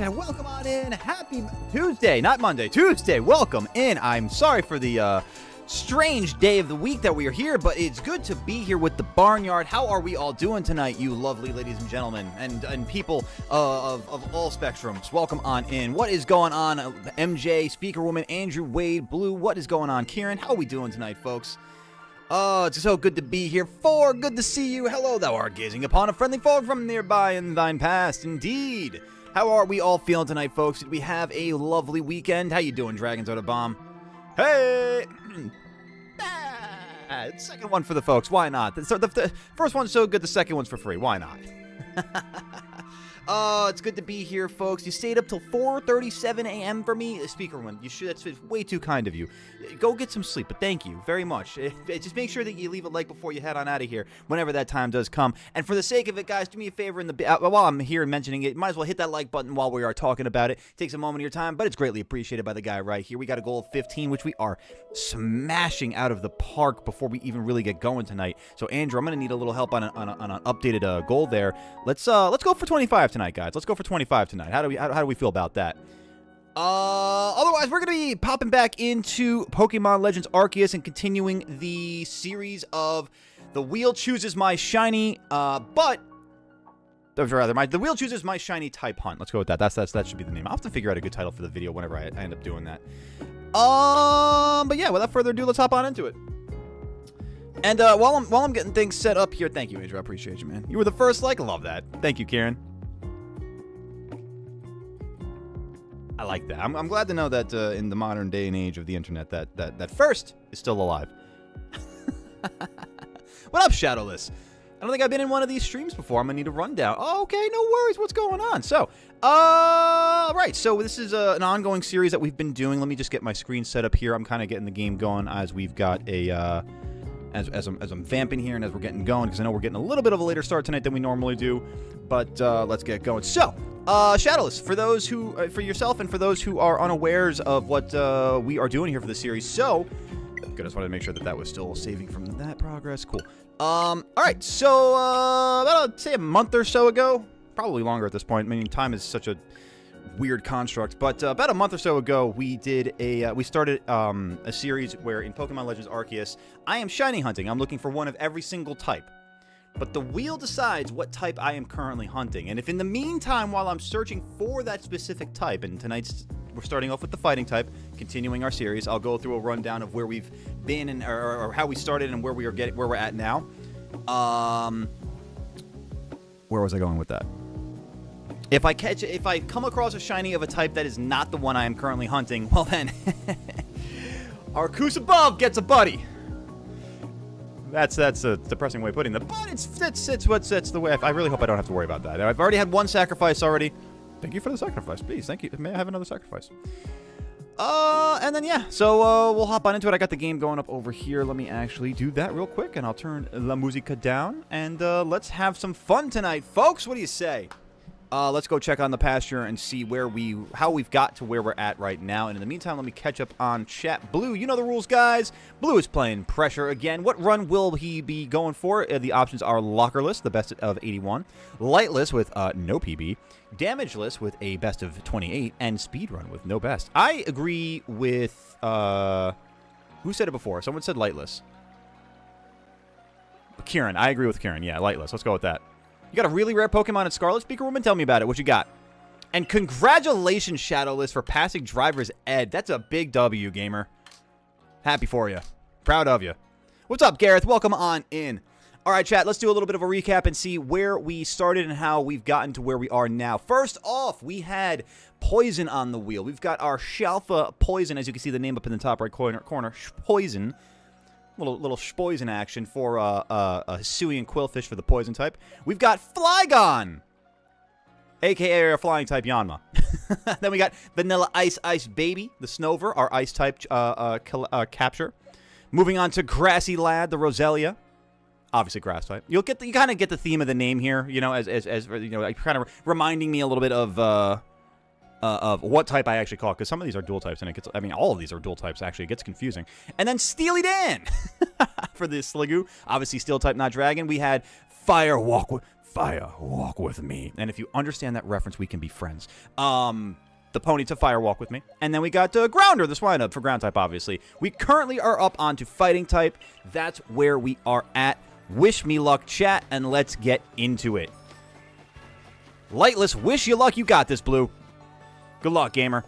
And welcome on in. Happy Tuesday, not Monday, Tuesday. Welcome in. I'm sorry for the strange day of the week that we are here, but it's good to be here with the Barnyard. How are we all doing tonight, you lovely ladies and gentlemen, and people of all spectrums? Welcome on in. What is going on, MJ, Speaker Woman, Andrew, Wade, Blue? What is going on, Kieran? How are we doing tonight, folks? Oh, it's so good to be here. Good to see you. Hello, thou art gazing upon a friendly foe from nearby in thine past. Indeed. How are we all feeling tonight, folks? Did we have a lovely weekend? How you doing, Dragons Out of Bomb? Hey! Second one for the folks. Why not? So the first one's so good, the second one's for free. Why not? It's good to be here, folks. You stayed up till 4:37 a.m. for me. Speaker one, you should. That's way too kind of you. Go get some sleep, but thank you very much. Just make sure that you leave a like before you head on out of here whenever that time does come. And for the sake of it, guys, do me a favor. While I'm here mentioning it, might as well hit that like button while we are talking about it. It takes a moment of your time, but it's greatly appreciated by the guy right here. We got a goal of 15, which we are smashing out of the park before we even really get going tonight. So, Andrew, I'm going to need a little help on an updated goal there. Let's go for 25 tonight, guys. Let's go for 25 tonight. How do we feel about that? Otherwise, we're going to be popping back into Pokémon Legends Arceus and continuing the series of The Wheel Chooses My Shiny, the Wheel Chooses My Shiny Type Hunt. Let's go with that. That should be the name. I'll have to figure out a good title for the video whenever I end up doing that. But yeah, without further ado, let's hop on into it. And while I'm getting things set up here, thank you, Andrew. I appreciate you, man. You were the first like. Love that. Thank you, Kieran. I like that. I'm glad to know that in the modern day and age of the internet that first is still alive. What up, Shadowless? I don't think I've been in one of these streams before. I'm going to need a rundown. Oh, okay, no worries. What's going on? So, right. So this is an ongoing series that we've been doing. Let me just get my screen set up here. I'm kind of getting the game going as we've got a... As I'm vamping here and as we're getting going, because I know we're getting a little bit of a later start tonight than we normally do, but let's get going. So, Shadowless, for yourself and for those who are unawares of what we are doing here for the series. So, good, I just wanted to make sure that was still saving from that progress. Cool. All right. So, about I'd say a month or so ago, probably longer at this point. I mean, time is such a weird construct, but about a month or so ago, we started a series where in Pokemon Legends Arceus, I am shiny hunting. I'm looking for one of every single type, but the wheel decides what type I am currently hunting. And if in the meantime, while I'm searching for that specific type, and tonight's we're starting off with the fighting type, continuing our series, I'll go through a rundown of where we've been and or how we started and where we're at now. Where was I going with that? If I come across a shiny of a type that is not the one I am currently hunting, well then, Arceus above gets a buddy. That's a depressing way of putting it, but it's the way. I really hope I don't have to worry about that. I've already had one sacrifice already. Thank you for the sacrifice, please. Thank you. May I have another sacrifice? And then yeah, so we'll hop on into it. I got the game going up over here. Let me actually do that real quick, and I'll turn La Musica down, and let's have some fun tonight, folks. What do you say? Let's go check on the pasture and see how we've got to where we're at right now. And in the meantime, let me catch up on chat. Blue, you know the rules, guys. Blue is playing pressure again. What run will he be going for? The options are Lockerless, the best of 81, Lightless with no PB, Damageless with a best of 28, and Speedrun with no best. I agree with, who said it before? Someone said Lightless. Kieran, I agree with Kieran. Yeah, Lightless. Let's go with that. You got a really rare Pokemon at Scarlet, Speaker Woman? Tell me about it. What you got? And congratulations, Shadowless, for passing driver's ed. That's a big W, gamer. Happy for you. Proud of you. What's up, Gareth? Welcome on in. All right, chat, let's do a little bit of a recap and see where we started and how we've gotten to where we are now. First off, we had Poison on the wheel. We've got our Shalfa Poison, as you can see the name up in the top right corner, Poison. Little Poison action for Hisuian Quillfish for the Poison type. We've got Flygon, a.k.a. our flying type Yanma. Then we got Vanilla Ice Baby, the Snover, our ice type capture. Moving on to Grassy Lad, the Roselia. Obviously grass type. You kind of get the theme of the name here, you know, as you know, like kind of reminding me a little bit of what type I actually call it, because some of these are dual types, and it gets, I mean, all of these are dual types, actually. It gets confusing. And then Steely Dan for the Sliggoo. Obviously steel type, not dragon. We had Fire Walk with Me. And if you understand that reference, we can be friends. The pony to Fire Walk with Me. And then we got Grounder, the Swinub, for ground type, obviously. We currently are up onto fighting type. That's where we are at. Wish me luck, chat, and let's get into it. Lightless, wish you luck. You got this, Blue. Good luck, gamer.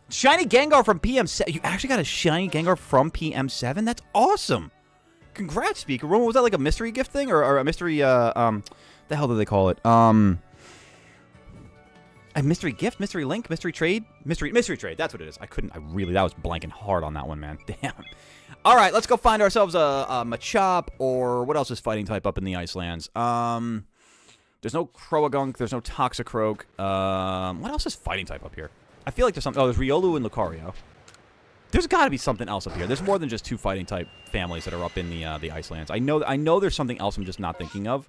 Shiny Gengar from PM7. You actually got a Shiny Gengar from PM7? That's awesome. Congrats, Speaker. Was that like a mystery gift thing? Or a mystery, the hell do they call it? A mystery gift? Mystery link? Mystery trade? Mystery trade. That's what it is. That was blanking hard on that one, man. Damn. All right, let's go find ourselves a Machop, or what else is fighting type up in the Icelands? There's no Croagunk. There's no Toxicroak. What else is fighting type up here? I feel like there's something. Oh, there's Riolu and Lucario. There's got to be something else up here. There's more than just two fighting type families that are up in the Icelands. I know there's something else I'm just not thinking of.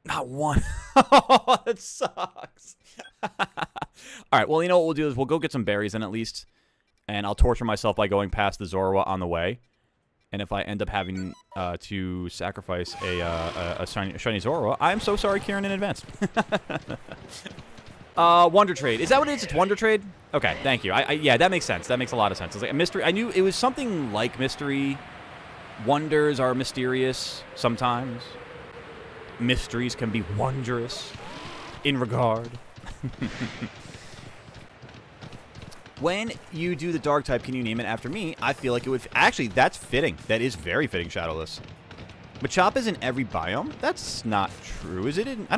Not one. Oh, that sucks. All right, well, you know what we'll do is we'll go get some berries in at least, and I'll torture myself by going past the Zorua on the way. And if I end up having to sacrifice a shiny Zorua, I'm so sorry, Kieran, in advance. Wonder Trade. Is that what it is? It's Wonder Trade? Okay, thank you. Yeah, that makes sense. That makes a lot of sense. It's like a mystery. I knew it was something like mystery. Wonders are mysterious sometimes. Mysteries can be wondrous in regard. When you do the dark type, can you name it after me? I feel like it would... Actually, that's fitting. That is very fitting, Shadowless. Machop is in every biome? That's not true. Is it in...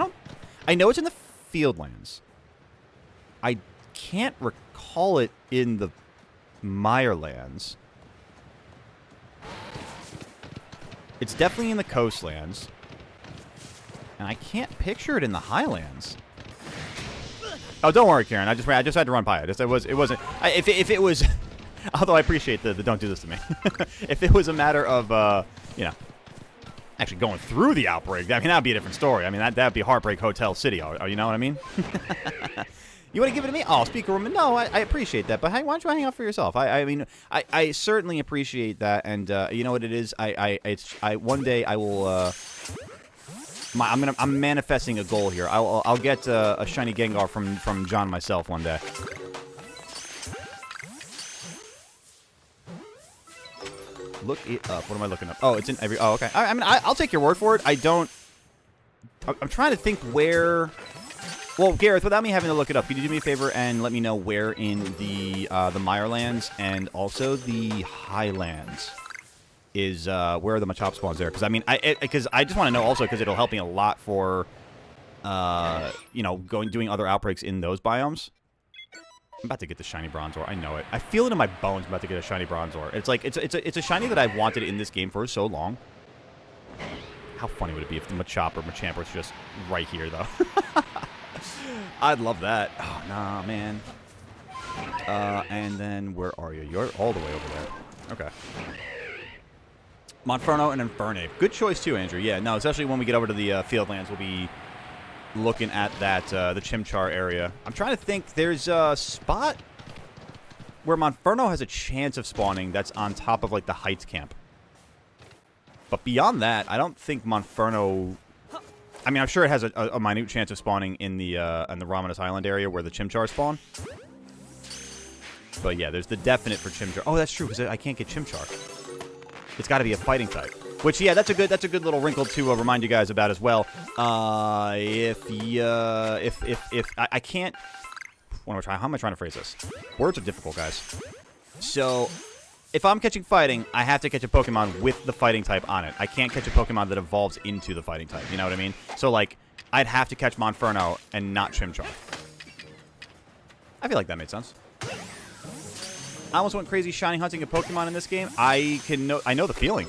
I know it's in the Fieldlands. I can't recall it in the Mirelands. It's definitely in the Coastlands. And I can't picture it in the Highlands. Oh, don't worry, Karen. I just had to run by it. It wasn't. If it was, although I appreciate the don't do this to me. If it was a matter of you know, actually going through the outbreak, I mean that'd be a different story. I mean that'd be Heartbreak Hotel City. You know what I mean? You want to give it to me? Oh, Speaker Woman. No, I appreciate that. But why don't you hang out for yourself? I mean, I certainly appreciate that. And you know what it is? One day I will. I'm manifesting a goal here. I'll get a shiny Gengar from John myself one day. Look it up. What am I looking up? Oh, it's in every... Oh, okay. I mean, I'll take your word for it. I'm trying to think where... Well, Gareth, without me having to look it up, could you do me a favor and let me know where in the Mirelands and also the Highlands is where are the Machop spawns there? Because I mean, because I just want to know also because it'll help me a lot for, you know, doing other outbreaks in those biomes. I'm about to get the shiny Bronzor. I know it. I feel it in my bones. I'm about to get a shiny Bronzor. It's like it's a shiny that I've wanted in this game for so long. How funny would it be if the Machop or Machamp was just right here, though? I'd love that. Oh nah, man. And then where are you? You're all the way over there. Okay. Monferno and Infernape. Good choice too, Andrew. Yeah, no, especially when we get over to the Fieldlands, we'll be looking at that the Chimchar area. I'm trying to think. There's a spot where Monferno has a chance of spawning that's on top of like the Heights camp. But beyond that, I don't think Monferno... I mean, I'm sure it has a minute chance of spawning in the Ramanas Island area where the Chimchar spawn. But yeah, there's the definite for Chimchar. Oh, that's true, because I can't get Chimchar. It's got to be a fighting type. Which, yeah, that's a good little wrinkle to remind you guys about as well. If I can't, what am I trying? How am I trying to phrase this? Words are difficult, guys. So, if I'm catching fighting, I have to catch a Pokemon with the fighting type on it. I can't catch a Pokemon that evolves into the fighting type. You know what I mean? So, like, I'd have to catch Monferno and not Chimchar. I feel like that made sense. I almost went crazy shiny hunting a Pokemon in this game. I know the feeling.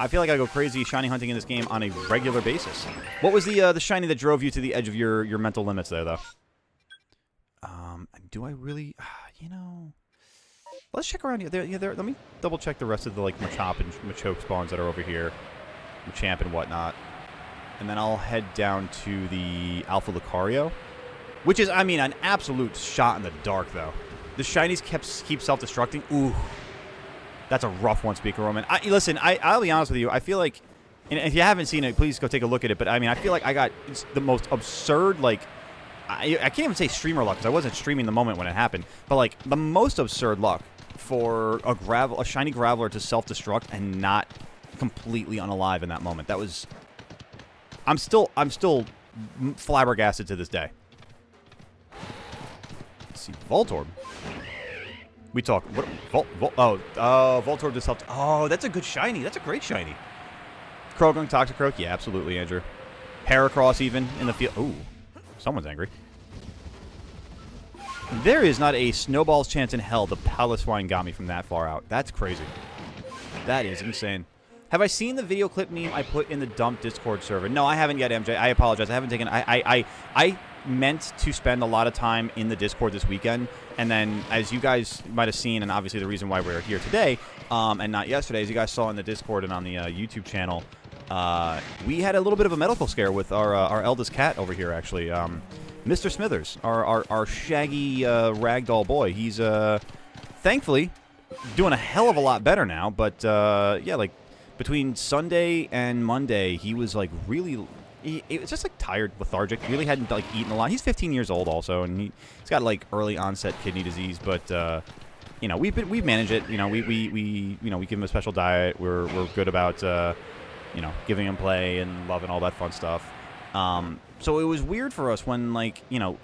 I feel like I go crazy shiny hunting in this game on a regular basis. What was the shiny that drove you to the edge of your mental limits there, though? Do I really... you know... Let's check around here. Let me double check the rest of the, like, Machop and Machoke spawns that are over here. Machamp and whatnot. And then I'll head down to the Alpha Lucario. Which is, I mean, an absolute shot in the dark, though. The shinies keep self-destructing. Ooh. That's a rough one, Speaker Roman. Listen, I'll be honest with you. I feel like... And if you haven't seen it, please go take a look at it. But, I mean, I feel like I got the most absurd, like... I can't even say streamer luck, because I wasn't streaming the moment when it happened. But, like, the most absurd luck for a shiny Graveler to self-destruct and not completely unalive in that moment. That was... I'm still flabbergasted to this day. Let's see, Voltorb. We talk... Voltorb just helped... Oh, that's a good shiny. That's a great shiny. Croagunk, Toxicroak? Yeah, absolutely, Andrew. Heracross even in the field. Ooh. Someone's angry. There is not a snowball's chance in hell the Piloswine got me from that far out. That's crazy. That is insane. Have I seen the video clip meme I put in the dump Discord server? No, I haven't yet, MJ. I apologize. I haven't taken... I meant to spend a lot of time in the Discord this weekend, and then, as you guys might have seen, and obviously the reason why we're here today, and not yesterday, as you guys saw in the Discord and on the YouTube channel, we had a little bit of a medical scare with our eldest cat over here, actually. Mr. Smithers, our shaggy ragdoll boy. He's, thankfully, doing a hell of a lot better now, but, yeah, like, between Sunday and Monday, he was, like, really... He was just, like, tired, lethargic. Really hadn't, like, eaten a lot. He's 15 years old, also, and he's got, like, early onset kidney disease. But, you know, we manage it. You know, we give him a special diet. We're good about, you know, giving him play and love and all that fun stuff. So it was weird for us when, like, you know,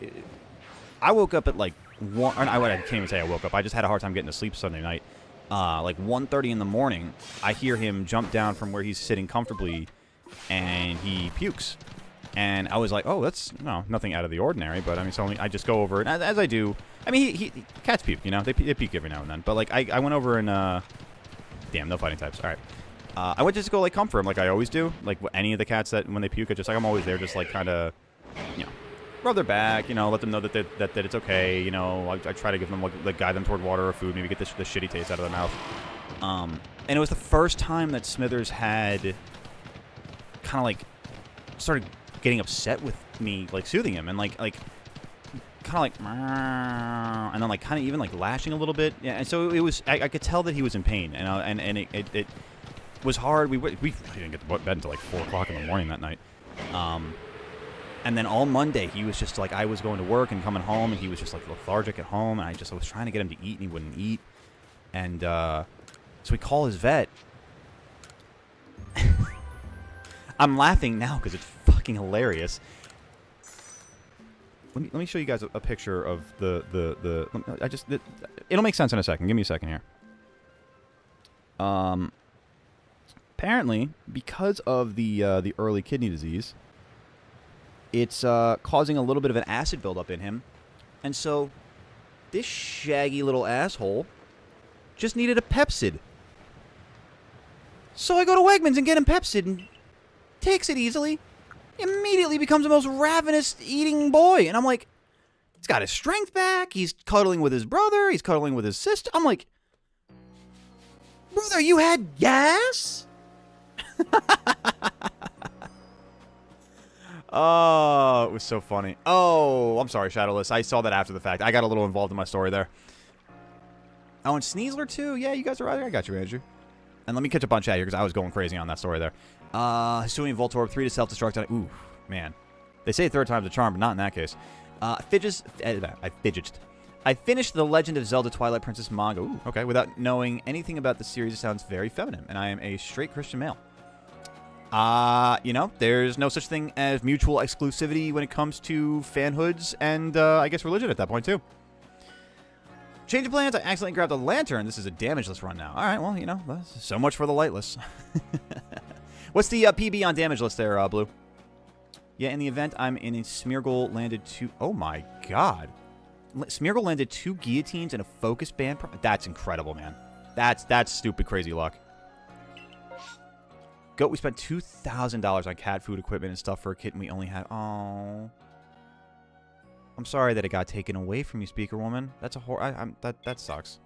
I woke up at, like, 1... I can't even say I woke up. I just had a hard time getting to sleep Sunday night. Like, 1:30 in the morning, I hear him jump down from where he's sitting comfortably, and he pukes. And I was like, oh, that's nothing out of the ordinary. But I mean, so I just go over, and as I do, I mean, cats puke, you know, they puke every now and then. But like, I went over and damn, no fighting types. All right, I went just to go like comfort him, like I always do. Like any of the cats that when they puke, I'm always there, just like kind of, you know, rub their back, you know, let them know that it's okay. You know, I try to give them like guide them toward water or food, maybe get the shitty taste out of their mouth. And it was the first time that Smithers had kind of like started getting upset with me, like soothing him, and like kind of like, and then like kind of even like lashing a little bit. Yeah, and so it was. I could tell that he was in pain, and it was hard. We didn't get to bed until like 4 o'clock in the morning that night. And then all Monday he was just like, I was going to work and coming home, and he was just like lethargic at home, and I was trying to get him to eat, and he wouldn't eat, and so we call his vet. I'm laughing now because it's fucking hilarious. Let me show you guys a picture of it'll make sense in a second. Give me a second here. Apparently, because of the early kidney disease, it's causing a little bit of an acid buildup in him, and so this shaggy little asshole just needed a Pepsid. So I go to Wegmans and get him Pepsid, and takes it easily, immediately becomes the most ravenous eating boy. And I'm like, he's got his strength back, he's cuddling with his brother, he's cuddling with his sister. I'm like, brother, you had gas? Oh, it was so funny. Oh, I'm sorry, Shadowless. I saw that after the fact. I got a little involved in my story there. Oh, and Sneasler too? Yeah, you guys are right. I got you, Andrew. And let me catch a bunch out here, because I was going crazy on that story there. Hisuian Voltorb, 3 to self-destruct. Ooh, man. They say third time's a charm, but not in that case. I finished The Legend of Zelda Twilight Princess manga. Ooh, okay. Without knowing anything about the series, it sounds very feminine, and I am a straight Christian male. You know, there's no such thing as mutual exclusivity when it comes to fanhoods and, I guess, religion at that point, too. Change of plans, I accidentally grabbed a lantern. This is a damageless run now. All right, well, you know, so much for the lightless. What's the PB on damageless there, Blue? Yeah, in the event, I'm in a Smeargle landed 2... Oh, my God. Smeargle landed 2 guillotines and a focus band. That's incredible, man. That's stupid crazy luck. Goat, we spent $2,000 on cat food equipment and stuff for a kitten we only had. Oh, I'm sorry that it got taken away from you, speaker woman. That's a that sucks.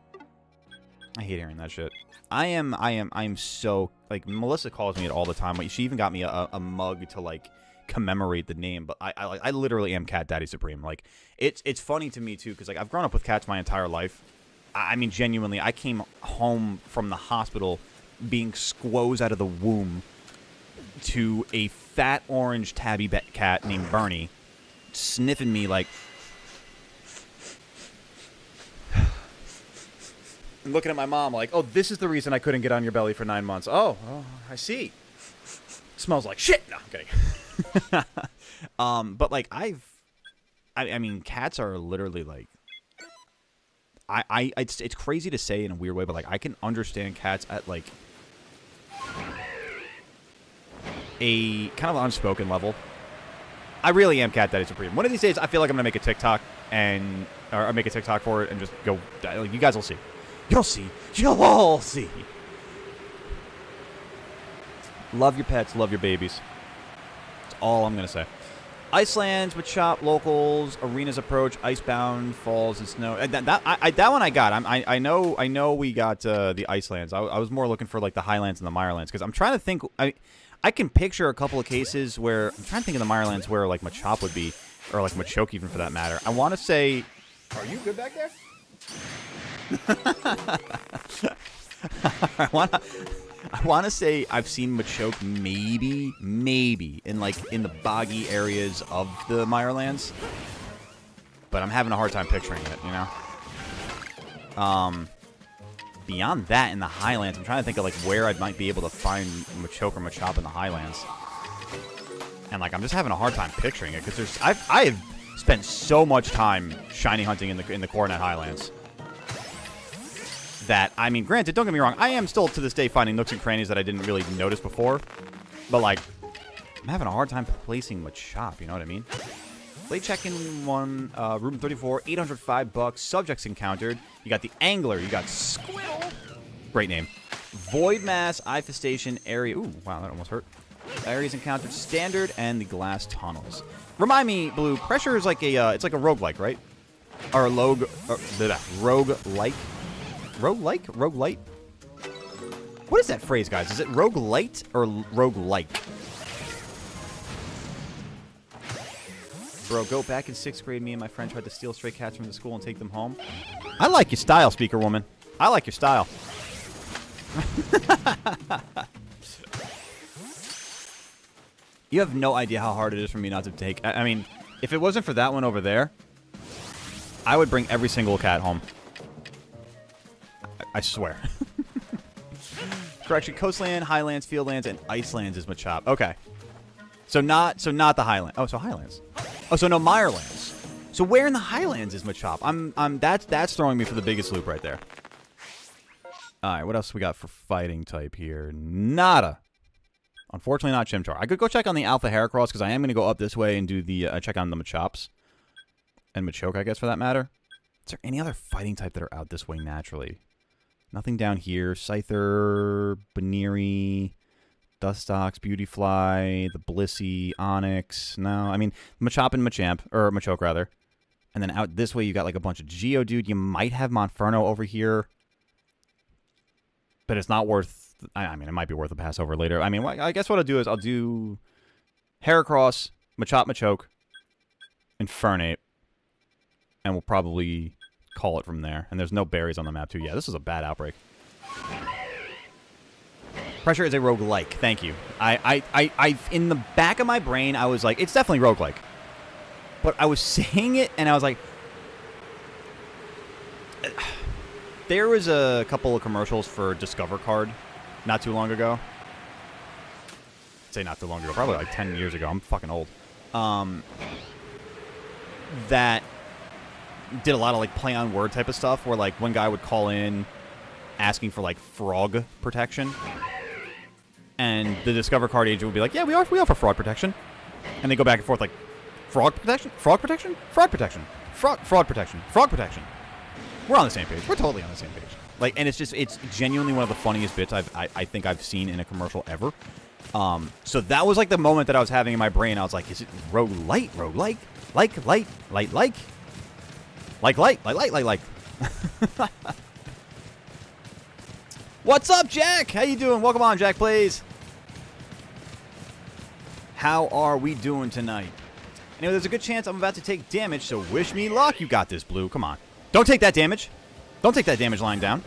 I hate hearing that shit. I am so, like, Melissa calls me it all the time. Like, she even got me a mug to, like, commemorate the name. But I literally am Cat Daddy Supreme. Like, it's funny to me too, because, like, I've grown up with cats my entire life. I mean, genuinely, I came home from the hospital being squoze out of the womb to a fat orange tabby cat named Bernie sniffing me like, and looking at my mom like, oh, this is the reason I couldn't get on your belly for 9 months. Oh, I see. Smells like shit. No, I'm kidding. But like I mean, cats are literally like, it's crazy to say in a weird way, but like I can understand cats at like a kind of unspoken level. I really am Cat Daddy Supreme. One of these days, I feel like I'm gonna make a TikTok or make a TikTok for it and just go. Like, you guys will see. You'll see. You'll all see. Love your pets. Love your babies. That's all I'm gonna say. Icelands, Machop, locals, arenas approach, icebound, falls, and snow. That one I got. I know we got the Icelands. I was more looking for like the Highlands and the Mirelands because I'm trying to think. I can picture a couple of cases where I'm trying to think of the Mirelands where like Machop would be, or like Machoke even for that matter. I want to say, are you good back there? I want to say I've seen Machoke maybe in the boggy areas of the Mirelands, but I'm having a hard time picturing it, you know. Beyond that, in the Highlands, I'm trying to think of like where I might be able to find Machoke or Machop in the Highlands, and like I'm just having a hard time picturing it because I have spent so much time shiny hunting in the Coronet Highlands. That, I mean, granted, don't get me wrong, I am still to this day finding nooks and crannies that I didn't really notice before. But, like, I'm having a hard time placing Machop, you know what I mean? Late check-in one, room 34, $805, subjects encountered. You got the Angler, you got Squirtle. Great name. Void Mass, Infestation, Area. Ooh, wow, that almost hurt. Areas encountered, Standard, and the Glass Tunnels. Remind me, Blue, Pressure is like a, it's like a roguelike, right? Or a roguelike? Roguelite? What is that phrase, guys? Is it roguelite or roguelike? Bro, go back in 6th grade. Me and my friend tried to steal stray cats from the school and take them home. I like your style, speaker woman. I like your style. You have no idea how hard it is for me not to take. I mean, if it wasn't for that one over there, I would bring every single cat home. I swear. Correction, Coastland, Highlands, Fieldlands, and Icelands is Machop. Okay. So not the Highlands. Oh, so Highlands. Oh, so no Mirelands. So where in the Highlands is Machop? That's throwing me for the biggest loop right there. Alright, what else we got for fighting type here? Nada. Unfortunately not Chimchar. I could go check on the Alpha Heracross because I am going to go up this way and do the check on the Machops. And Machoke, I guess, for that matter. Is there any other fighting type that are out this way naturally? Nothing down here. Scyther, Baneri, Dustox, Beautyfly, the Blissey, Onyx. No, I mean, Machop and Machamp, or Machoke, rather. And then out this way, you got like a bunch of Geodude. You might have Monferno over here. But it's not worth... I mean, it might be worth a pass over later. I mean, I guess what I'll do is I'll do Heracross, Machop, Machoke, and Fernape. And we'll probably call it from there. And there's no berries on the map, too. Yeah, this is a bad outbreak. Pressure is a roguelike. Thank you. I in the back of my brain, I was like, it's definitely roguelike. But I was saying it, and I was like... There was a couple of commercials for Discover Card not too long ago. say not too long ago, probably like 10 years ago. I'm fucking old. That did a lot of like play on word type of stuff where like one guy would call in asking for like frog protection, and the Discover card agent would be like, yeah, we offer fraud protection, and they go back and forth like, frog protection, fraud protection, fraud protection, fraud protection, frog protection. We're on the same page. We're totally on the same page. Like, and it's genuinely one of the funniest bits I think I've seen in a commercial ever. So that was like the moment that I was having in my brain. I was like, is it roguelite, like. What's up, Jack? How you doing? Welcome on, Jack Plays. How are we doing tonight? Anyway, there's a good chance I'm about to take damage, so wish me luck. You got this, Blue. Come on. Don't take that damage. Don't take that damage lying down.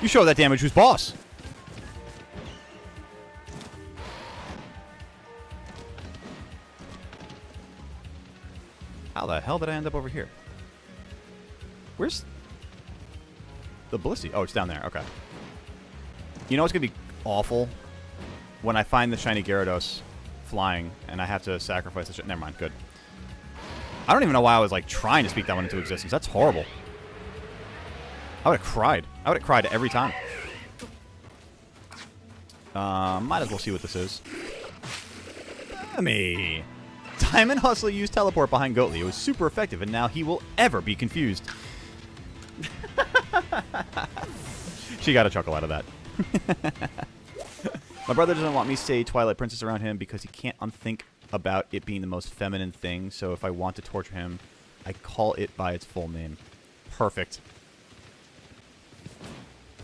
You show that damage who's boss. How the hell did I end up over here? Where's the Blissey? Oh, it's down there. Okay. You know what's going to be awful? When I find the shiny Gyarados flying and I have to sacrifice the shit. Never mind. Good. I don't even know why I was like trying to speak that one into existence. That's horrible. I would have cried. I would have cried every time. Might as well see what this is. Me. Diamond Hustler used teleport behind Goatly. It was super effective, and now he will ever be confused. She got a chuckle out of that. My brother doesn't want me to say Twilight Princess around him because he can't unthink about it being the most feminine thing, so if I want to torture him, I call it by its full name. Perfect.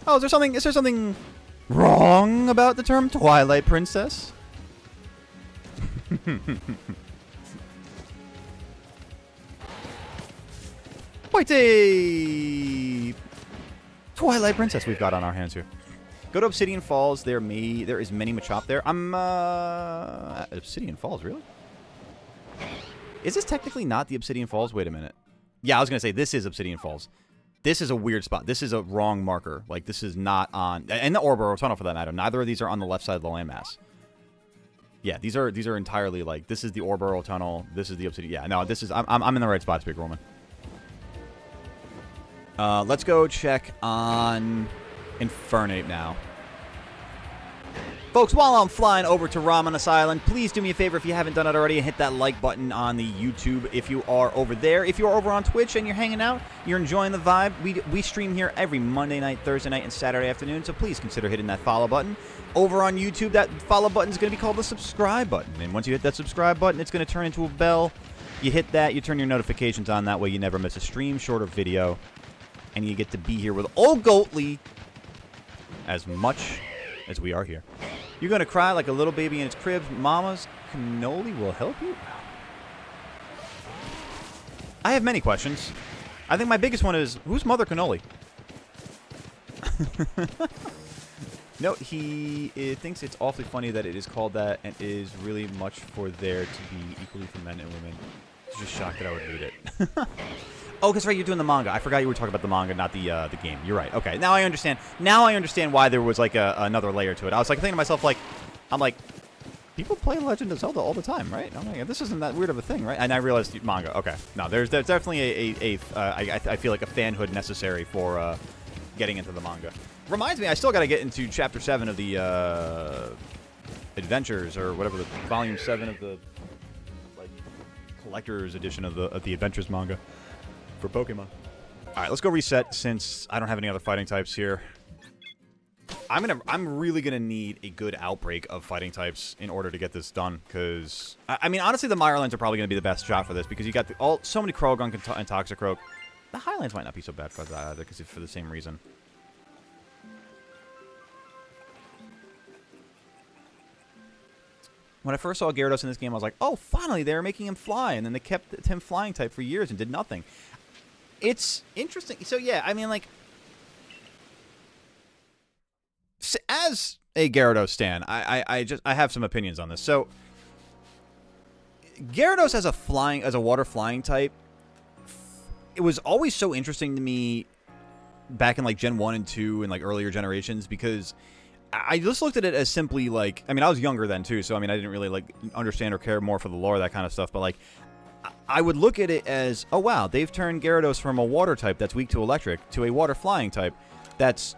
Oh, is there something wrong about the term Twilight Princess? Quite a Twilight Princess we've got on our hands here. Go to Obsidian Falls. There is many Machop there. I'm Obsidian Falls, really? Is this technically not the Obsidian Falls? Wait a minute. Yeah, I was gonna say this is Obsidian Falls. This is a weird spot. This is a wrong marker. Like, this is not on... And the Ouroboros Tunnel, for that matter. Neither of these are on the left side of the landmass. Yeah, these are entirely, like... This is the Ouroboros Tunnel. This is the Obsidian... Yeah, no, this is... I'm in the right spot, Speak Roman. Let's go check on Infernape now. Folks, while I'm flying over to Ramanas Island, please do me a favor if you haven't done it already and hit that like button on the YouTube if you are over there. If you're over on Twitch and you're hanging out, you're enjoying the vibe, we stream here every Monday night, Thursday night, and Saturday afternoon, so please consider hitting that follow button. Over on YouTube, that follow button is going to be called the subscribe button, and once you hit that subscribe button, it's going to turn into a bell. You hit that, you turn your notifications on, that way you never miss a stream, short or video, and you get to be here with old Goatly as much as we are here. You're going to cry like a little baby in its crib. Mama's cannoli will help you? I have many questions. I think my biggest one is, who's Mother Cannoli? No, he thinks it's awfully funny that it is called that and is really much for there to be equally for men and women. He's just shocked that I would read it. Oh, that's right, you're doing the manga. I forgot you were talking about the manga, not the game. You're right. Okay, now I understand. Now I understand why there was like another layer to it. I was like thinking to myself, like, I'm like, people play Legend of Zelda all the time, right? I'm like, this isn't that weird of a thing, right? And I realized manga. Okay, no, there's definitely I feel like a fanhood necessary for getting into the manga. Reminds me, I still got to get into Chapter 7 of the Adventures or whatever, the Volume 7 of the like collector's edition of the Adventures manga. For Pokemon. Alright, let's go reset since I don't have any other fighting types here. I'm really gonna need a good outbreak of fighting types in order to get this done, because I mean honestly the Mirelands are probably gonna be the best shot for this because you got so many Croagunk and Toxicroak. The Highlands might not be so bad for that either, because for the same reason. When I first saw Gyarados in this game, I was like, oh, finally, they were making him fly. And then they kept him flying type for years and did nothing. It's interesting. So, yeah, I mean, like, as a Gyarados stan, I have some opinions on this. So, Gyarados as a water flying type, it was always so interesting to me back in, like, Gen 1 and 2 and, like, earlier generations because I just looked at it as simply like, I mean, I was younger then too, so I mean, I didn't really like understand or care more for the lore, that kind of stuff. But like, I would look at it as, oh wow, they've turned Gyarados from a water type that's weak to electric to a water flying type that's,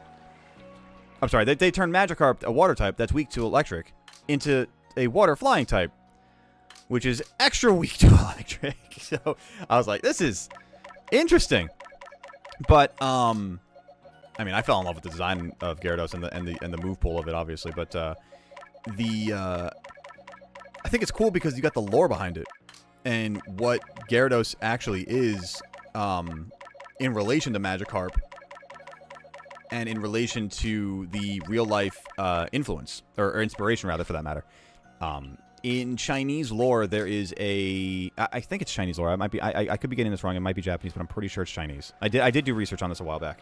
I'm sorry, they turned Magikarp, a water type that's weak to electric, into a water flying type, which is extra weak to electric. So I was like, this is interesting. But I mean, I fell in love with the design of Gyarados and the move pool of it, obviously. But I think it's cool because you got the lore behind it and what Gyarados actually is in relation to Magikarp and in relation to the real life influence or inspiration, rather, for that matter. In Chinese lore, there is a... I think it's Chinese lore. I could be getting this wrong. It might be Japanese, but I'm pretty sure it's Chinese. I did do research on this a while back.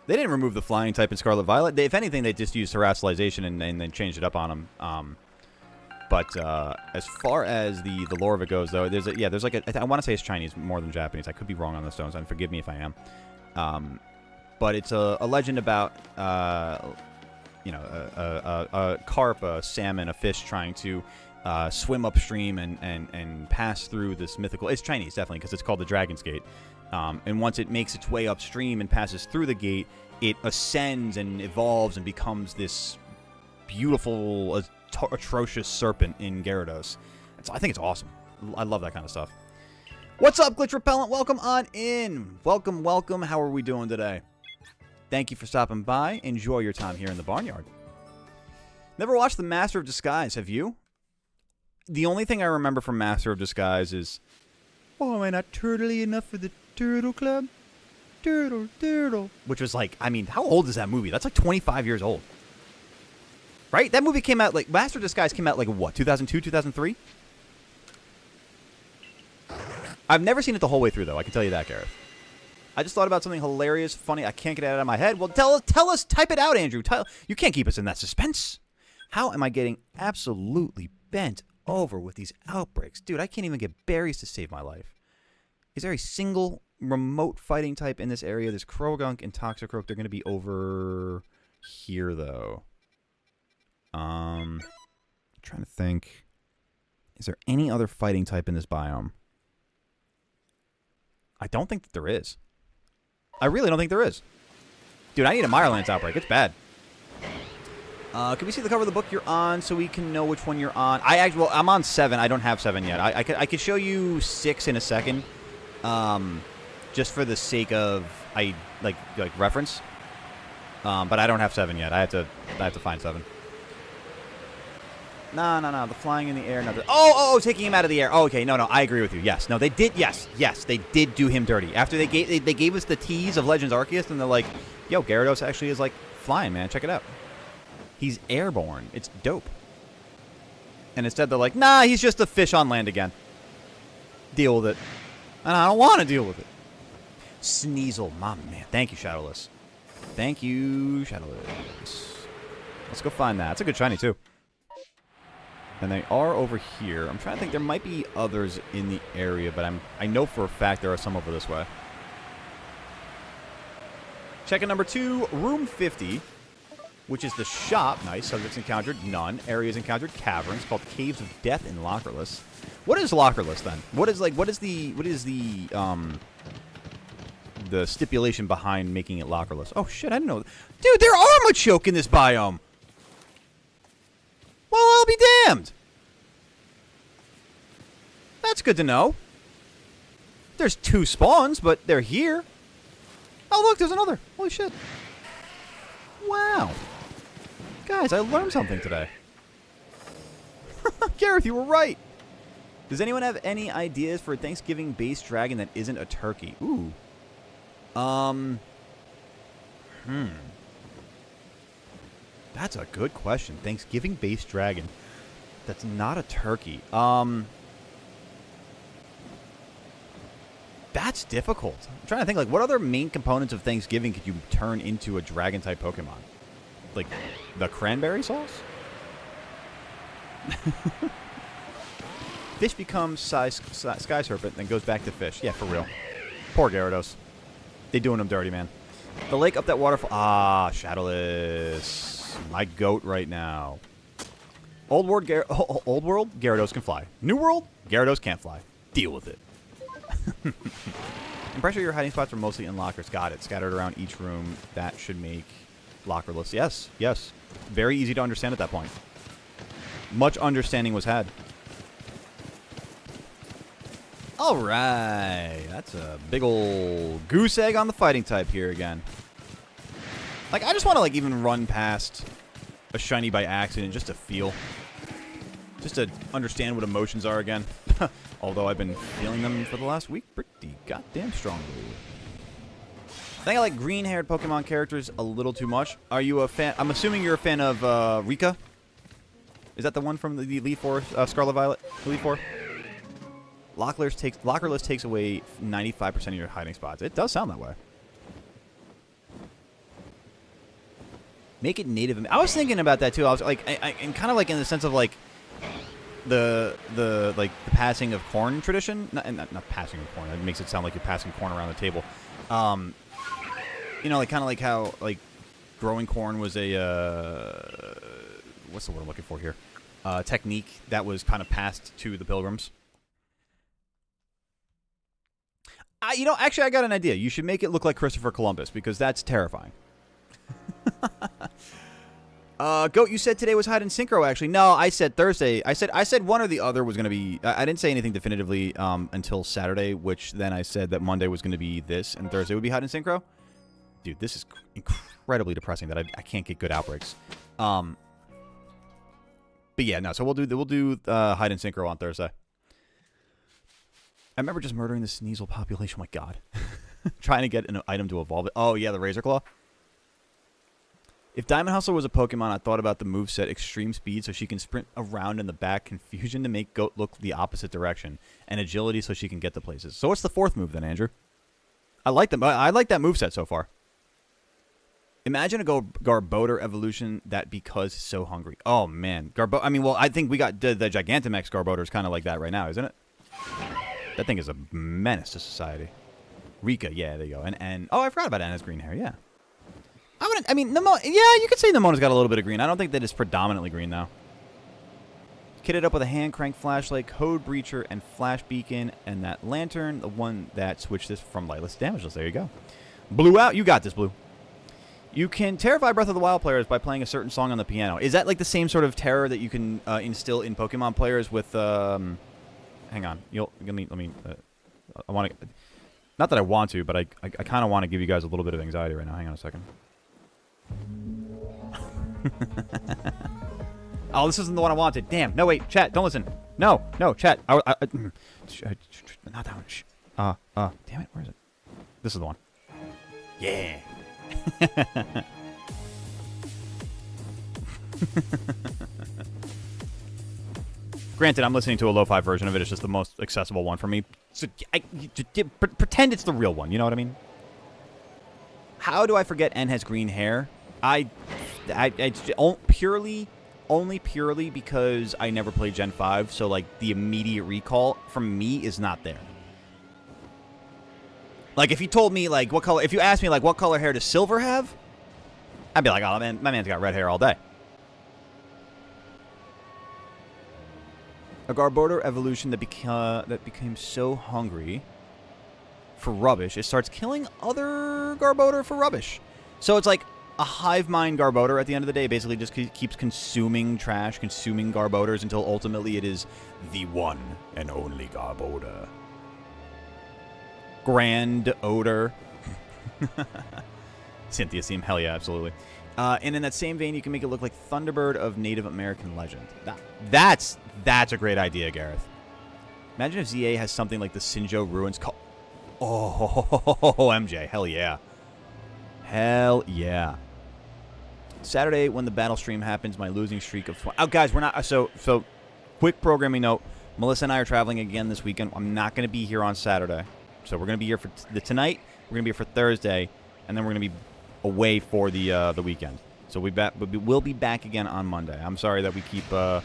They didn't remove the flying type in Scarlet Violet. If anything, they just used terrestrialization and then changed it up on them. But as far as the lore of it goes, though, there's like a... I want to say it's Chinese more than Japanese. I could be wrong on the stones, and forgive me if I am. But it's a legend about... you know, a carp, a salmon, a fish trying to swim upstream and pass through this mythical... It's Chinese, definitely, because it's called the Dragon's Gate. And once it makes its way upstream and passes through the gate, it ascends and evolves and becomes this beautiful, atrocious serpent in Gyarados. I think it's awesome. I love that kind of stuff. What's up, Glitch Repellent? Welcome on in. Welcome, welcome. How are we doing today? Thank you for stopping by. Enjoy your time here in the Barnyard. Never watched The Master of Disguise, have you? The only thing I remember from Master of Disguise is, oh, am I not turtly enough for the Turtle Club? Turtle, turtle. Which was like, I mean, how old is that movie? That's like 25 years old. Right? That movie came out, like, Master of Disguise came out like, what, 2002, 2003? I've never seen it the whole way through, though. I can tell you that, Gareth. I just thought about something hilarious, funny. I can't get it out of my head. Well, tell us, type it out, Andrew. You can't keep us in that suspense. How am I getting absolutely bent over with these outbreaks? Dude, I can't even get berries to save my life. Is there a single remote fighting type in this area? There's Krogunk and Toxicroak. They're going to be over here, though. I'm trying to think. Is there any other fighting type in this biome? I don't think that there is. I really don't think there is. Dude, I need a Mirelance outbreak. It's bad. Can we see the cover of the book you're on so we can know which one you're on? Well, I'm on 7. I don't have 7 yet. I could show you 6 in a second. Just for the sake of like reference. But I don't have 7 yet. I have to find 7. No. The flying in the air. No, taking him out of the air. Oh, okay. No. I agree with you. Yes. No, they did. Yes. They did do him dirty. After they gave us the tease of Legends Arceus, and they're like, yo, Gyarados actually is like flying, man. Check it out. He's airborne. It's dope. And instead they're like, nah, he's just a fish on land again. Deal with it. And I don't want to deal with it. Sneasel, my man. Thank you, Shadowless. Thank you, Shadowless. Let's go find that. It's a good shiny, too. And they are over here. I'm trying to think. There might be others in the area, but I know for a fact there are some over this way. Check-in number 2, room 50, which is the shop. Nice. Subjects encountered, none. Areas encountered, caverns, called Caves of Death in Lockerless. What is Lockerless then? What is the stipulation behind making it Lockerless? Oh shit, I didn't know. Dude, there are Machoke in this biome. Well, I'll be damned. That's good to know. There's 2 spawns, but they're here. Oh, look, there's another. Holy shit. Wow. Guys, I learned something today. Gareth, you were right. Does anyone have any ideas for a Thanksgiving-based dragon that isn't a turkey? Ooh. That's a good question. Thanksgiving-based dragon that's not a turkey. That's difficult. I'm trying to think, like, what other main components of Thanksgiving could you turn into a dragon-type Pokemon? Like, the cranberry sauce? Fish becomes Sky Serpent, then goes back to fish. Yeah, for real. Poor Gyarados. They doing him dirty, man. The lake up that waterfall. Ah, Shadowless. My goat right now. Old world, Gyarados can fly. New world, Gyarados can't fly. Deal with it. I'm pretty sure your hiding spots are mostly in lockers. Got it. Scattered around each room. That should make lockerless. Yes, yes. Very easy to understand at that point. Much understanding was had. All right. That's a big old goose egg on the fighting type here again. Like, I just want to, like, even run past a shiny by accident just to feel. Just to understand what emotions are again. Although I've been feeling them for the last week pretty goddamn strongly. I think I like green-haired Pokemon characters a little too much. Are you a fan? I'm assuming you're a fan of Rika. Is that the one from the Elite Four, Scarlet Violet? Elite Four? Lockerless takes away 95% of your hiding spots. It does sound that way. Make it native. I was thinking about that too. I was like, and kind of like in the sense of like the passing of corn tradition. Not passing of corn. It makes it sound like you're passing corn around the table. You know, like kind of like how like growing corn was a what's the word I'm looking for here? Technique that was kind of passed to the pilgrims. You know, actually, I got an idea. You should make it look like Christopher Columbus because that's terrifying. Goat, you said today was hide and synchro. Actually, no, I said Thursday. I said one or the other was going to be. I didn't say anything definitively until Saturday, which then I said that Monday was going to be this and Thursday would be hide and synchro. Dude, this is incredibly depressing that I can't get good outbreaks. But yeah, no. So we'll do hide and synchro on Thursday. I remember just murdering the Sneasel population. Oh my god. Trying to get an item to evolve it. Oh, yeah, the Razor Claw. If Diamond Hustler was a Pokemon, I thought about the moveset Extreme Speed so she can sprint around in the back, Confusion to make Goat look the opposite direction, and Agility so she can get to places. So what's the fourth move then, Andrew? I like that moveset so far. Imagine a Garbodor evolution that because it's so hungry. Oh, man. I mean, well, I think we got the Gigantamax Garbodor is kind of like that right now, isn't it? That thing is a menace to society. Rika, yeah, there you go. And oh, I forgot about Anna's green hair, yeah. I mean, yeah, you could say Nemona's got a little bit of green. I don't think that it's predominantly green, though. Kitted up with a hand crank flashlight, code breacher, and flash beacon, and that lantern, the one that switched this from lightless to damageless. There you go. Blue out. You got this, Blue. You can terrify Breath of the Wild players by playing a certain song on the piano. Is that like the same sort of terror that you can instill in Pokemon players with... hang on. Let me. I want to. Not that I want to, but I kind of want to give you guys a little bit of anxiety right now. Hang on a second. Oh, this isn't the one I wanted. Damn. No, wait. Chat, don't listen. No, chat. Not that one. Damn it. Where is it? This is the one. Yeah. Granted, I'm listening to a lo-fi version of it. It's just the most accessible one for me. So pretend it's the real one. You know what I mean? How do I forget N has green hair? Only purely because I never played Gen 5. So, like, the immediate recall from me is not there. Like, if you told me, like, what color... If you asked me, like, what color hair does Silver have? I'd be like, oh, man, my man's got red hair all day. A Garbodor evolution that became so hungry for rubbish, it starts killing other Garbodor for rubbish. So it's like a hive mind Garbodor at the end of the day basically just keeps consuming trash, consuming Garbodors until ultimately it is the one and only Garbodor. Grand Odor. Cynthia Seam, hell yeah, absolutely. And in that same vein, you can make it look like Thunderbird of Native American legend. That's a great idea, Gareth. Imagine if ZA has something like the Sinjo Ruins called... Oh, MJ. Hell yeah. Hell yeah. Saturday, when the battle stream happens, my losing streak of... Oh, guys, we're not... So, quick programming note. Melissa and I are traveling again this weekend. I'm not going to be here on Saturday. So we're going to be here for tonight. We're going to be here for Thursday. And then we're going to be away for the weekend. So we'll be back again on Monday. I'm sorry that we keep the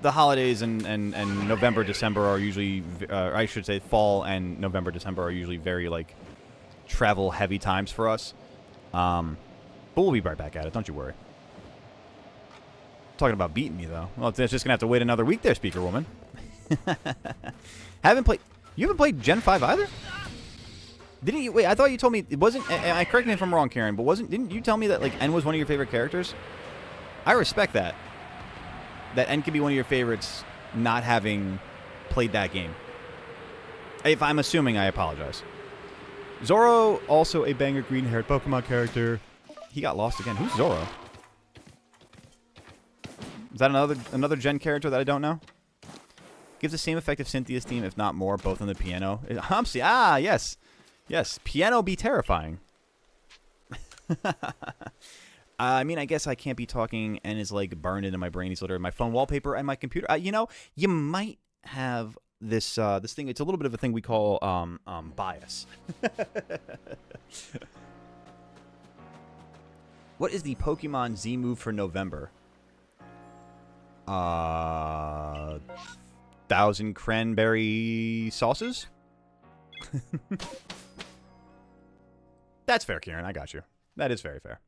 holidays and November, December are usually I should say fall and November, December are usually very like travel-heavy times for us. But we'll be right back at it. Don't you worry. Talking about beating me, though. Well, it's just going to have to wait another week there, Speaker Woman. Haven't played... You haven't played Gen 5 either? Didn't you? Wait, I thought you told me it wasn't... correct me if I'm wrong, Karen, but didn't you tell me that, like, N was one of your favorite characters? I respect that. That N could be one of your favorites not having played that game. If I'm assuming, I apologize. Zoro, also a banger green-haired Pokemon character. He got lost again. Who's Zoro? Is that another Gen character that I don't know? Gives the same effect of Cynthia's theme, if not more, both on the piano. Humpsy, yes. Yes, piano be terrifying. I mean, I guess I can't be talking and is like burned into my brain. He's literally my phone wallpaper and my computer. You know, you might have this this thing. It's a little bit of a thing we call bias. What is the Pokemon Z move for November? 1,000 cranberry sauces? That's fair, Kieran. I got you. That is very fair.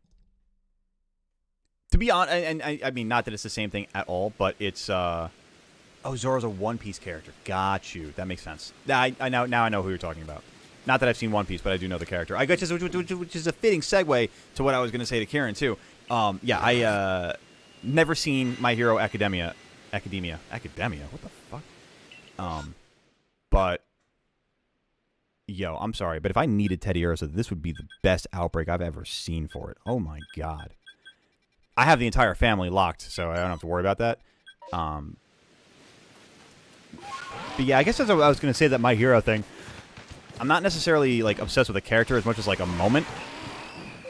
To be honest, and I mean, not that it's the same thing at all, but it's, oh, Zoro's a One Piece character. Got you. That makes sense. Now I know who you're talking about. Not that I've seen One Piece, but I do know the character. I got you, which is a fitting segue to what I was going to say to Kieran, too. Yeah, I, never seen My Hero Academia. What the fuck? But... Yo, I'm sorry, but if I needed Teddy Ursa, this would be the best outbreak I've ever seen for it. Oh my god. I have the entire family locked, so I don't have to worry about that. But yeah, I guess as I was going to say that My Hero thing, I'm not necessarily, like, obsessed with a character as much as, like, a moment.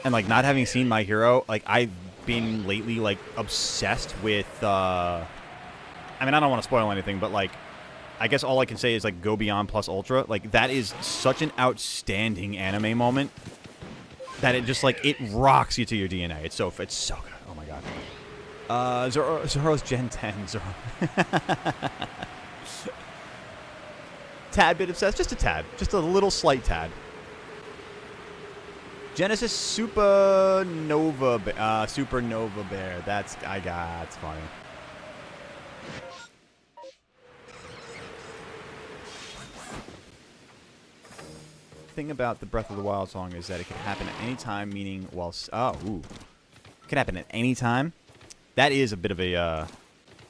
And, like, not having seen My Hero, like, I've been lately, like, obsessed with, I mean, I don't want to spoil anything, but, like, I guess all I can say is, like, Go Beyond plus Ultra. Like, that is such an outstanding anime moment that it just, like, it rocks you to your DNA. It's so good. Oh, my God. Zoro's Gen 10. Zoro. Tad bit obsessed. Just a tad. Just a little slight tad. Genesis Supernova Bear. That's funny. Thing about the Breath of the Wild song is that it can happen at any time, meaning while... It can happen at any time. That is a bit of a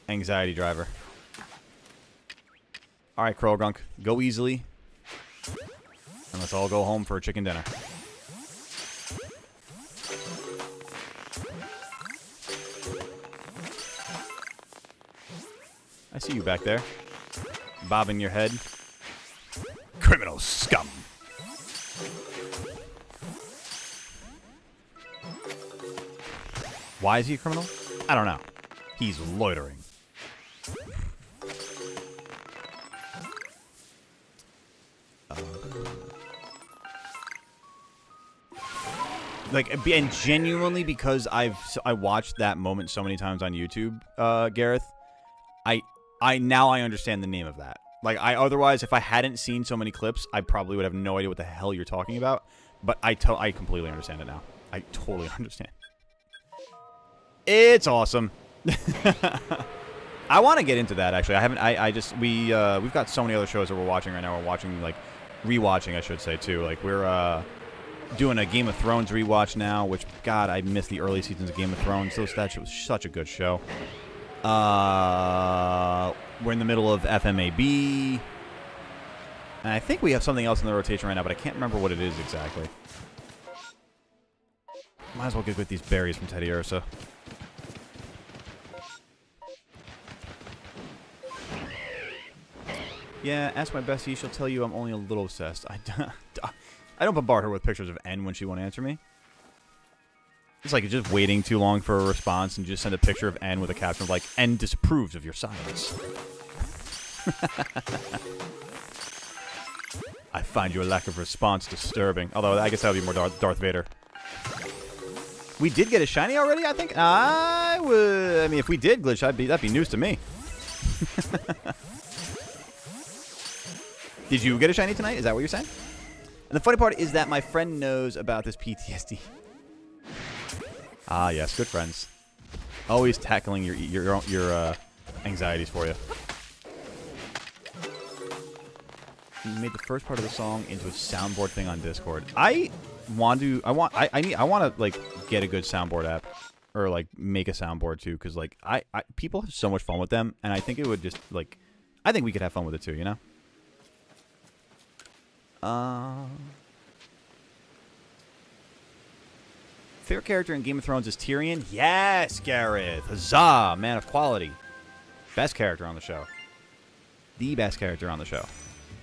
anxiety driver. Alright, Krogunk, go easily. And let's all go home for a chicken dinner. I see you back there. Bobbing your head. Criminal scum! Why is he a criminal? I don't know. He's loitering. Like, and genuinely, because I watched that moment so many times on YouTube, Gareth, now I understand the name of that. Like, otherwise, if I hadn't seen so many clips, I probably would have no idea what the hell you're talking about. But I completely understand it now. I totally understand. It's awesome. I want to get into that, actually. I haven't. We've got so many other shows that we're watching right now. We're watching, like, rewatching, I should say, too. Like, we're doing a Game of Thrones rewatch now, which, God, I missed the early seasons of Game of Thrones. That was such a good show. We're in the middle of FMAB. And I think we have something else in the rotation right now, but I can't remember what it is exactly. Might as well get with these berries from Teddy Ursa. Yeah, ask my bestie. She'll tell you I'm only a little obsessed. I don't bombard her with pictures of N when she won't answer me. It's like you're just waiting too long for a response and you just send a picture of N with a caption of, like, N disapproves of your silence. I find your lack of response disturbing. Although, I guess that would be more Darth Vader. We did get a shiny already, I think? I mean, if we did glitch, that'd be news to me. Did you get a shiny tonight? Is that what you're saying? And the funny part is that my friend knows about this PTSD. Ah, yes, good friends. Always tackling your anxieties for you. You made the first part of the song into a soundboard thing on Discord. I want to like get a good soundboard app, or like make a soundboard too, because like people have so much fun with them, and I think it would just like, I think we could have fun with it too, you know. Favorite character in Game of Thrones is Tyrion. Yes, Gareth. Huzzah, man of quality. Best character on the show. The best character on the show.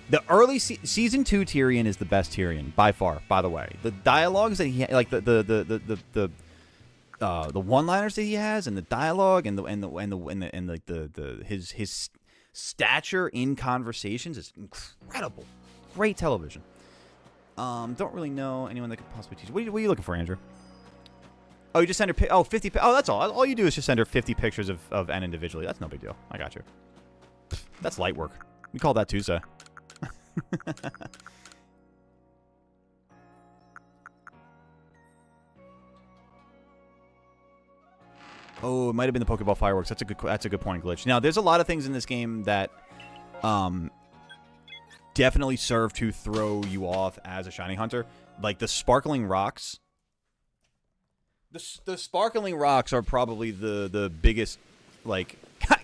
The early season 2 Tyrion is the best Tyrion by far. By the way, the dialogues that he like the one-liners that he has, and the dialogue, and his stature in conversations is incredible. Great television. Don't really know anyone that could possibly teach. What are you looking for, Andrew? Oh, you just send her 50. Oh, that's all. All you do is just send her 50 pictures of N individually. That's no big deal. I got you. That's light work. We call that Tuesday. Oh, it might have been the Pokeball fireworks. That's a good point, Glitch. Now, there's a lot of things in this game that definitely serve to throw you off as a shiny hunter, like the sparkling rocks. The sparkling rocks are probably the biggest, like,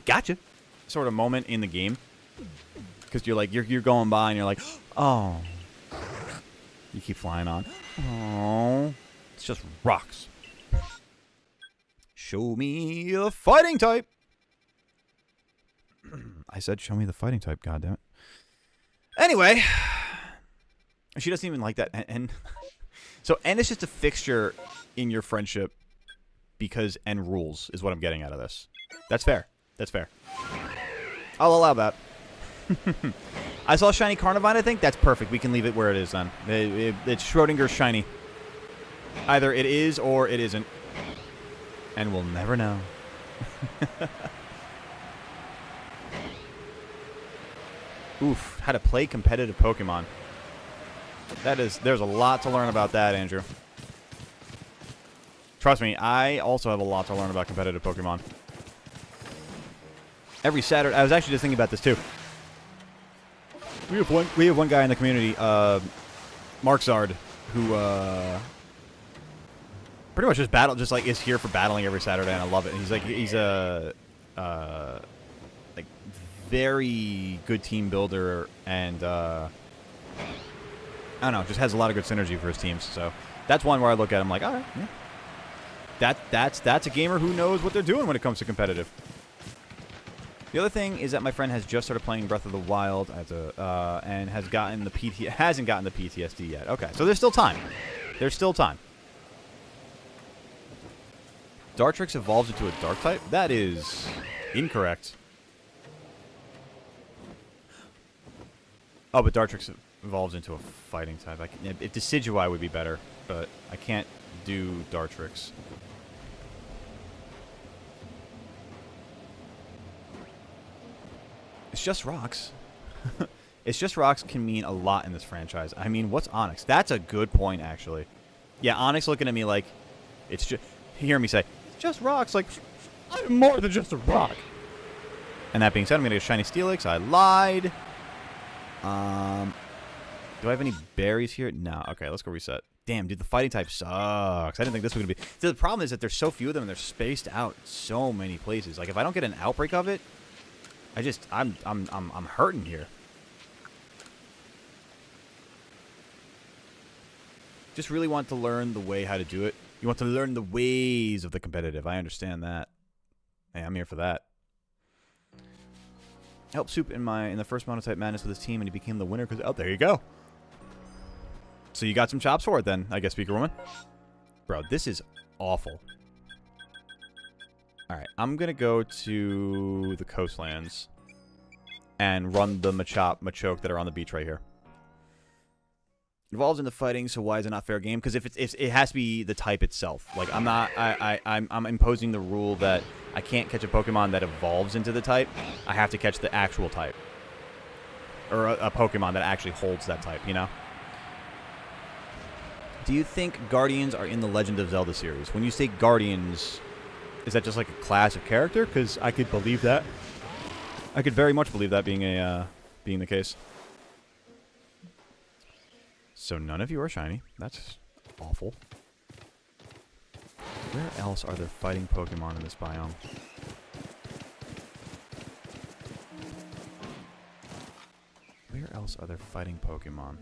gotcha sort of moment in the game. Because you're like, you're going by and you're like, oh. You keep flying on. Oh. It's just rocks. Show me the fighting type. I said, show me the fighting type, goddammit. Anyway. She doesn't even like that. And so N is just a fixture in your friendship because N rules is what I'm getting out of this. That's fair. That's fair. I'll allow that. I saw shiny Carnivine, I think. That's perfect. We can leave it where it is then. It's Schrodinger's shiny. Either it is or it isn't. And we'll never know. Oof. How to play competitive Pokemon. There's a lot to learn about that, Andrew. Trust me, I also have a lot to learn about competitive Pokemon. Every Saturday, I was actually just thinking about this too. We have one guy in the community, Mark Zard, who pretty much just like is here for battling every Saturday, and I love it. And he's a like very good team builder, and I don't know, just has a lot of good synergy for his teams. So that's one where I look at him like, all right, yeah, that's a gamer who knows what they're doing when it comes to competitive. The other thing is that my friend has just started playing Breath of the Wild and hasn't gotten the PTSD yet. Okay, so there's still time. There's still time. Dartrix evolves into a dark type? That is incorrect. Oh, but Dartrix evolves into a fighting type. If Decidueye would be better, but I can't do Dartrix. It's just rocks. It's just rocks can mean a lot in this franchise. I mean, what's Onyx? That's a good point, actually. Yeah, Onyx looking at me like, it's just... Hear me say, it's just rocks. Like, I'm more than just a rock. And that being said, I'm going to get Shiny Steelix. I lied. Do I have any berries here? No. Okay, let's go reset. Damn, dude, the fighting type sucks. I didn't think this was going to be... So the problem is that there's so few of them, and they're spaced out so many places. Like, if I don't get an outbreak of it, I'm hurting here. Just really want to learn the way how to do it. You want to learn the ways of the competitive. I understand that. Hey, I'm here for that. Help Soup in the first Monotype Madness with his team, and he became the winner. Oh, there you go. So you got some chops for it then, I guess, Speaker Woman. Bro, this is awful. Alright, I'm going to go to the coastlands and run the Machoke that are on the beach right here. Involves in the fighting, so why is it not fair game? Because if it has to be the type itself. Like, I'm imposing the rule that I can't catch a Pokemon that evolves into the type. I have to catch the actual type. Or a Pokemon that actually holds that type, you know? Do you think Guardians are in the Legend of Zelda series? When you say Guardians, is that just like a class of character? Because I could believe that. I could very much believe that being the case. So none of you are shiny. That's awful. Where else are there fighting Pokemon in this biome? Where else are there fighting Pokemon?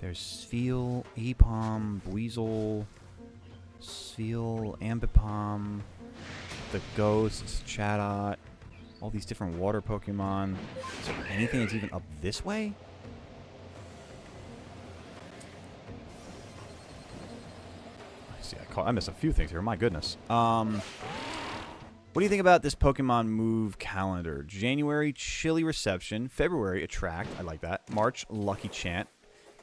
There's Spheal, Aipom, Weasel, Spheal, Ambipom, the Ghosts, Chatot, all these different water Pokemon. Is there anything that's even up this way? I see, I missed a few things here. My goodness. What do you think about this Pokemon move calendar? January, Chilly Reception. February, Attract. I like that. March, Lucky Chant.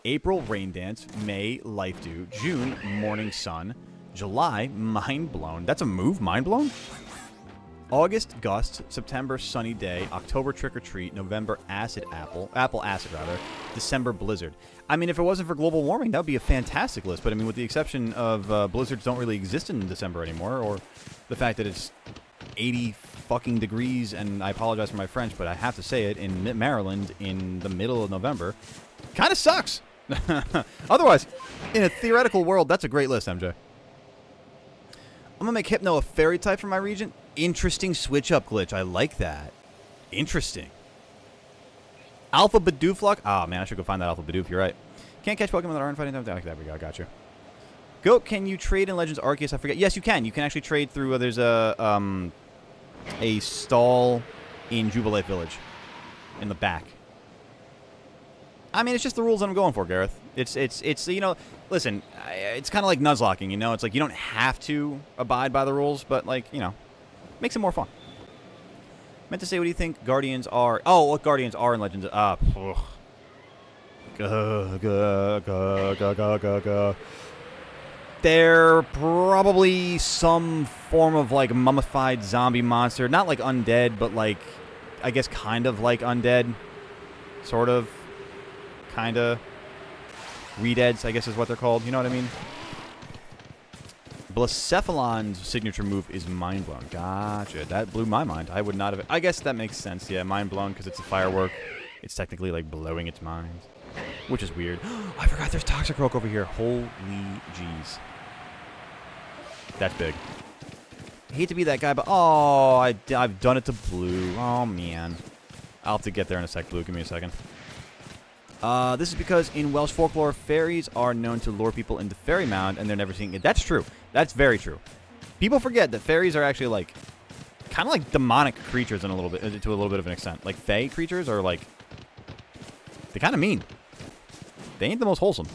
April, Rain Dance. May, Life Dew. June, Morning Sun. July, Mind Blown. That's a move? Mind Blown? August, Gust. September, Sunny Day. October, Trick or Treat. November, Acid Apple. Apple Acid, rather. December, Blizzard. I mean, if it wasn't for global warming, that would be a fantastic list. But, I mean, with the exception of blizzards don't really exist in December anymore, or the fact that it's 80 fucking degrees, and I apologize for my French, but I have to say it, in Maryland in the middle of November, kind of sucks. Otherwise, in a theoretical world, that's a great list, MJ. I'm going to make Hypno a fairy type for my region. Interesting switch-up glitch. I like that. Interesting. Alpha Bidoof. Oh, man, I should go find that Alpha Bidoof. You're right. Can't catch Pokemon that aren't fighting them. There we go. I got you. Goat, can you trade in Legends Arceus? I forget. Yes, you can. You can actually trade through. There's a stall in Jubilee Village in the back. I mean, it's just the rules that I'm going for, Gareth. It's you know, listen, it's kind of like Nuzlocking, you know? It's like you don't have to abide by the rules, but, like, you know, makes it more fun. Meant to say, what do you think Guardians are? Oh, what Guardians are in Legends? They're probably some form of, like, mummified zombie monster. Not like undead, but, like, I guess kind of like undead. Sort of. Kind of. Redeads, I guess is what they're called. You know what I mean? Blacephalon's signature move is Mind Blown. Gotcha. That blew my mind. I would not have... I guess that makes sense. Yeah, Mind Blown because it's a firework. It's technically, like, blowing its mind. Which is weird. I forgot there's Toxicroak over here. Holy jeez. That's big. I hate to be that guy, but... Oh, I've done it to Blue. Oh, man. I'll have to get there in a sec, Blue. Give me a second. This is because in Welsh folklore, fairies are known to lure people into Fairy Mound, and they're never seeing it. That's true. That's very true. People forget that fairies are actually, like, kind of like demonic creatures in a little bit, to a little bit of an extent. Like, fae creatures are, like, they're kind of mean. They ain't the most wholesome.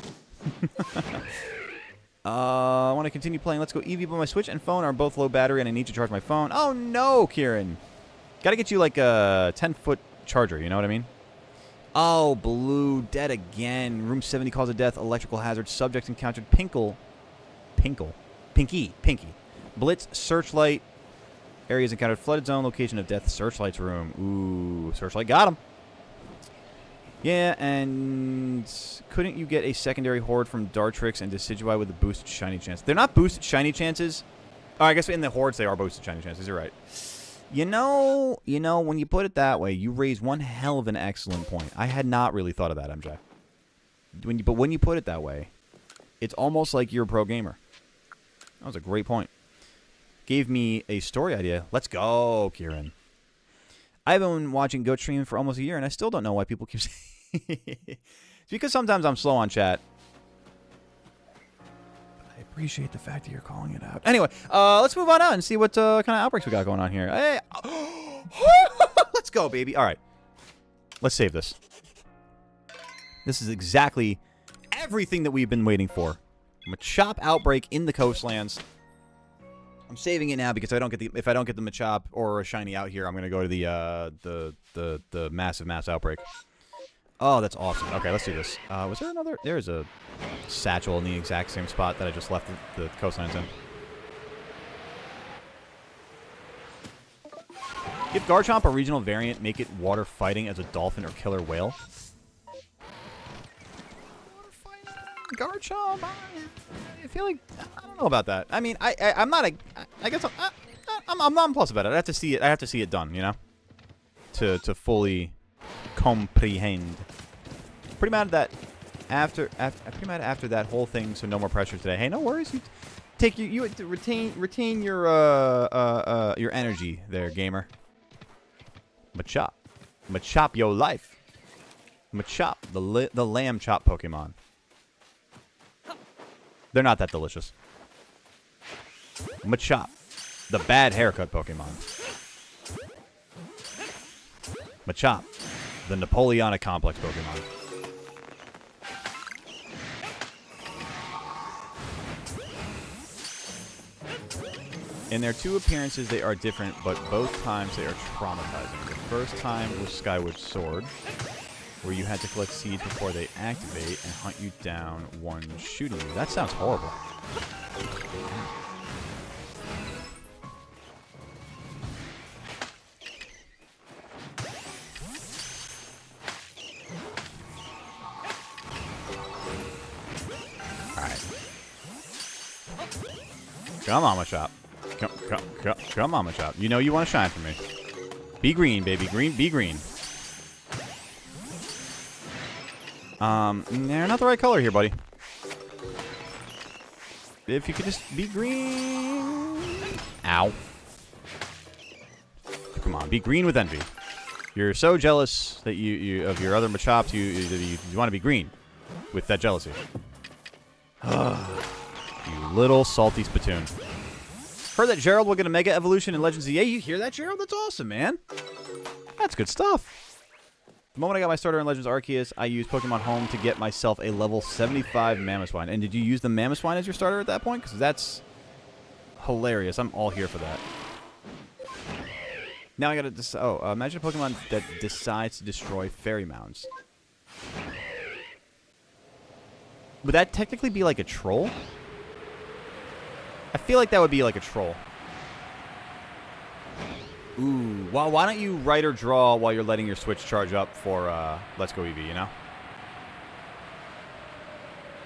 I want to continue playing. Let's go Eevee, but my Switch and phone are both low battery, and I need to charge my phone. Oh, no, Kieran. Got to get you, like, a 10-foot charger, you know what I mean? Oh, Blue, dead again. Room 70, cause of death, electrical hazard, subjects encountered, Pinky. Blitz, searchlight, areas encountered, flooded zone, location of death, searchlight's room. Ooh, searchlight, got him. Yeah, and couldn't you get a secondary horde from Dartrix and Decidueye with a boosted shiny chance? They're not boosted shiny chances. Oh, I guess in the hordes they are boosted shiny chances. You're right. You know, when you put it that way, you raise one hell of an excellent point. I had not really thought of that, MJ. But when you put it that way, it's almost like you're a pro gamer. That was a great point. Gave me a story idea. Let's go, Kieran. I've been watching Goat stream for almost a year, and I still don't know why people keep saying it's because sometimes I'm slow on chat. I appreciate the fact that you're calling it out. Anyway, let's move on out and see what kind of outbreaks we got going on here. Hey, let's go, baby. All right. Let's save this. This is exactly everything that we've been waiting for. Machop outbreak in the coastlands. I'm saving it now because if I don't get the Machop or a shiny out here, I'm gonna go to the massive outbreak. Oh, that's awesome. Okay, let's do this. Was there another? There's a satchel in the exact same spot that I just left the coastlines in. Give Garchomp a regional variant. Make it water fighting as a dolphin or killer whale. Garchomp. I feel like I don't know about that. I mean, I'm not a. I guess I'm nonplussed about it. I have to see it. I have to see it done. You know, to fully comprehend. Pretty mad at that. After that whole thing. So no more pressure today. Hey, no worries. You take you retain your energy there, gamer. Machop your life. Machop, the lamb chop Pokemon. They're not that delicious. Machop, the bad haircut Pokemon. Machop, the Napoleonic complex Pokemon. In their two appearances, they are different, but both times they are traumatizing. The first time was Skyward Sword, where you had to collect seeds before they activate and hunt you down one shooting you. That sounds horrible. Alright. Come on, Machop. Come on, Machop. You know you want to shine for me. Be green, baby. Be green. They're not the right color here, buddy. If you could just be green. Ow. Come on, be green with envy. You're so jealous that you of your other Machops, you want to be green with that jealousy. You little salty spittoon. Heard that Gerald will get a Mega Evolution in Legends EA. You hear that, Gerald? That's awesome, man. That's good stuff. The moment I got my starter in Legends Arceus, I used Pokemon Home to get myself a level 75 Mamoswine. And did you use the Mamoswine as your starter at that point? Because that's hilarious. I'm all here for that. Now I gotta decide. Oh, imagine a Pokemon that decides to destroy fairy mounds. Would that technically be like a troll? I feel like that would be like a troll. Ooh, well, why don't you write or draw while you're letting your Switch charge up for Let's Go Eevee, you know?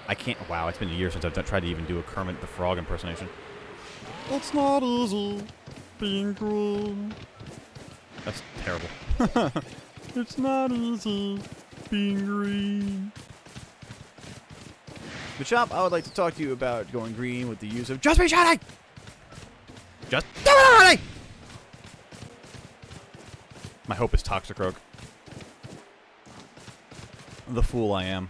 I can't... Wow, it's been a year since I've tried to even do a Kermit the Frog impersonation. It's not easy being green. That's terrible. It's not easy being green. Machop, I would like to talk to you about going green with the use of Just Be Shiny! Just do it already! My hope is Toxicroak. The fool I am.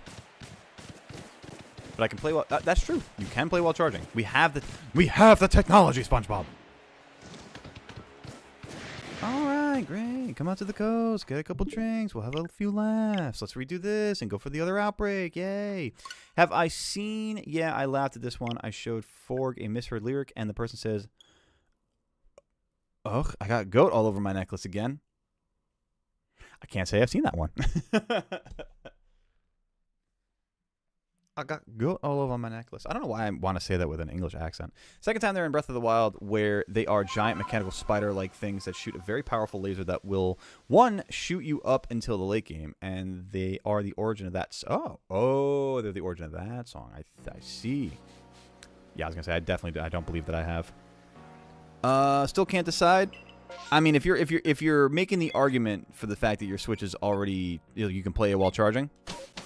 But I can play while... that's true. You can play while charging. We have the technology, SpongeBob! Alright, great. Come out to the coast. Get a couple drinks. We'll have a few laughs. Let's redo this and go for the other outbreak. Yay. Have I seen... Yeah, I laughed at this one. I showed Forg a misheard lyric, and the person says... Ugh, I got goat all over my necklace again. I can't say I've seen that one. I got goat all over my necklace. I don't know why I want to say that with an English accent. Second time they're in Breath of the Wild, where they are giant mechanical spider-like things that shoot a very powerful laser that will, one, shoot you up until the late game, and they are the origin of that. Oh, they're the origin of that song. I see. Yeah, I was gonna say I don't believe that I have. Still can't decide. I mean, if you're making the argument for the fact that your Switch is already, you can play it while charging,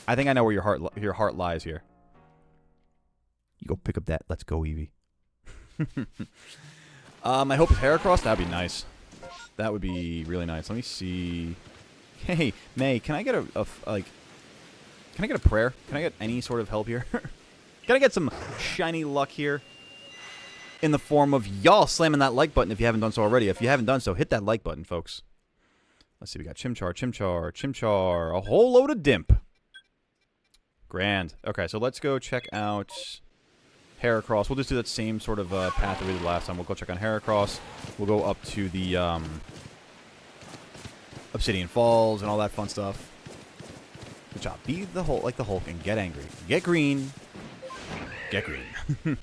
I think I know where your heart lies here. You go pick up that Let's Go Eevee. I hope it's Heracross. That'd be nice. That would be really nice. Let me see. Hey, May, can I get can I get a prayer? Can I get any sort of help here? Can I get some shiny luck here? In the form of y'all slamming that like button if you haven't done so already. If you haven't done so, hit that like button, folks. Let's see. We got Chimchar, a whole load of Dimp. Grand. Okay, so let's go check out Heracross. We'll just do that same sort of path that we did last time. We'll go check on Heracross. We'll go up to the Obsidian Falls and all that fun stuff. Good job. Be the Hulk, like the Hulk, and get angry. Get green. Get green.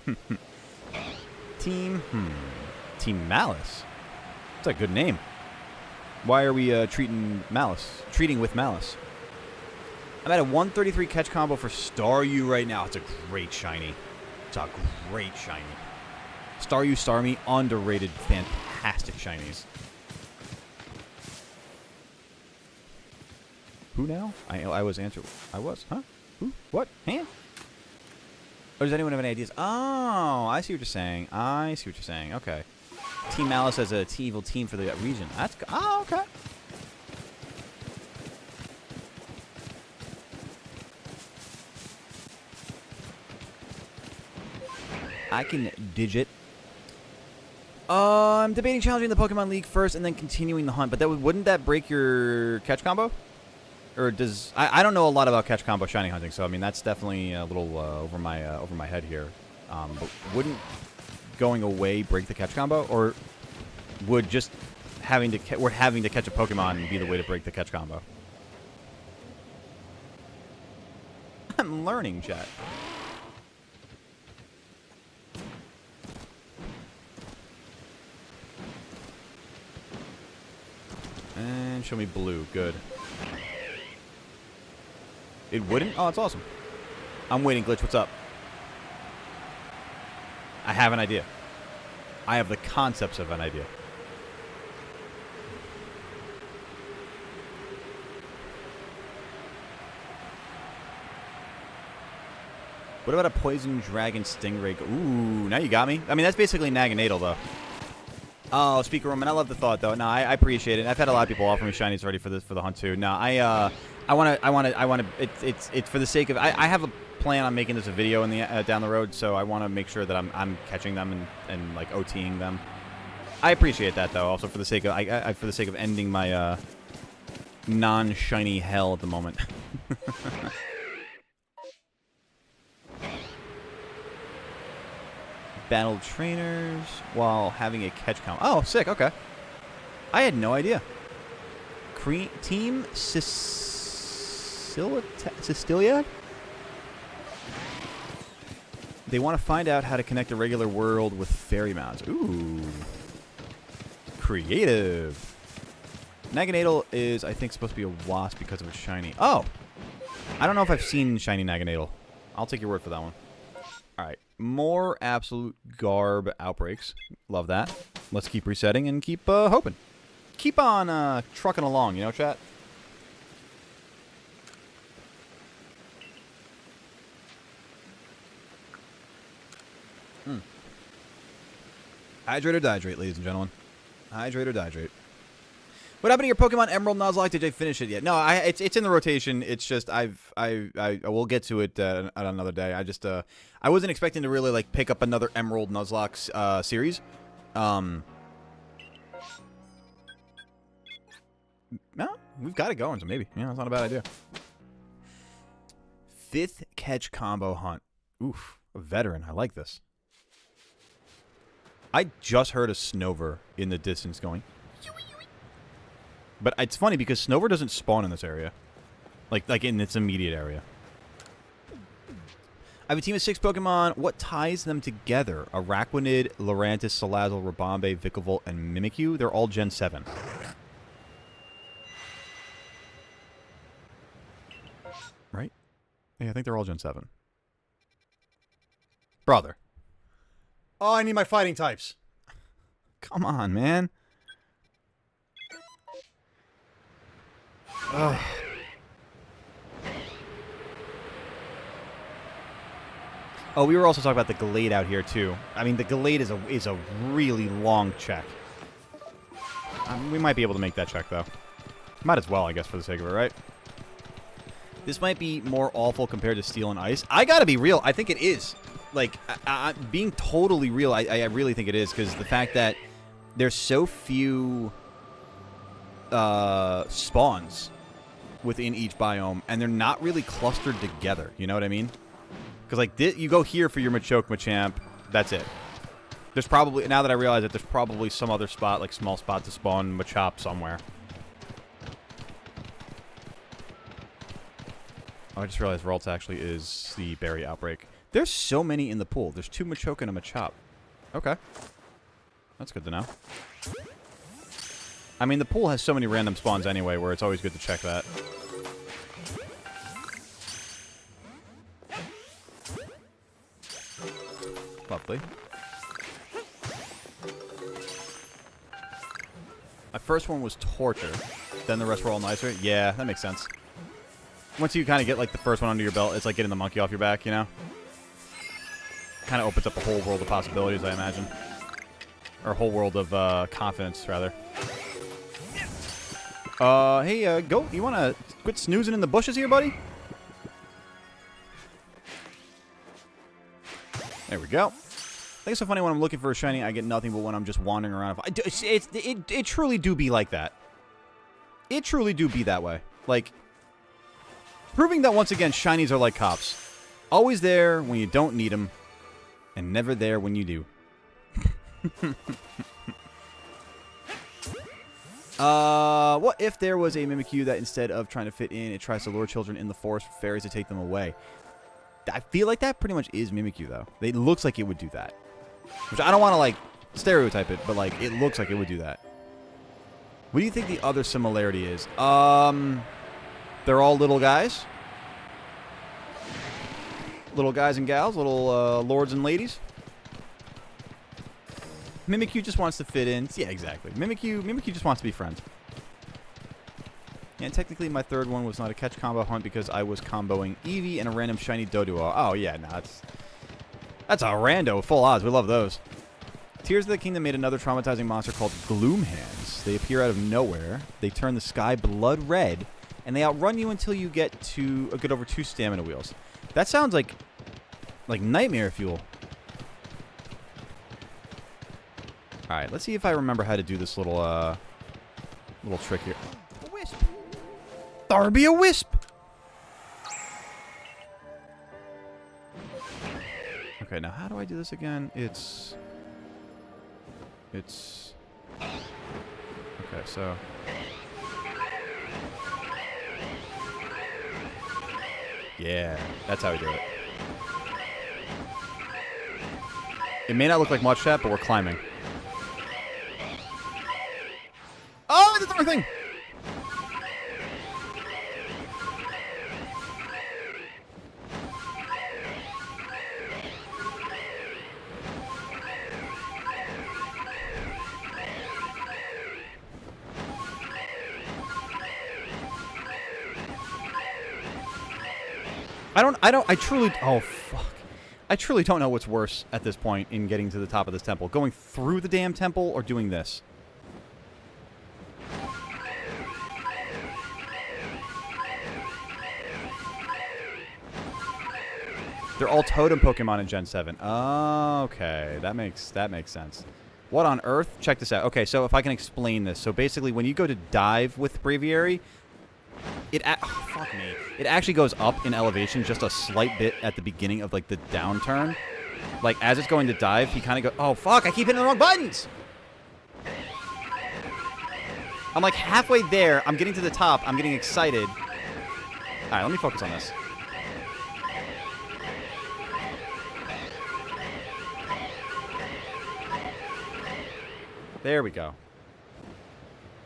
Team Malice. That's a good name. Why are we treating with malice? I'm at a 133 catch combo for Staryu right now. It's a great shiny. It's a great shiny. Staryu, Starmie, underrated, fantastic shinies. Who now? I was answered. I was, huh? Who? What? Huh? Or does anyone have any ideas? Oh, I see what you're saying. I see what you're saying. Okay. Team Malice as a evil team for the region. That's oh, okay. I can digit. I'm debating challenging the Pokemon League first and then continuing the hunt, but wouldn't that break your catch combo? Or does I don't know a lot about catch combo shiny hunting, so I mean that's definitely a little over my head here. But wouldn't going away break the catch combo, or would just having to catch a Pokemon be the way to break the catch combo? I'm learning, chat. And show me blue. Good. It wouldn't? Oh, it's awesome. I'm waiting, Glitch. What's up? I have an idea. I have the concepts of an idea. What about a Poison Dragon Stingray? Ooh, now you got me. I mean, that's basically Naganadel, though. Oh, Speaker Roman, I love the thought, though. No, I appreciate it. I've had a lot of people offer me shinies already for the hunt, too. No, I want to. It's for the sake of. I have a plan on making this a video in the down the road, so I want to make sure that I'm catching them and like OTing them. I appreciate that, though. Also for the sake of for the sake of ending my non-shiny hell at the moment. Battle trainers while having a catch count. Oh, sick. Okay. I had no idea. Team Sicilia? They want to find out how to connect a regular world with fairy mounds. Ooh. Creative. Naganadel is, I think, supposed to be a wasp because of its shiny. Oh! I don't know if I've seen shiny Naganadel. I'll take your word for that one. Alright. More absolute garb outbreaks. Love that. Let's keep resetting and keep hoping. Keep on trucking along, you know, chat? Hydrate or dihydrate, ladies and gentlemen. Hydrate or dihydrate. What happened to your Pokemon Emerald Nuzlocke? Did I finish it yet? No, it's in the rotation. It's just I will get to it at another day. I wasn't expecting to really like pick up another Emerald Nuzlocke series. No, we've got it going, so maybe. Yeah, that's not a bad idea. 5th catch combo hunt. Oof, a veteran. I like this. I just heard a Snover in the distance going. But it's funny because Snover doesn't spawn in this area. Like in its immediate area. I have a team of 6 Pokemon. What ties them together? Araquanid, Lurantis, Salazzle, Rabombe, Vikavolt, and Mimikyu. They're all Gen 7. Right? Yeah, I think they're all Gen 7. Brother. Oh, I need my fighting types. Come on, man. Ugh. Oh, we were also talking about the Gallade out here, too. I mean, the Gallade is a really long check. We might be able to make that check, though. Might as well, I guess, for the sake of it, right? This might be more awful compared to Steel and Ice. I gotta be real. I think it is. Like, being totally real, I really think it is, because the fact that there's so few spawns within each biome, and they're not really clustered together. You know what I mean? Because, like, you go here for your Machoke, Machamp, that's it. There's probably, now that I realize it, there's probably some other spot, like, small spot to spawn Machop somewhere. Oh, I just realized Ralts actually is the berry outbreak. There's so many in the pool. There's 2 Machoke and a Machop. Okay. That's good to know. I mean, the pool has so many random spawns anyway, where it's always good to check that. Lovely. My first one was torture. Then the rest were all nicer. Yeah, that makes sense. Once you kind of get, like, the first one under your belt, it's like getting the monkey off your back, you know? Kind of opens up a whole world of possibilities, I imagine. Or a whole world of confidence, rather. Hey, Goat, you want to quit snoozing in the bushes here, buddy? There we go. I think it's so funny when I'm looking for a shiny, I get nothing, but when I'm just wandering around, it truly do be like that. It truly do be that way. Like, proving that once again, shinies are like cops. Always there when you don't need them, and never there when you do. What if there was a Mimikyu that instead of trying to fit in, it tries to lure children in the forest for fairies to take them away? I feel like that pretty much is Mimikyu, though. It looks like it would do that. Which I don't want to, like, stereotype it, but, like, it looks like it would do that. What do you think the other similarity is? They're all little guys. Little guys and gals, little lords and ladies. Mimikyu just wants to fit in. Yeah, exactly. Mimikyu just wants to be friends. And technically, my third one was not a catch combo hunt because I was comboing Eevee and a random shiny Doduo. Oh, yeah, no, that's a rando. Full odds. We love those. Tears of the Kingdom made another traumatizing monster called Gloom Hands. They appear out of nowhere. They turn the sky blood red, and they outrun you until you get to a good over 2 stamina wheels. That sounds like nightmare fuel. All right, let's see if I remember how to do this little trick here. A wisp. Darby a wisp. Okay, now how do I do this again? It's okay, so yeah, that's how we do it. It may not look like much, chat, but we're climbing. Oh, I did the wrong thing! I truly don't know what's worse at this point in getting to the top of this temple. Going through the damn temple or doing this? They're all totem Pokemon in Gen 7. Oh, okay. That makes sense. What on earth? Check this out. Okay, so if I can explain this. So basically, when you go to dive with Braviary, it actually goes up in elevation just a slight bit at the beginning of, like, the downturn. Like, as it's going to dive, he kind of goes, oh, fuck, I keep hitting the wrong buttons! I'm, like, halfway there. I'm getting to the top. I'm getting excited. All right, let me focus on this. There we go.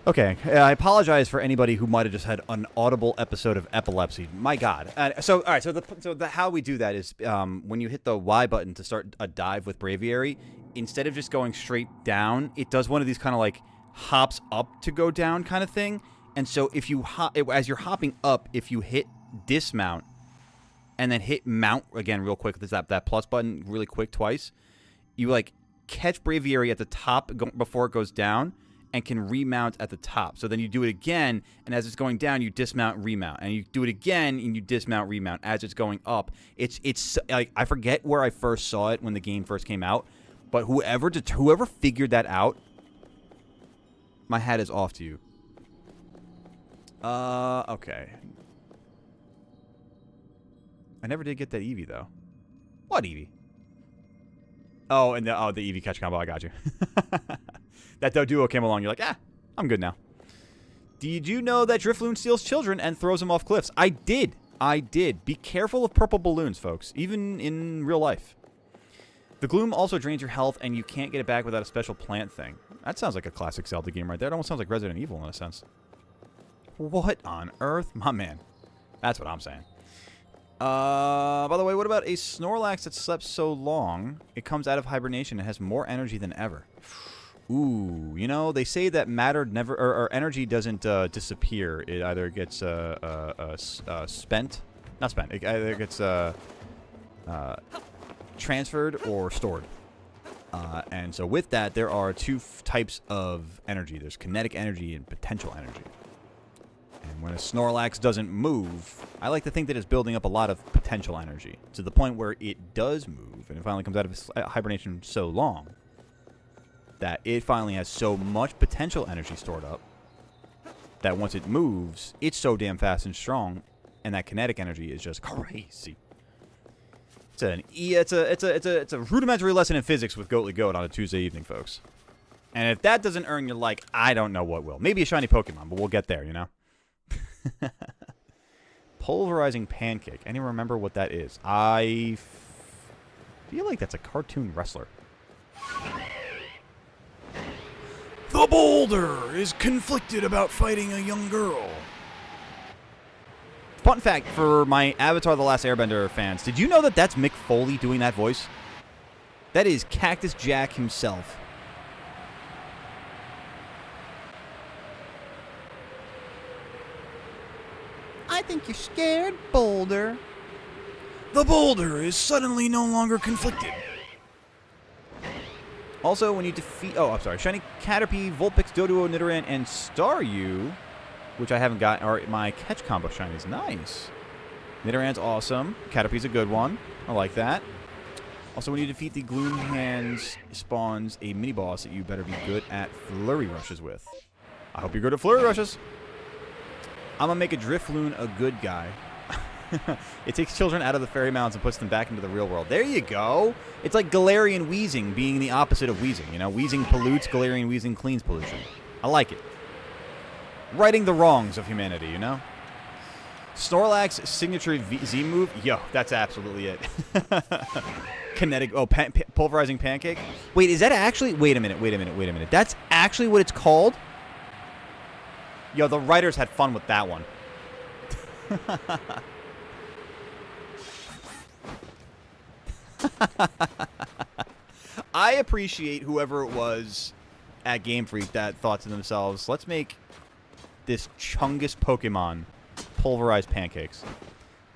Okay, I apologize for anybody who might have just had an audible episode of epilepsy. My God. All right. So how we do that is when you hit the Y button to start a dive with Braviary, instead of just going straight down, it does one of these kind of like hops up to go down kind of thing. And so if you as you're hopping up, if you hit dismount and then hit mount again real quick, there's that plus button really quick twice, you like catch Braviary at the top before it goes down and can remount at the top. So then you do it again, and as it's going down, you dismount, remount, and you do it again, and you dismount, remount. As it's going up, it's like I forget where I first saw it when the game first came out, but whoever figured that out, my hat is off to you. Okay. I never did get that Eevee though. What Eevee? Oh, and the Eevee catch combo. I got you. That Doduo came along. You're like, I'm good now. Did you know that Drifloon steals children and throws them off cliffs? I did. Be careful of purple balloons, folks, even in real life. The Gloom also drains your health, and you can't get it back without a special plant thing. That sounds like a classic Zelda game right there. It almost sounds like Resident Evil in a sense. What on earth? My man. That's what I'm saying. By the way, what about a Snorlax that slept so long, it comes out of hibernation and has more energy than ever? Ooh, you know, they say that matter never, or energy doesn't disappear. It either gets spent, not spent, it either gets transferred or stored. And so with that, there are two types of energy. There's kinetic energy and potential energy. And when a Snorlax doesn't move, I like to think that it's building up a lot of potential energy to the point where it does move, and it finally comes out of hibernation so long that it finally has so much potential energy stored up that once it moves, it's so damn fast and strong, and that kinetic energy is just crazy. It's a rudimentary lesson in physics with Goatly Goat on a Tuesday evening, folks. And if that doesn't earn your like, I don't know what will. Maybe a shiny Pokemon, but we'll get there, you know? Pulverizing Pancake. Anyone remember what that is? I feel like that's a cartoon wrestler. The boulder is conflicted about fighting a young girl. Fun fact for my Avatar The Last Airbender fans, did you know that that's Mick Foley doing that voice? That is Cactus Jack himself. I think you're scared, Boulder. The boulder is suddenly no longer conflicted. Also, when you defeat... Oh, I'm sorry. Shiny Caterpie, Vulpix, Doduo, Nidoran, and Staryu, which I haven't got, are my catch combo shinies. Nice. Nidoran's awesome. Caterpie's a good one. I like that. Also, when you defeat the Gloom Hands, spawns a mini-boss that you better be good at Flurry Rushes with. I hope you're good at Flurry Rushes. I'm going to make a Drifloon a good guy. It takes children out of the fairy mounds and puts them back into the real world. There you go. It's like Galarian Wheezing being the opposite of Wheezing. You know, Wheezing pollutes, Galarian Wheezing cleans pollution. I like it. Righting the wrongs of humanity, you know? Snorlax signature Z move? Yo, that's absolutely it. Kinetic, pulverizing pancake? Wait, is that actually... Wait a minute. That's actually what it's called? Yo, the writers had fun with that one. I appreciate whoever it was at Game Freak that thought to themselves, let's make this Chungus Pokemon pulverize pancakes.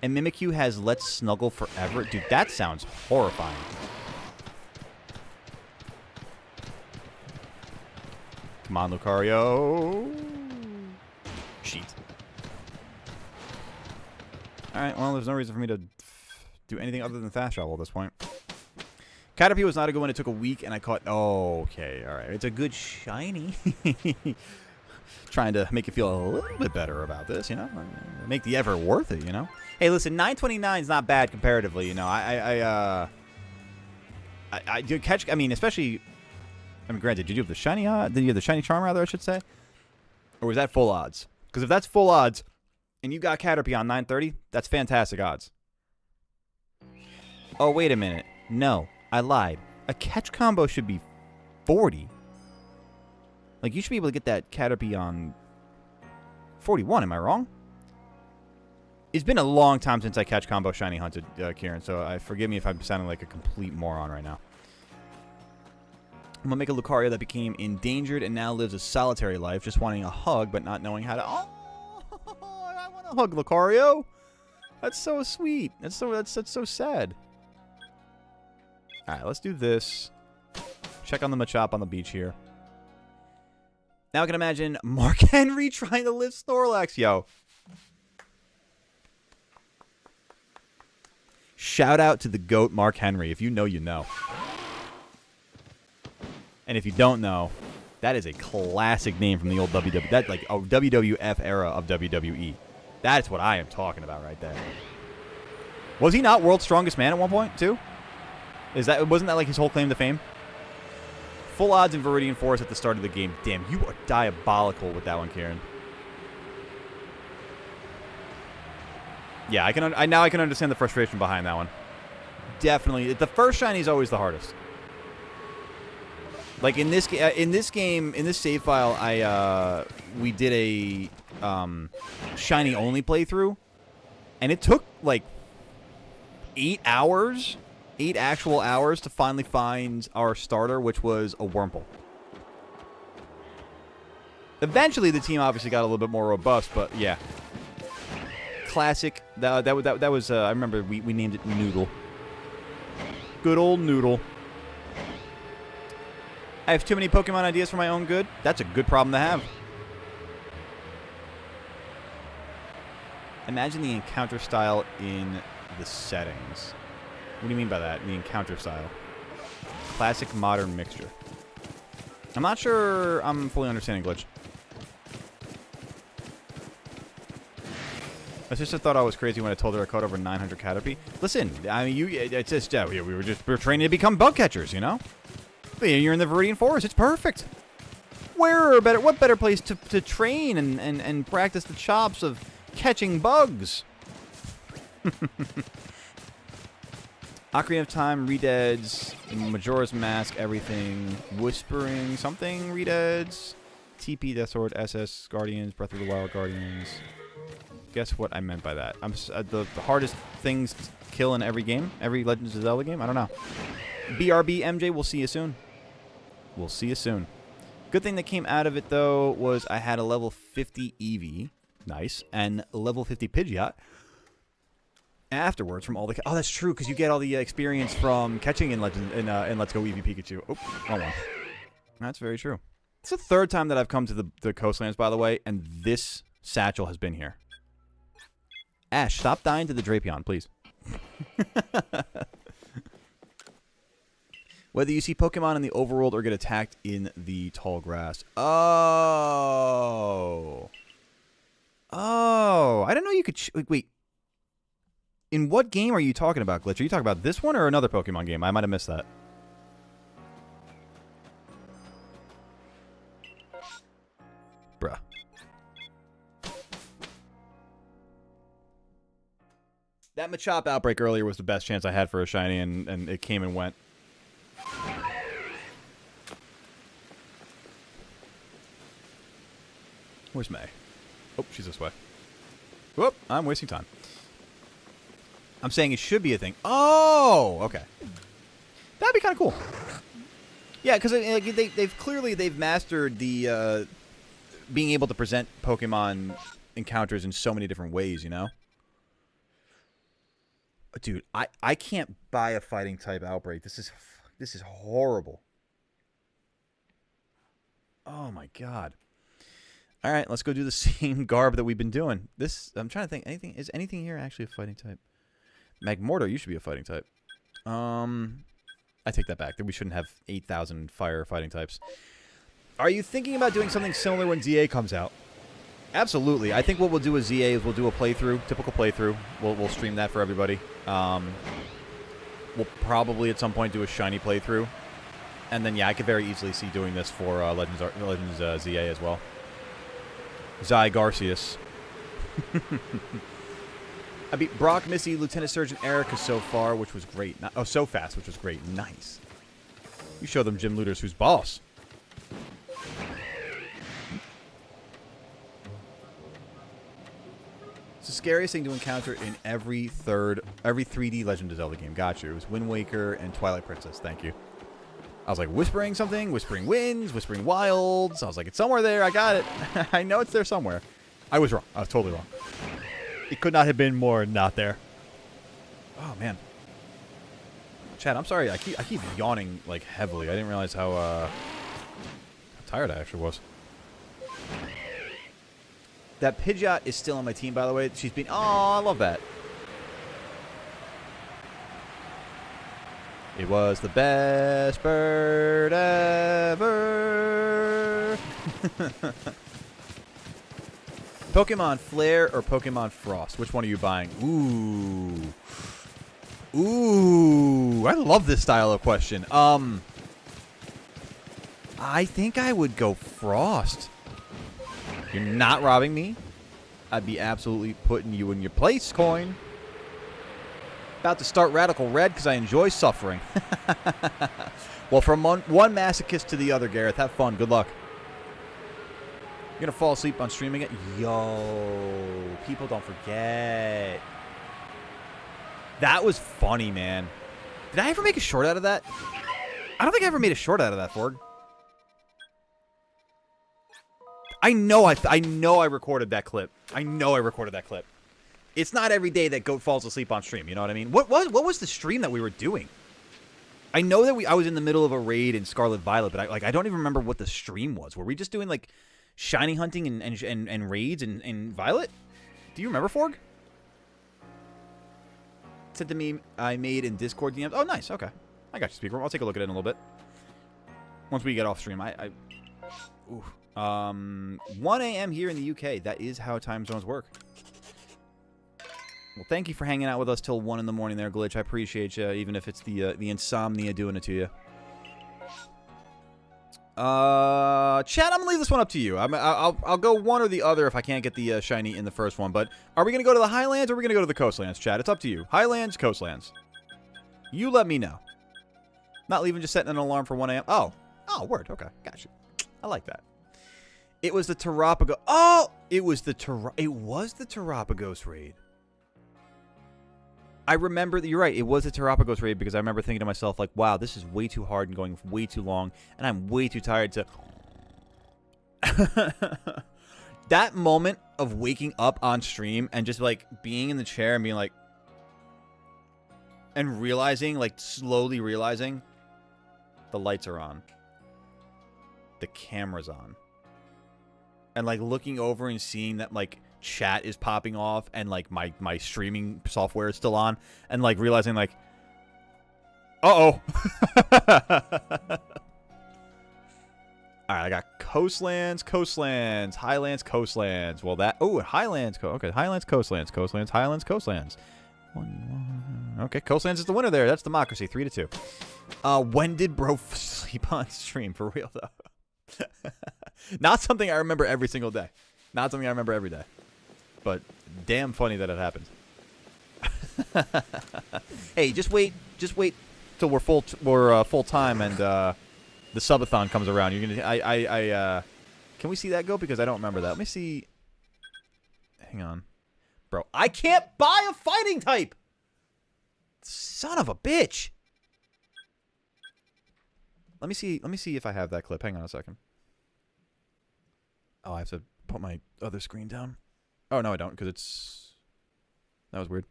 And Mimikyu has Let's Snuggle Forever. Dude, that sounds horrifying. Come on, Lucario. Sheet. Alright, well, there's no reason for me to do anything other than fast travel at this point. Caterpie was not a good one. It took a week, and I caught... Oh, okay. All right. It's a good shiny. Trying to make you feel a little bit better about this, you know? Make the effort worth it, you know? Hey, listen, 929 is not bad comparatively, you know? I do catch... I mean, especially... I mean, granted, did you have the shiny... did you have the shiny charm, rather, I should say? Or was that full odds? Because if that's full odds, and you got Caterpie on 930, that's fantastic odds. Oh, wait a minute. No. I lied. A catch combo should be 40. Like, you should be able to get that Caterpie on 41. Am I wrong? It's been a long time since I catch combo shiny hunted, Kieran, so forgive me if I'm sounding like a complete moron right now. I'm going to make a Lucario that became endangered and now lives a solitary life, just wanting a hug but not knowing how to... Oh, I want to hug Lucario. That's so sweet. That's so sad. Alright, let's do this. Check on the Machop on the beach here. Now I can imagine Mark Henry trying to lift Snorlax. Yo. Shout out to the GOAT Mark Henry. If you know, you know. And if you don't know, that is a classic name from the old WWF. That's like a WWF era of WWE. That's what I am talking about right there. Was he not World's Strongest Man at one point, too? Wasn't that like his whole claim to fame? Full odds in Viridian Forest at the start of the game. Damn, you are diabolical with that one, Kieran. Yeah, now I can understand the frustration behind that one. Definitely, the first shiny is always the hardest. Like in this game, in this save file, we did a shiny only playthrough, and it took like 8 hours? 8 actual hours to finally find our starter, which was a Wurmple. Eventually, the team obviously got a little bit more robust, but yeah. Classic. That was, I remember we named it Noodle. Good old Noodle. I have too many Pokemon ideas for my own good. That's a good problem to have. Imagine the encounter style in the settings. What do you mean by that? The encounter style. Classic modern mixture. I'm not sure I'm fully understanding Glitch. My sister thought I was crazy when I told her I caught over 900 Caterpie. Listen, I mean, it's just, we were training to become bug catchers, you know? You're in the Viridian Forest. It's perfect. What better place to train and practice the chops of catching bugs? Ocarina of Time, Redeads, Majora's Mask, everything. Whispering something, Redeads. TP, Death Sword, SS, Guardians, Breath of the Wild, Guardians. Guess what I meant by that? The hardest things to kill in every game? Every Legends of Zelda game? I don't know. BRB, MJ, we'll see you soon. We'll see you soon. Good thing that came out of it, though, was I had a level 50 Eevee. Nice. And a level 50 Pidgeot. Afterwards from all the... Oh, that's true, because you get all the experience from catching in Let's Go Eevee Pikachu. Oh, hold on. That's very true. It's the third time that I've come to the Coastlands, by the way, and this satchel has been here. Ash, stop dying to the Drapion, please. Whether you see Pokemon in the overworld or get attacked in the tall grass. Oh. Oh. I didn't know you could... Wait. In what game are you talking about, Glitch? Are you talking about this one or another Pokemon game? I might have missed that. Bruh. That Machop outbreak earlier was the best chance I had for a shiny, and it came and went. Where's May? Oh, she's this way. Whoop, I'm wasting time. I'm saying it should be a thing. Oh, okay. That'd be kind of cool. Yeah, because they've mastered the being able to present Pokemon encounters in so many different ways, you know? Dude, I can't buy a fighting type outbreak. This is horrible. Oh my god. All right, let's go do the same garb that we've been doing. I'm trying to think. Is anything here actually a fighting type? Magmortar used to be a fighting type. I take that back. That we shouldn't have 8,000 fire fighting types. Are you thinking about doing something similar when ZA comes out? Absolutely. I think what we'll do with ZA is we'll do a playthrough, typical playthrough. We'll stream that for everybody. We'll probably at some point do a shiny playthrough. And then, yeah, I could very easily see doing this for Legends ZA as well. Arceus. I beat Brock, Missy, Lieutenant Surgeon Erica so far, which was great. So fast, which was great. Nice. You show them gym looters who's boss. It's the scariest thing to encounter in every 3D Legend of Zelda game. Got you. It was Wind Waker and Twilight Princess. Thank you. I was like, whispering something, whispering winds, whispering wilds. I was like, it's somewhere there. I got it. I know it's there somewhere. I was wrong. I was totally wrong. It could not have been more not there. Oh, man. Chad, I'm sorry. I keep yawning, like, heavily. I didn't realize how tired I actually was. That Pidgeot is still on my team, by the way. She's been... Oh, I love that. It was the best bird ever. Pokemon Flare or Pokemon Frost? Which one are you buying? Ooh. Ooh. I love this style of question. I think I would go Frost. You're not robbing me. I'd be absolutely putting you in your place, coin. About to start Radical Red because I enjoy suffering. Well, from one masochist to the other, Gareth. Have fun. Good luck. You're going to fall asleep on streaming it? Yo, people don't forget. That was funny, man. Did I ever make a short out of that? I don't think I ever made a short out of that, Forg. I know I recorded that clip. I know I recorded that clip. It's not every day that Goat falls asleep on stream, you know what I mean? What was the stream that we were doing? I know that I was in the middle of a raid in Scarlet Violet, but I don't even remember what the stream was. Were we just doing like shiny hunting and raids in Violet? Do you remember, Forg? Said to me, I made in Discord DMs. Oh, nice. Okay, I got you, speaker. I'll take a look at it in a little bit once we get off stream. Ooh. 1 a.m. here in the UK. That is how time zones work. Well, thank you for hanging out with us till 1 in the morning there, Glitch. I appreciate you, even if it's the insomnia doing it to you. Chat, I'm gonna leave this one up to you. I'll go one or the other if I can't get the shiny in the first one. But are we gonna go to the Highlands or are we gonna go to the Coastlands, chat? It's up to you. Highlands, Coastlands. You let me know. Not leaving, just setting an alarm for 1 a.m. Oh, word. Okay, got you. I like that. It was the Terapagos. Oh, it was the Terapagos raid. I remember that you're right. It was a Terapagos raid because I remember thinking to myself, like, wow, this is way too hard and going way too long, and I'm way too tired to. That moment of waking up on stream and just like being in the chair and being like, and realizing, like, slowly realizing, the lights are on, the camera's on, and like looking over and seeing that like chat is popping off and like my streaming software is still on and like realizing like alright, I got coastlands, highlands, coastlands. Well, that highlands, okay, highlands, coastlands, highlands, coastlands. Okay, coastlands is the winner there. That's democracy. 3-2. When did bro sleep on stream? For real though. Not something I remember every single day. Not something I remember every day. But damn funny that it happened. Hey, just wait till we're full time and the subathon comes around. You're gonna can we see that go? Because I don't remember that. Let me see. Hang on, bro. I can't buy a fighting type. Son of a bitch. Let me see if I have that clip. Hang on a second. Oh, I have to put my other screen down. Oh, no, I don't, because it's... That was weird.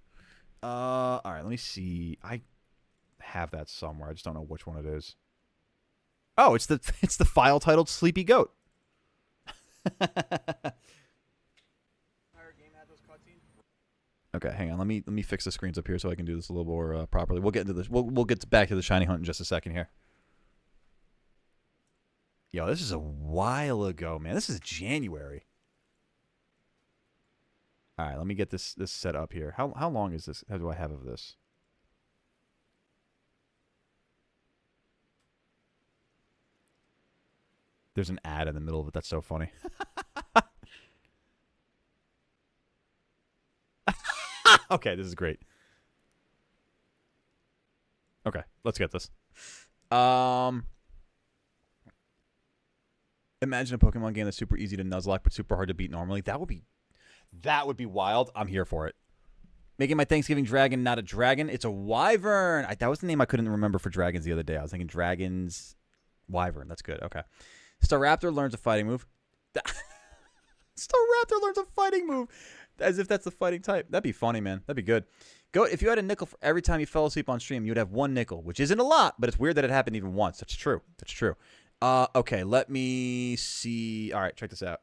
All right, let me see. I have that somewhere. I just don't know which one it is. Oh, it's the file titled Sleepy Goat. Okay, hang on. Let me fix the screens up here so I can do this a little more properly. We'll get into this. We'll get back to the shiny hunt in just a second here. Yo, this is a while ago, man. This is January. All right, let me get this set up here. How long is this? How do I have of this? There's an ad in the middle of it. That's so funny. Okay, this is great. Okay, let's get this. Imagine a Pokemon game that's super easy to Nuzlocke but super hard to beat normally. That would be wild. I'm here for it. Making my Thanksgiving dragon not a dragon. It's a wyvern. That was the name I couldn't remember for dragons the other day. I was thinking dragons, wyvern. That's good. Okay. Staraptor learns a fighting move. Staraptor learns a fighting move. As if that's the fighting type. That'd be funny, man. That'd be good. Go. If you had a nickel for every time you fell asleep on stream, you'd have 1 nickel, which isn't a lot, but it's weird that it happened even once. That's true. That's true. Okay, let me see. All right, check this out.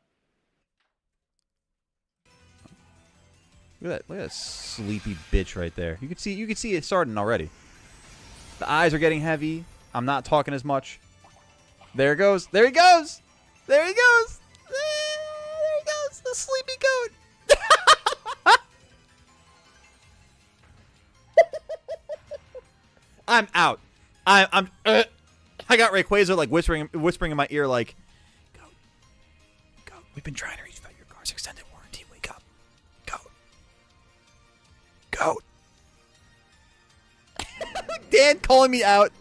Look at that sleepy bitch right there. You can see it starting already. The eyes are getting heavy. I'm not talking as much. There it goes. There he goes. There he goes. There he goes. The sleepy goat. I'm out. I got Rayquaza like whispering in my ear like, Goat. We've been trying to reach out your car's extended warranty. Wake up. Goat. Dan calling me out.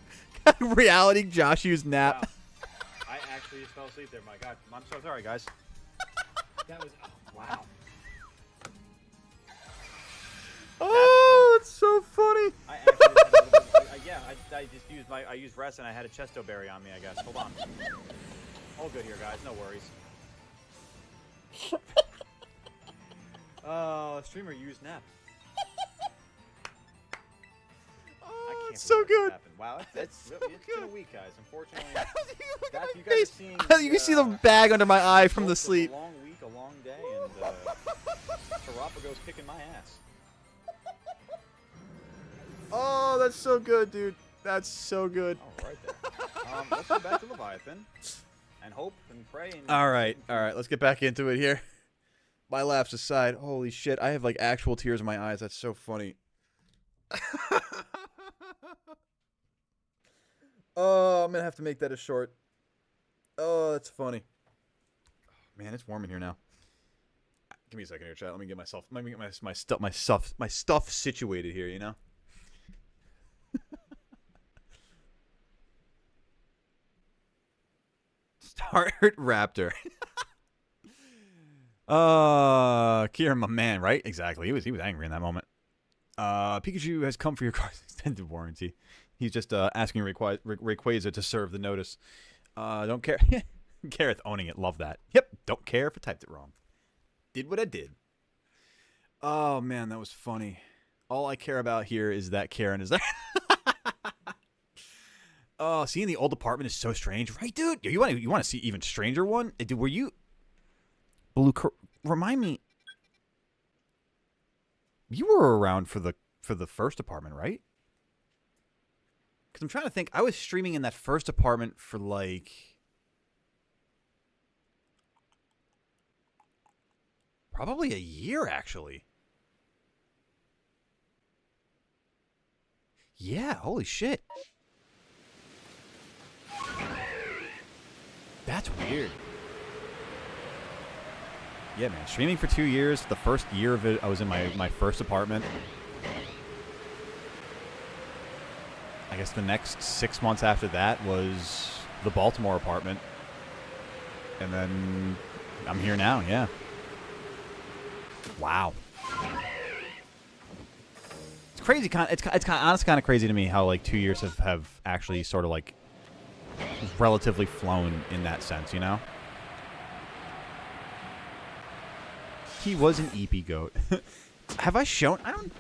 Reality Josh Hughes nap. Wow. I actually just fell asleep there. My God. I'm so sorry, guys. That was... Oh, wow. Oh, it's so funny. I used rest and I had a chesto berry on me, I guess. Hold on. All good here, guys. No worries. Streamer used nap. Oh, it's so good. Wow, it's been a week, guys. Unfortunately, Look at you my guys are face. seeing You can see the bag under my eye from the sleep. A long week, a long day, and Tarapago's kicking my ass. Oh, that's so good, dude. That's so good. Oh, right there. Let's go back to Leviathan and hope and pray. And All right. Let's get back into it here. My laughs aside, holy shit, I have like actual tears in my eyes. That's so funny. Oh, I'm gonna have to make that a short. Oh, that's funny. Man, it's warm in here now. Give me a second here, chat. Let me get my stuff situated here. You know. Start Raptor. Kieran, my man, right? Exactly. He was angry in that moment. Pikachu has come for your car's extended warranty. He's just asking Rayquaza to serve the notice. Don't care. Gareth owning it. Love that. Yep. Don't care if I typed it wrong. Did what I did. Oh, man, that was funny. All I care about here is that Karen is there. Oh, seeing the old apartment is so strange. Right, dude? You want to see even stranger one? Dude, were you... Blue... Remind me... You were around for the first apartment, right? Because I'm trying to think. I was streaming in that first apartment for, like... Probably a year, actually. Yeah, holy shit. That's weird. Yeah, man. Streaming for 2 years. The first year of it, I was in my first apartment. I guess the next 6 months after that was the Baltimore apartment. And then I'm here now, yeah. Wow. It's crazy. It's honestly kind of crazy to me how, like, 2 years have actually sort of, like, relatively flown in that sense, you know? He was an EP goat. Have I shown? I don't.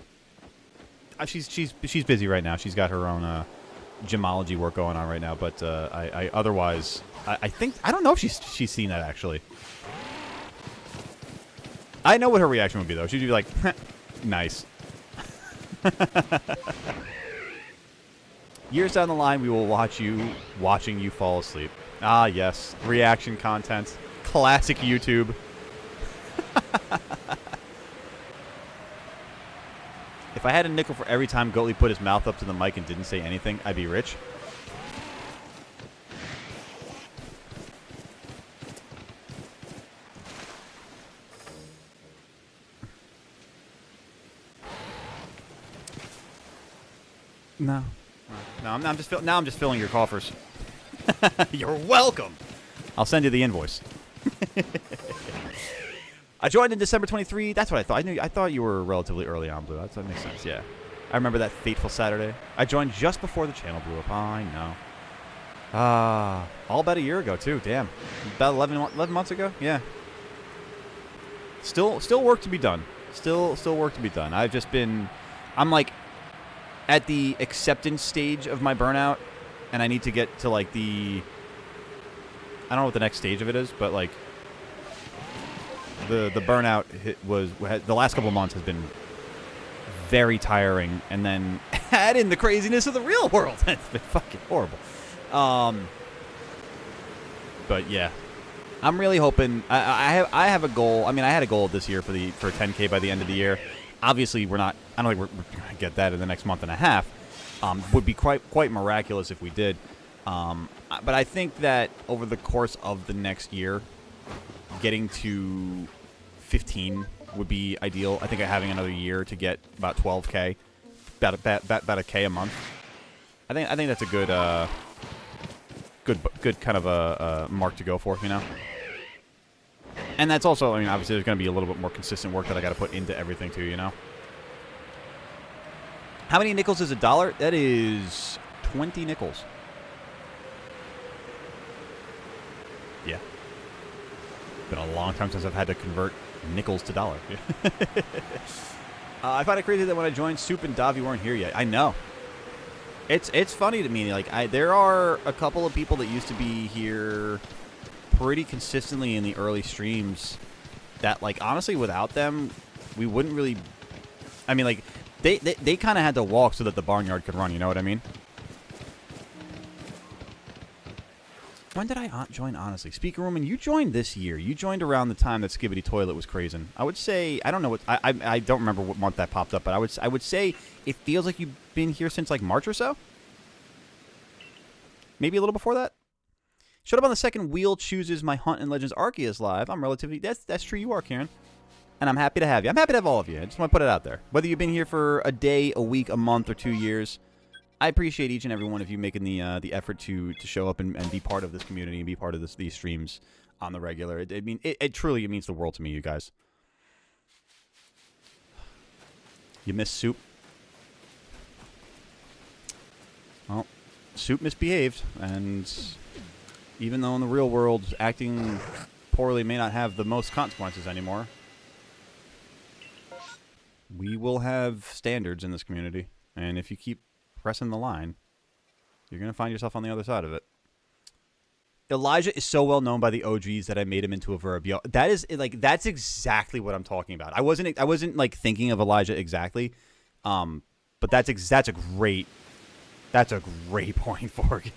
She's busy right now. She's got her own gemology work going on right now. But I otherwise I think I don't know if she's seen that actually. I know what her reaction would be though. She'd be like, nice. Years down the line, we will watching you fall asleep. Ah, yes. Reaction content. Classic YouTube. If I had a nickel for every time Goatley put his mouth up to the mic and didn't say anything, I'd be rich. No. No, I'm just filling your coffers. You're welcome. I'll send you the invoice. I joined in December 23. That's what I thought. I thought you were relatively early on, Blue. That makes sense. Yeah. I remember that fateful Saturday. I joined just before the channel blew up. I know. All about a year ago too. Damn. About 11 months ago. Yeah. Still work to be done. Still work to be done. I'm like at the acceptance stage of my burnout, and I need to get to like I don't know what the next stage of it is, but like the burnout the last couple of months has been very tiring, and then add in the craziness of the real world. It's been fucking horrible. But yeah, I'm really hoping. I have a goal. I mean, I had a goal this year for 10K by the end of the year. Obviously, I don't think we're going to get that in the next month and a half. Would be quite miraculous if we did. But I think that over the course of the next year, getting to 15 would be ideal. I think having another year to get about 12K, about a K a month. I think that's a good kind of a mark to go for, you know. And that's also, I mean, obviously there's going to be a little bit more consistent work that I got to put into everything too, you know. How many nickels is $1? That is 20 nickels. Yeah. Been a long time since I've had to convert nickels to dollar. I find it crazy that when I joined Soup and Davi weren't here yet. I know. It's funny to me. Like there are a couple of people that used to be here pretty consistently in the early streams that, like, honestly, without them, we wouldn't really... I mean, like, they kind of had to walk so that the barnyard could run, you know what I mean? When did I join, honestly? Speaker Room, and you joined this year. You joined around the time that Skibbity Toilet was crazing. I would say, I don't know what... I don't remember what month that popped up, but I would say it feels like you've been here since, like, March or so? Maybe a little before that? Showed up on the second wheel, chooses my Hunt and Legends Arceus live. I'm relatively... That's true, you are, Kieran. And I'm happy to have you. I'm happy to have all of you. I just want to put it out there. Whether you've been here for a day, a week, a month, or 2 years, I appreciate each and every one of you making the effort to show up and be part of this community and be part of these streams on the regular. It truly means the world to me, you guys. You miss Soup? Well, Soup misbehaved, and... even though in the real world, acting poorly may not have the most consequences anymore, we will have standards in this community. And if you keep pressing the line, you're going to find yourself on the other side of it. Elijah is so well known by the OGs that I made him into a verb. Yo, that is, like, that's exactly what I'm talking about. I wasn't like thinking of Elijah exactly, but that's a great point, Fork.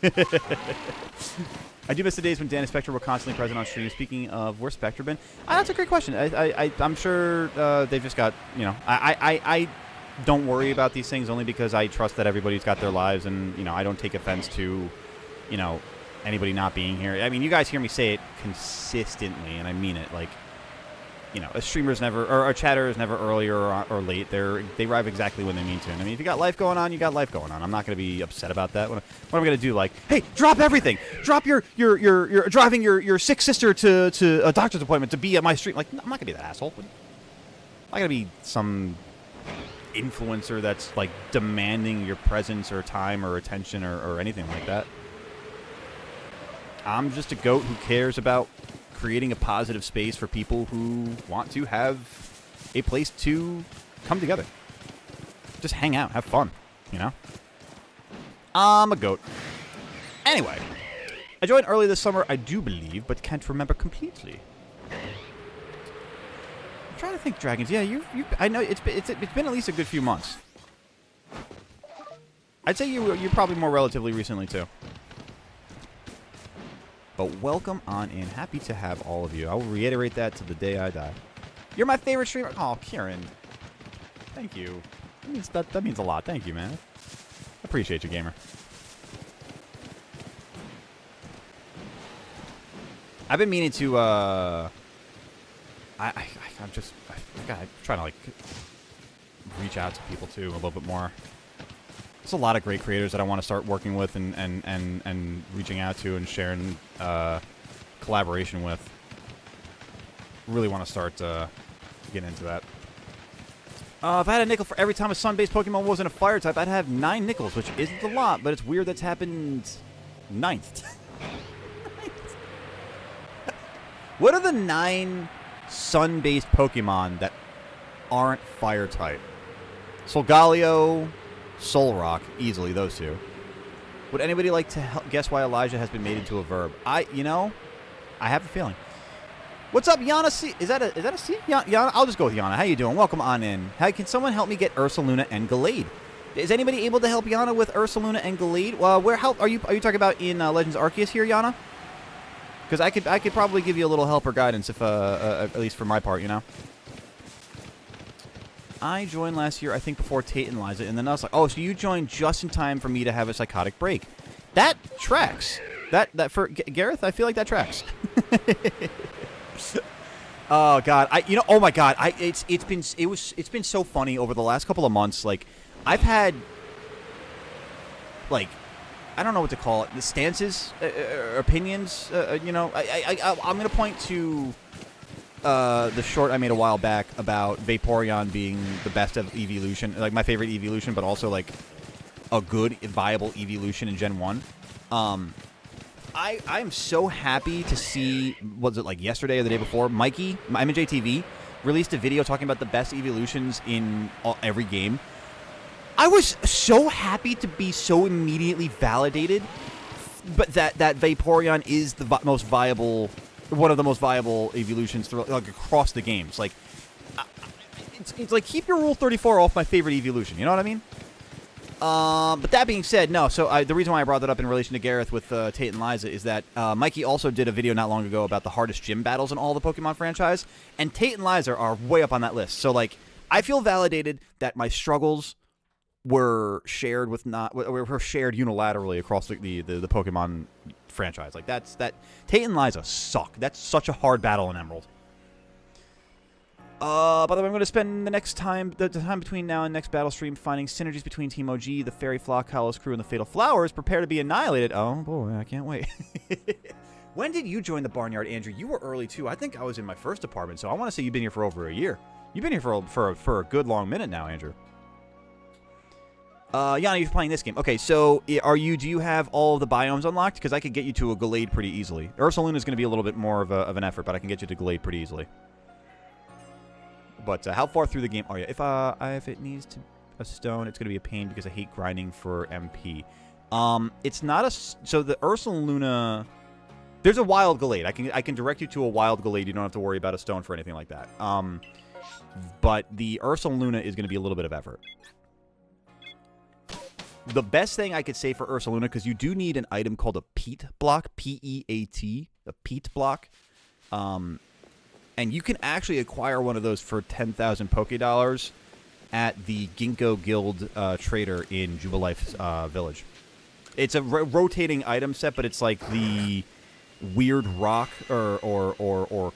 I do miss the days when Dan and Spectre were constantly present on stream. Speaking of, where's Spectre been? That's a great question. I'm sure they've just got, you know, I don't worry about these things only because I trust that everybody's got their lives, and, you know, I don't take offense to, you know, anybody not being here. I mean, you guys hear me say it consistently, and I mean it. Like, you know, a streamer's never, or a chatter is never early or late. They arrive exactly when they mean to. And I mean, if you got life going on, you got life going on. I'm not going to be upset about that. What am I going to do? Like, hey, drop everything. Drop your driving your sick sister to a doctor's appointment to be at my stream. Like, I'm not going to be that asshole. I'm not going to be some influencer that's, like, demanding your presence or time or attention or anything like that. I'm just a goat who cares about creating a positive space for people who want to have a place to come together. Just hang out, have fun, you know? I'm a goat. Anyway, I joined early this summer, I do believe, but can't remember completely. I'm trying to think, Dragons. Yeah, I know it's been at least a good few months. I'd say you're probably more relatively recently too. But welcome on in. Happy to have all of you. I will reiterate that to the day I die. You're my favorite streamer. Oh, Kieran. Thank you. That means a lot. Thank you, man. Appreciate you, gamer. I've been meaning to, I'm trying to, like, reach out to people, too, a little bit more. There's a lot of great creators that I want to start working with and reaching out to and sharing collaboration with. Really want to start getting into that. If I had a nickel for every time a sun-based Pokemon wasn't a fire type, I'd have 9 nickels, which isn't a lot, but it's weird that's happened 9th. What are the 9 sun-based Pokemon that aren't fire type? Solgaleo, Solrock, easily those two. Would anybody like to guess why Elijah has been made into a verb? I have a feeling. What's up, Yana C? Is that a C? Yana, I'll just go with Yana. How you doing? Welcome on in. Hey, can someone help me get Ursaluna and Gallade? Is anybody able to help Yana with Ursaluna and Gallade? Where help are you talking about in Legends Arceus here, Yana? Because I could probably give you a little help or guidance if at least for my part, you know. I joined last year, I think, before Tate and Liza, and then I was like, oh, so you joined just in time for me to have a psychotic break. That tracks. That for Gareth, I feel like that tracks. Oh God, oh my God, it's been so funny over the last couple of months. Like, I've had, like, I don't know what to call it, the stances, opinions. You know, I'm gonna point to the short I made a while back about Vaporeon being the best of evolution, like my favorite evolution, but also like a good, viable evolution in Gen 1. I'm so happy to see, was it like yesterday or the day before, Mikey, MJTV, released a video talking about the best evolutions in every game. I was so happy to be so immediately validated, but that Vaporeon is the most viable, one of the most viable evolutions like across the games. Like, it's like, keep your Rule 34 off my favorite evolution. You know what I mean? But that being said, no. So the reason why I brought that up in relation to Gareth with Tate and Liza is that Mikey also did a video not long ago about the hardest gym battles in all the Pokemon franchise, and Tate and Liza are way up on that list. So like, I feel validated that my struggles were shared were shared unilaterally across the Pokemon franchise. Like that Tate and Liza suck. That's such a hard battle in Emerald. By the way, I'm going to spend the time between now and next battle stream finding synergies between Team OG, the Fairy Flock, Kalos crew, and the Fatal Flowers. Prepare to be annihilated. Oh boy, I can't wait. When did you join the Barnyard, Andrew? You were early too. I think I was in my first apartment, so I want to say you've been here for over a year. You've been here for a good long minute now, Andrew. Yanni, you're playing this game. Okay, so do you have all of the biomes unlocked? Because I could get you to a Glade pretty easily. Ursaluna is going to be a little bit more of an effort, but I can get you to Glade pretty easily. But how far through the game are you? If it needs a stone, it's going to be a pain because I hate grinding for MP. It's not a... So the Ursaluna... There's a wild Glade. I can direct you to a wild Glade. You don't have to worry about a stone for anything like that. But the Ursaluna is going to be a little bit of effort. The best thing I could say for Ursaluna, because you do need an item called a Peat block, P-E-A-T, a Peat block. And you can actually acquire one of those for 10,000 Pokédollars at the Ginkgo Guild trader in Jubilife Village. It's a rotating item set, but it's like the weird rock or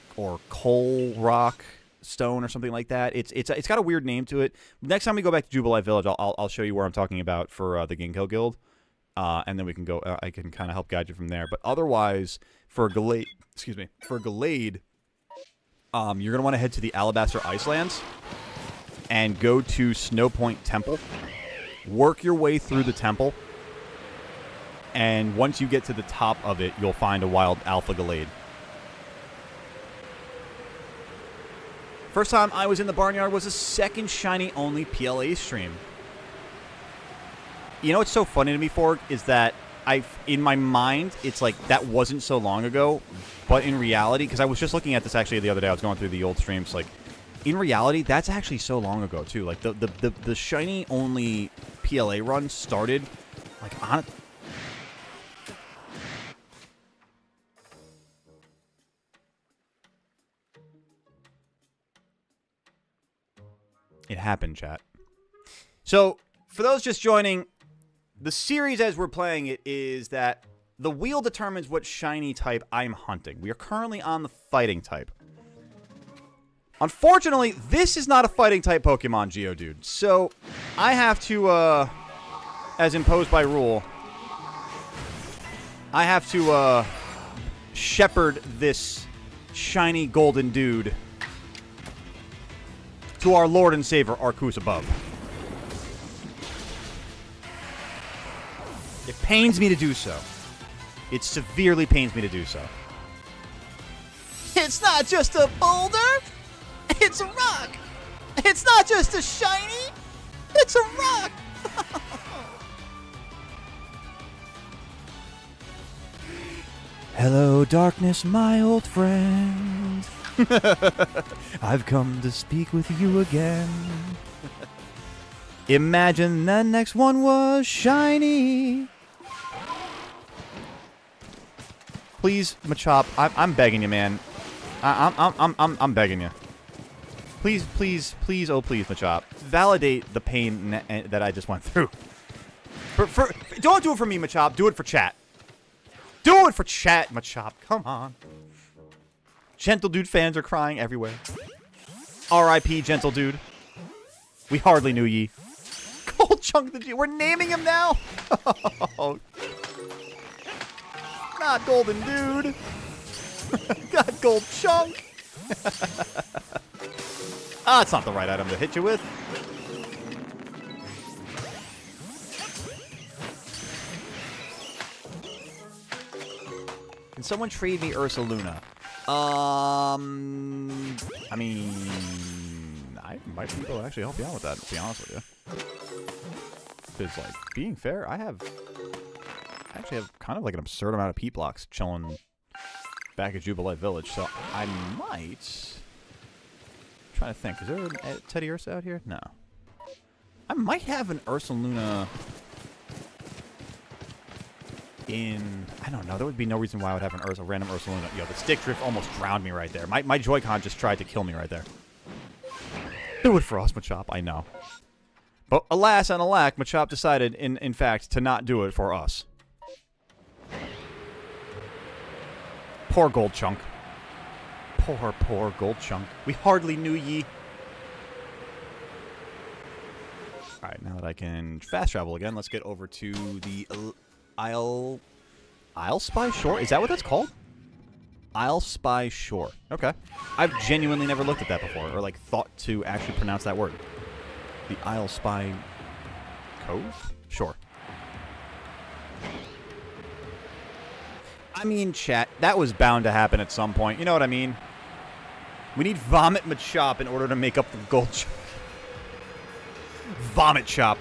coal rock stone or something like that. It's got a weird name to it. Next time we go back to Jubilife Village, I'll show you where I'm talking about for the Ginkgo Guild, and then we can go. I can kind of help guide you from there. But otherwise, for Glade, you're gonna want to head to the Alabaster Icelands and go to Snowpoint Temple. Work your way through the temple, and once you get to the top of it, you'll find a wild Alpha Glade. First time I was in the Barnyard was a second shiny-only PLA stream. You know what's so funny to me, Forg, is that in my mind, it's like that wasn't so long ago, but in reality, because I was just looking at this actually the other day, I was going through the old streams, like, in reality, that's actually so long ago, too. Like, the shiny-only PLA run started, like, on... It happened, chat. So, for those just joining, the series as we're playing it is that the wheel determines what shiny type I'm hunting. We are currently on the fighting type. Unfortunately, this is not a fighting type Pokemon, Geodude. So, I have to, as imposed by rule, I have to, shepherd this shiny golden dude to our Lord and Savior, Arceus above. It pains me to do so. It severely pains me to do so. It's not just a boulder! It's a rock! It's not just a shiny! It's a rock! Hello, darkness, my old friend. I've come to speak with you again. Imagine the next one was shiny. Please, Machop, I'm begging you, man. I'm begging you. Please, please, please, oh please, Machop, validate the pain that I just went through. Don't do it for me, Machop. Do it for chat. Do it for chat, Machop. Come on. Gentle Dude fans are crying everywhere. R.I.P. Gentle Dude. We hardly knew ye. Gold Chunk the G. We're naming him now. Not Golden Dude. Got Gold Chunk. It's not the right item to hit you with. someone trade me Ursaluna. I mean, I might be able to actually help you out with that, to be honest with you. Because, like, being fair, I actually have kind of like an absurd amount of Pete blocks chilling back at Jubilee Village, so I might... I'm trying to think, is there a Teddy Ursa out here? No. I might have an Ursaluna in... I don't know, there would be no reason why I would have a random Ursaluna. Yo, the stick drift almost drowned me right there. My Joy-Con just tried to kill me right there. Do it for us, Machop, I know. But alas and alack, Machop decided, in fact, to not do it for us. Poor Gold Chunk. Poor Gold Chunk. We hardly knew ye. Alright, now that I can fast travel again, let's get over to the Isle Spy Shore? Is that what that's called? Isle Spy Shore. Okay. I've genuinely never looked at that before, or like thought to actually pronounce that word. The Isle Spy Cove? Sure. I mean, chat, that was bound to happen at some point. You know what I mean? We need Vomit Machop in order to make up the Gold Chunk. Vomit Chop.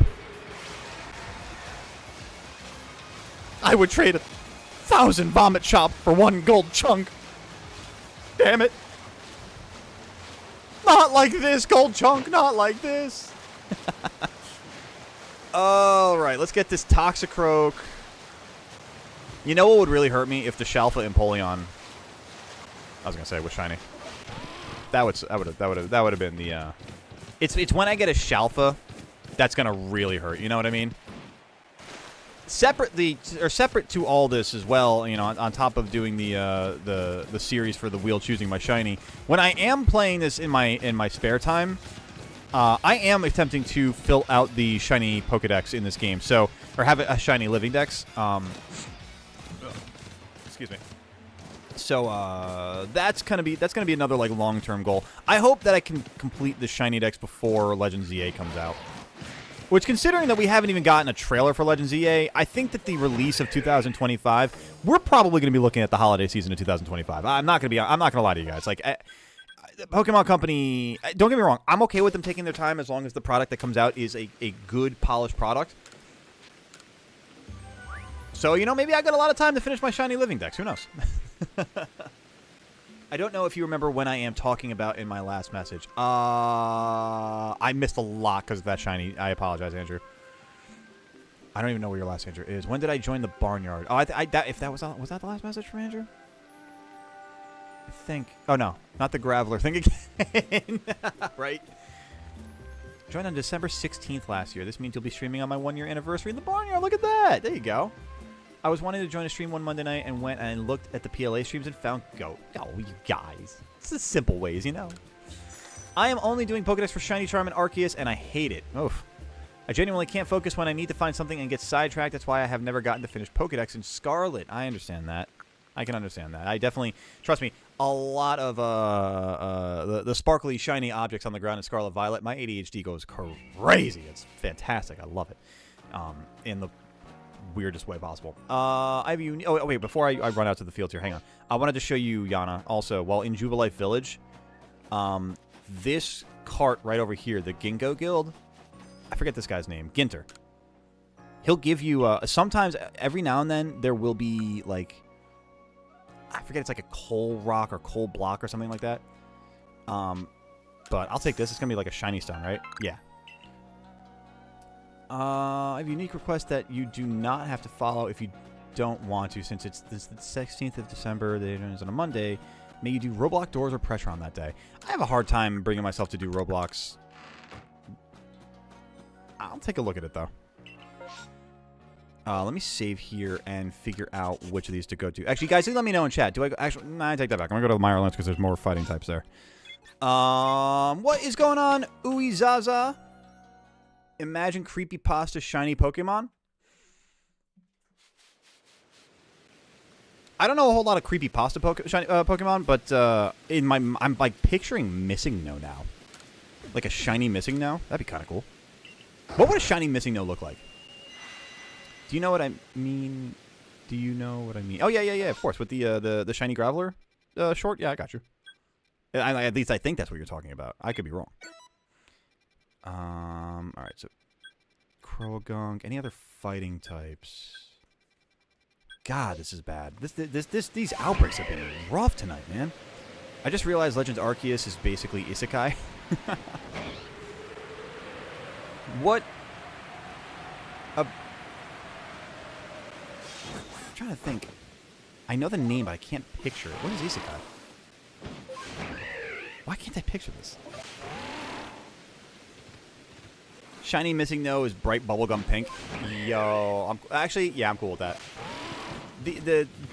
I would trade 1,000 Vomit Chop for 1 Gold Chunk. Damn it. Not like this, Gold Chunk. Not like this. Alright, let's get this Toxicroak. You know what would really hurt me if the Shalfa Empoleon... I was gonna say, was shiny. That would have been the... It's when I get a Shalfa that's gonna really hurt. You know what I mean? Separate to all this as well, you know, on top of doing the series for the wheel choosing my shiny. When I am playing this in my spare time, I am attempting to fill out the shiny Pokedex in this game. So, or have a shiny living dex. Excuse me. So that's gonna be another like long-term goal. I hope that I can complete the shiny dex before Legends EA comes out. Which, considering that we haven't even gotten a trailer for Legends EA, I think that the release of 2025, we're probably going to be looking at the holiday season of 2025. I'm not going to lie to you guys. Like, the Pokemon Company, don't get me wrong, I'm okay with them taking their time as long as the product that comes out is a good, polished product. So, you know, maybe I got a lot of time to finish my shiny living dex. Who knows? I don't know if you remember when I am talking about in my last message. I missed a lot because of that shiny. I apologize, Andrew. I don't even know where your last answer is. When did I join the Barnyard? Oh, if that was that the last message from Andrew? I think. Oh no, not the Graveler thing again. Right. Joined on December 16th last year. This means you'll be streaming on my 1-year anniversary in the Barnyard. Look at that. There you go. I was wanting to join a stream one Monday night and went and looked at the PLA streams and found Goat. Oh, you guys. It's the simple ways, you know. I am only doing Pokedex for Shiny Charm and Arceus, and I hate it. Oof. I genuinely can't focus when I need to find something and get sidetracked. That's why I have never gotten to finish Pokedex in Scarlet. I understand that. I can understand that. I definitely, trust me, a lot of the sparkly, shiny objects on the ground in Scarlet Violet, my ADHD goes crazy. It's fantastic. I love it. In the weirdest way possible. I have you. Oh wait, before I run out to the fields here, hang on. I wanted to show you, Yana, also, while in Jubilee Village, this cart right over here, the Ginkgo Guild, I forget this guy's name, Ginter. He'll give you, sometimes, every now and then, there will be, like, I forget, it's like a coal rock or coal block or something like that. But I'll take this. It's going to be like a shiny stone, right? Yeah. I have a unique request that you do not have to follow if you don't want to, since it's the 16th of December, the event is on a Monday. May you do Roblox doors or pressure on that day. I have a hard time bringing myself to do Roblox. I'll take a look at it, though. Let me save here and figure out which of these to go to. Actually, guys, let me know in chat. Do I go... Actually, nah, I take that back. I'm going to go to the Minor Lands because there's more fighting types there. What is going on, Uizaza? Imagine creepypasta shiny Pokemon. I don't know a whole lot of creepypasta Pokemon, but I'm like picturing Missing No now, like a shiny Missing No. That'd be kind of cool. What would a shiny Missing No look like? Do you know what I mean? Do you know what I mean? Oh, yeah, of course. With the shiny Graveler short? Yeah, I got you. At least I think that's what you're talking about. I could be wrong. Alright, so Croagunk. Any other fighting types? God, this is bad. These outbreaks have been rough tonight, man. I just realized Legends Arceus is basically Isekai. What? I'm trying to think. I know the name, but I can't picture it. What is Isekai? Why can't I picture this? Shiny missing though is bright bubblegum pink. Yo, I'm cool with that.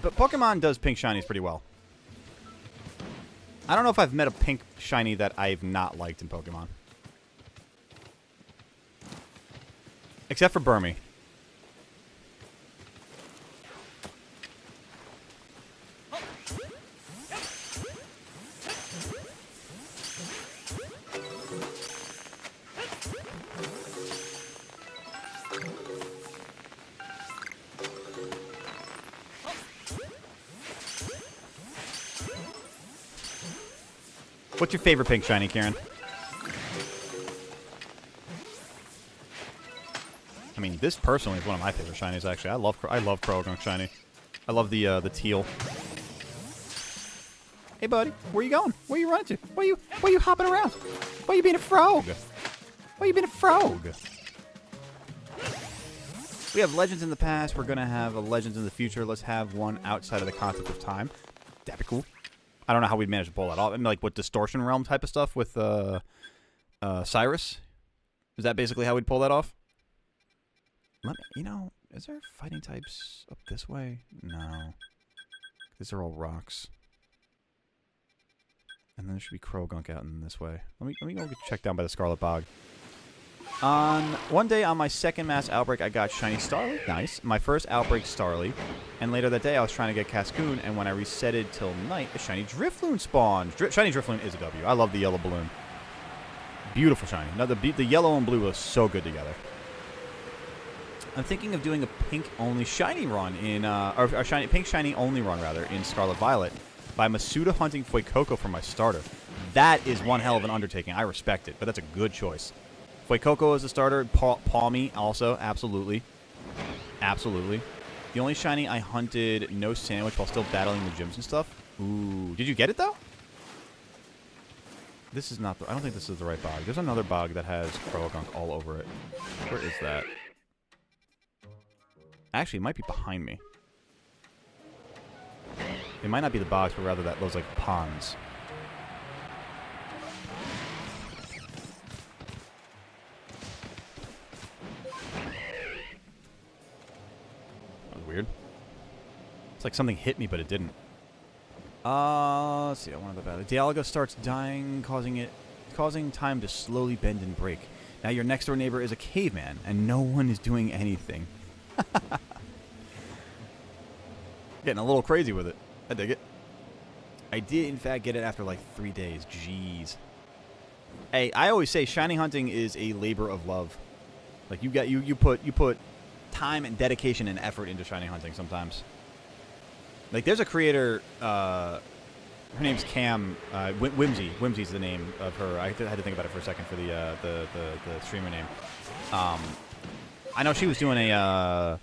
But Pokemon does pink shinies pretty well. I don't know if I've met a pink shiny that I've not liked in Pokemon. Except for Burmy. What's your favorite pink shiny, Karen? I mean, this personally is one of my favorite shinies. Actually, I love Croagunk shiny. I love the teal. Hey, buddy, where you going? Where you running to? Why you hopping around? Why you being a frog? Why you being a frog? We have legends in the past. We're gonna have a legends in the future. Let's have one outside of the concept of time. That'd be cool. I don't know how we'd manage to pull that off. I mean, like with Distortion Realm type of stuff with Cyrus. Is that basically how we'd pull that off? You know, is there fighting types up this way? No. These are all rocks. And then there should be Croagunk out in this way. Let me go get checked down by the Scarlet Bog. One day on my second mass outbreak, I got Shiny Starly. Nice. My first outbreak, Starly. And later that day, I was trying to get Cascoon, and when I resetted till night, a Shiny Drifloon spawned. Shiny Drifloon is a W. I love the yellow balloon. Beautiful shiny. Now, the yellow and blue are so good together. I'm thinking of doing a pink-only shiny run in, or a pink shiny only run, rather, in Scarlet Violet by Masuda hunting Fuecoco for my starter. That is one hell of an undertaking. I respect it, but that's a good choice. Fuecoco is a starter. Palmy also, absolutely. Absolutely. The only shiny I hunted, no sandwich, while still battling the gyms and stuff. Ooh. Did you get it, though? This is not the... I don't think this is the right bog. There's another bog that has Croagunk all over it. Where is that? Actually, it might be behind me. It might not be the bogs, but rather those, like, ponds. Weird. It's like something hit me, but it didn't. Let's see. I wanted the battle. Dialga starts dying, causing time to slowly bend and break. Now your next door neighbor is a caveman, and no one is doing anything. Getting a little crazy with it. I dig it. I did, in fact, get it after like 3 days. Jeez. Hey, I always say shiny hunting is a labor of love. Like you put time and dedication and effort into shiny hunting sometimes. Like there's a creator, her name's Cam, Whimsy. Whimsy's the name of her. I had to think about it for a second for the streamer name. I know she was doing a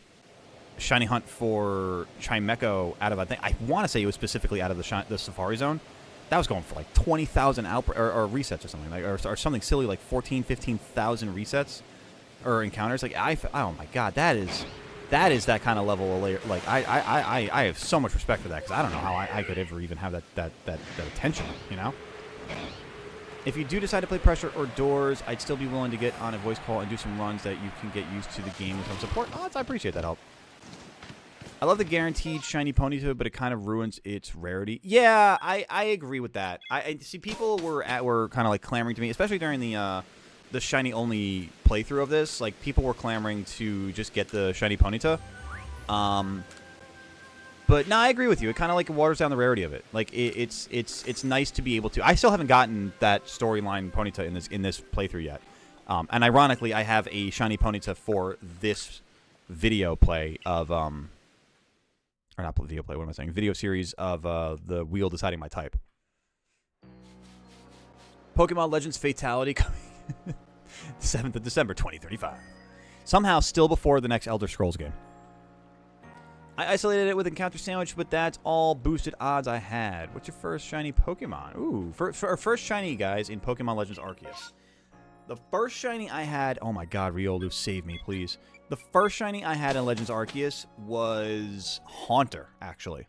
shiny hunt for Chimecho out of, I want to say it was specifically out of the Safari Zone. That was going for like 20,000 or resets or something, like or something silly like 14, 15,000 resets or encounters. Like oh my god, that is that kind of level of layer. Like I have so much respect for that because I don't know how I could ever even have that attention, you know. If you do decide to play Pressure or Doors, I'd still be willing to get on a voice call and do some runs that you can get used to the game with some support. Oh, I appreciate that help. I love the guaranteed shiny Ponyta, but it kind of ruins its rarity. Yeah, I agree with that. I see people were kind of like clamoring to me, especially during the shiny only playthrough of this. Like people were clamoring to just get the shiny Ponyta. But no, I agree with you. It kind of like waters down the rarity of it. Like it's nice to be able to. I still haven't gotten that storyline Ponyta in this playthrough yet. And ironically, I have a shiny Ponyta for this video play of Or not video play, what am I saying? Video series of the wheel deciding my type. Pokemon Legends Fatality coming 7th of December, 2035. Somehow still before the next Elder Scrolls game. I isolated it with Encounter Sandwich, but that's all boosted odds I had. What's your first shiny Pokemon? Ooh, for our first shiny, guys, in Pokemon Legends Arceus. The first shiny I had... Oh my god, Riolu, save me, please. The first shiny I had in Legends Arceus was Haunter, actually.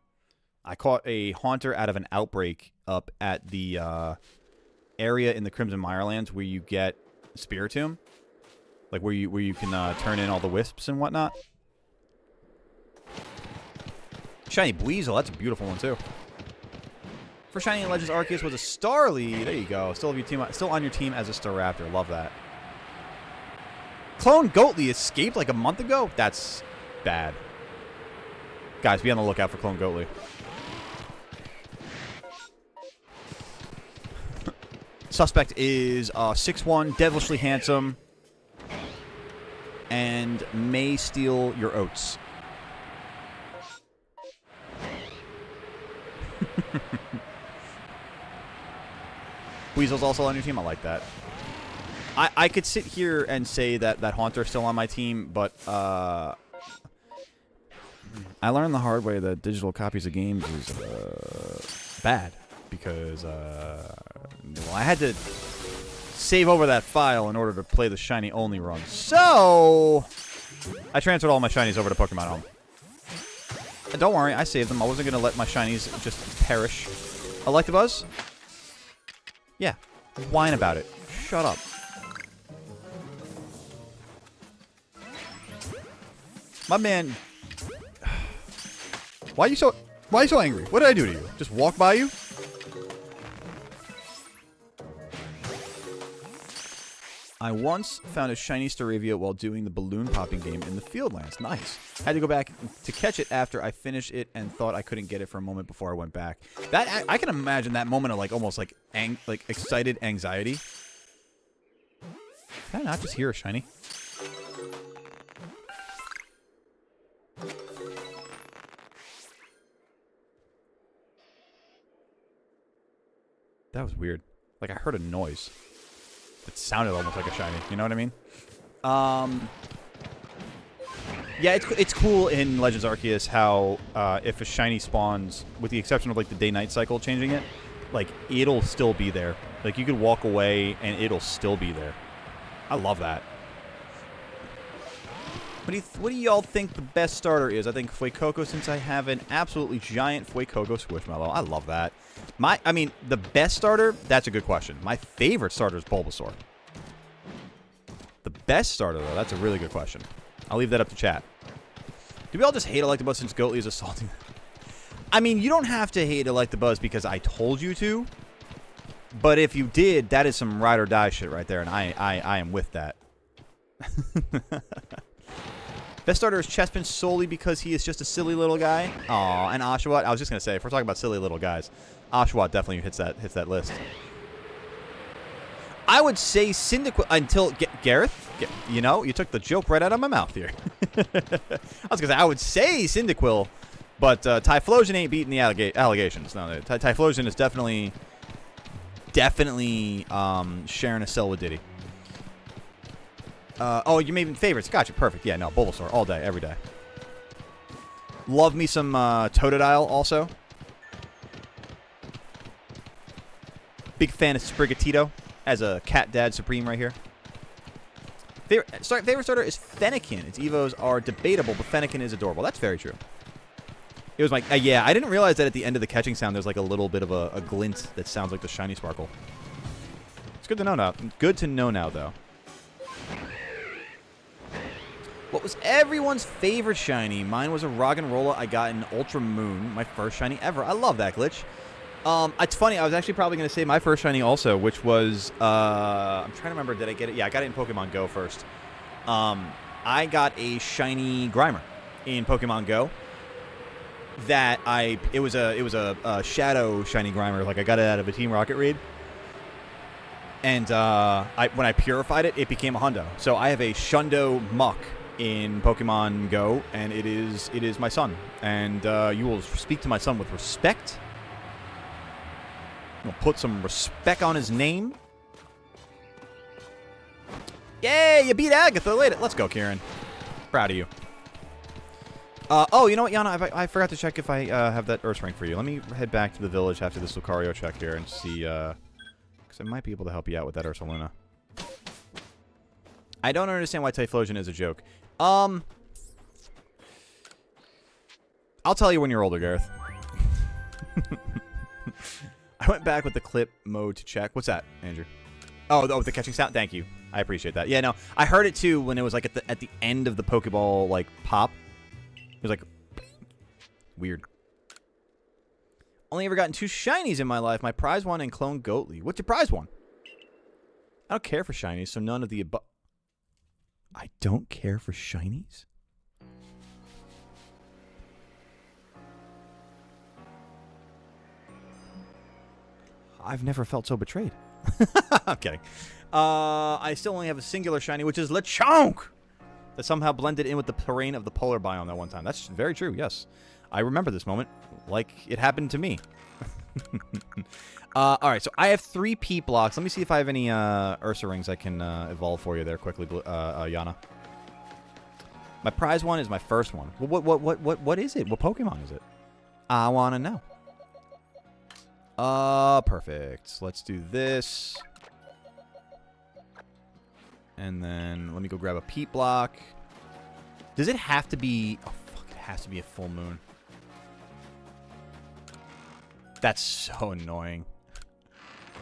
I caught a Haunter out of an outbreak up at the area in the Crimson Mirelands where you get Spiritomb. Like where you can turn in all the wisps and whatnot. Shiny Buizel, that's a beautiful one too. First shiny in Legends Arceus was a Starly. There you go. Still on your team as a Staraptor. Love that. Clone Goatly escaped like a month ago? That's bad. Guys, be on the lookout for Clone Goatly. Suspect is 6'1", devilishly handsome, and may steal your oats. Weasel's also on your team. I like that. I could sit here and say that Haunter's still on my team, but I learned the hard way that digital copies of games is bad because well, I had to save over that file in order to play the shiny only run. So I transferred all my shinies over to Pokemon Home. And don't worry, I saved them. I wasn't going to let my shinies just perish. Electabuzz? Yeah. Whine about it. Shut up. My man. Why are you so angry? What did I do to you? Just walk by you? I once found a shiny Staravia while doing the balloon popping game in the Fieldlands. Nice. Had to go back to catch it after I finished it and thought I couldn't get it for a moment before I went back. That I can imagine that moment of like almost like excited anxiety. Can I not just hear a shiny? That was weird. Like I heard a noise. It sounded almost like a shiny. You know what I mean? Yeah, it's cool in Legends Arceus how if a shiny spawns, with the exception of like the day-night cycle changing it, like it'll still be there. Like you could walk away and it'll still be there. I love that. What do y'all think the best starter is? I think Fuecoco, since I have an absolutely giant Fuecoco Squishmallow. I love that. I mean, the best starter, that's a good question. My favorite starter is Bulbasaur. The best starter, though, that's a really good question. I'll leave that up to chat. Do we all just hate Electabuzz since Goatly is assaulting? I mean, you don't have to hate Electabuzz because I told you to. But if you did, that is some ride or die shit right there, and I am with that. Best starter is Chespin solely because he is just a silly little guy. Aw, and Oshawott. I was just gonna say, if we're talking about silly little guys, Oshawott definitely hits that list. I would say Cyndaquil until Gareth. You know, you took the joke right out of my mouth here. I was gonna say I would say Cyndaquil, but Typhlosion ain't beating the allegations. No, Typhlosion is definitely sharing a cell with Diddy. Oh, you made favorites. Gotcha. Perfect. Yeah, no, Bulbasaur all day, every day. Love me some Totodile also. Big fan of Sprigatito as a cat dad supreme right here. Favorite starter is Fennekin. Its evos are debatable, but Fennekin is adorable. That's very true. It was like, yeah, I didn't realize that at the end of the catching sound there's like a little bit of a glint that sounds like the shiny sparkle. It's good to know now. Good to know now, though. What was everyone's favorite shiny? Mine was a Roggenrola I got in Ultra Moon, my first shiny ever. I love that glitch. It's funny, I was actually probably going to say my first shiny also, which was, I'm trying to remember, did I get it? Yeah, I got it in Pokemon Go first. I got a shiny Grimer in Pokemon Go. It was a shadow shiny Grimer. Like I got it out of a Team Rocket raid. And when I purified it, it became a Hundo. So I have a Shundo Muck in Pokemon Go, and it is my son. And you will speak to my son with respect. We'll put some respect on his name. Yay, you beat Agatha. Let's go, Kieran. Proud of you. Oh, you know what, Yana? I forgot to check if I have that Earth Ring for you. Let me head back to the village after this Lucario check here and see, because I might be able to help you out with that Ursaluna. I don't understand why Typhlosion is a joke. I'll tell you when you're older, Gareth. I went back with the clip mode to check. What's that, Andrew? Oh, the catching sound? Thank you. I appreciate that. Yeah, no, I heard it too when it was like at the end of the Pokeball like pop. It was like weird. Only ever gotten 2 shinies in my life. My prize one and Clone Goatly. What's your prize one? I don't care for shinies, so none of the above. I don't care for shinies? I've never felt so betrayed. I'm kidding. I still only have a singular shiny, which is Lechonk! That somehow blended in with the terrain of the polar biome that one time. That's very true, yes. I remember this moment like it happened to me. Alright, so I have 3 Peat blocks. Let me see if I have any Ursa rings I can evolve for you there quickly, Yana. My prize one is my first one. What is it? What Pokemon is it? I want to know. Perfect. Let's do this. And then let me go grab a Peat block. Does it have to be... Oh, fuck. It has to be a full moon. That's so annoying.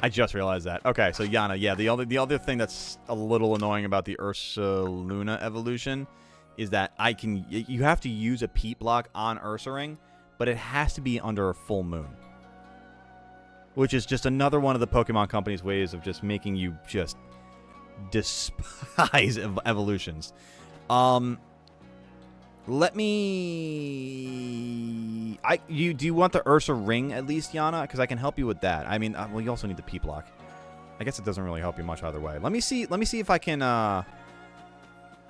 I just realized that. Okay, so Yana, yeah, the other thing that's a little annoying about the Ursaluna evolution is that you have to use a Peat block on Ursaring, but it has to be under a full moon. Which is just another one of the Pokemon Company's ways of just making you just despise evolutions. Let me... do you want the Ursa ring at least, Yana? Because I can help you with that. I mean, well, you also need the Peat block. I guess it doesn't really help you much either way. Let me see if I can, let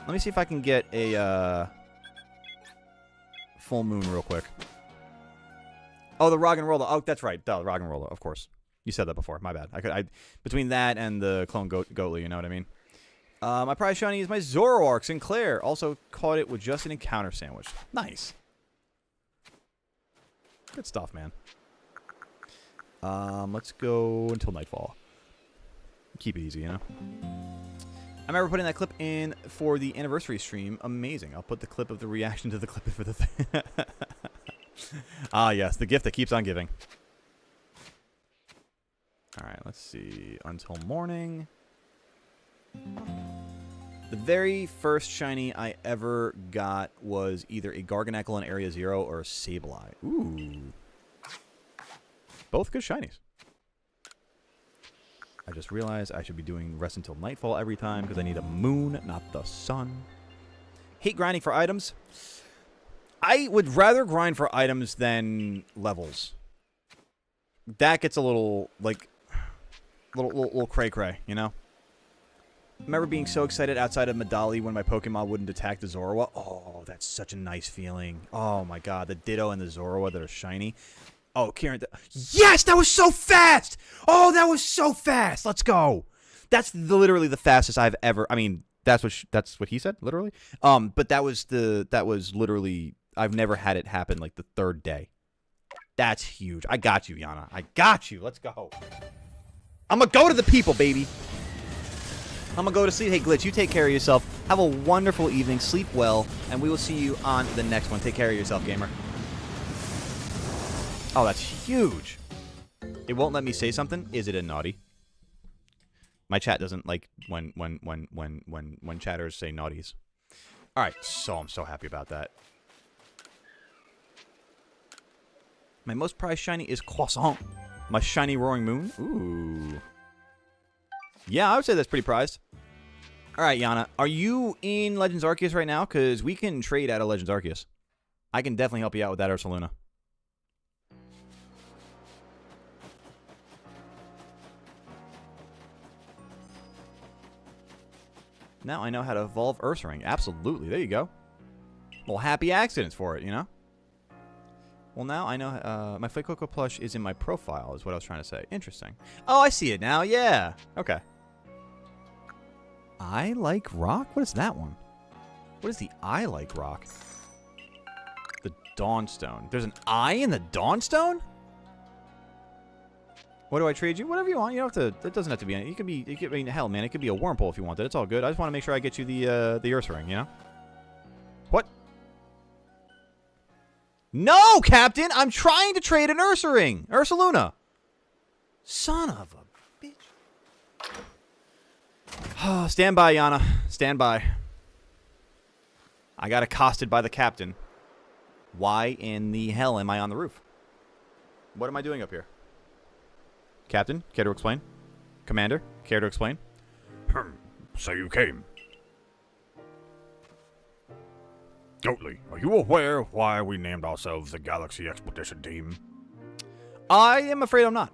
me see if I can get a, full moon real quick. Oh, the Roggenrola. Oh, that's right. The Roggenrola, of course. You said that before. My bad. Between that and the Clone Goatly, you know what I mean? My prize shiny is my Zoroark Sinclair. Also caught it with just an encounter sandwich. Nice. Good stuff, man. Let's go until nightfall. Keep it easy, you know? I remember putting that clip in for the anniversary stream. Amazing. I'll put the clip of the reaction to the clip for the thing. Ah, yes. The gift that keeps on giving. Alright, let's see. Until morning. The very first shiny I ever got was either a Garganacl in Area 0 or a Sableye. Ooh. Both good shinies. I just realized I should be doing rest until nightfall every time because I need a moon, not the sun. Hate grinding for items. I would rather grind for items than levels. That gets a little, like, little cray-cray, you know? I remember being so excited outside of Medali when my Pokemon wouldn't attack the Zorua. Oh, that's such a nice feeling. Oh my god, the Ditto and the Zorua that are shiny. Oh, Kieran. Yes, that was so fast! Oh, that was so fast! Let's go! That's literally the fastest I've ever... I mean, that's what he said, literally. But that was literally... I've never had it happen like the 3rd day. That's huge. I got you, Yana. I got you. Let's go. I'm gonna go to the people, baby. I'm gonna go to sleep. Hey, Glitch, you take care of yourself. Have a wonderful evening. Sleep well, and we will see you on the next one. Take care of yourself, gamer. Oh, that's huge. It won't let me say something. Is it a naughty? My chat doesn't like when chatters say naughties. All right, so I'm so happy about that. My most prized shiny is Croissant. My shiny Roaring Moon. Ooh. Yeah, I would say that's pretty prized. All right, Yana. Are you in Legends Arceus right now? Because we can trade out of Legends Arceus. I can definitely help you out with that Ursaluna. Now I know how to evolve Ursaring. Absolutely. There you go. Well, happy accidents for it, you know? Well, now I know my Fuecoco plush is in my profile, is what I was trying to say. Interesting. Oh, I see it now. Yeah. Okay. I like rock? What is that one? What is the I like rock? The Dawnstone. There's an I in the Dawnstone? What do I trade you? Whatever you want. You don't have to. It doesn't have to be. It could be. It could, I mean, hell, man. It could be a Wurmple if you wanted. It's all good. I just want to make sure I get you the Ursaring. You know. What? No, Captain. I'm trying to trade an Ursaring. Ursaluna. Son of a bitch. Stand by, Yana. Stand by. I got accosted by the captain. Why in the hell am I on the roof? What am I doing up here? Captain, care to explain? Commander, care to explain? So you came. Goatly, are you aware of why we named ourselves the Galaxy Expedition Team? I am afraid I'm not.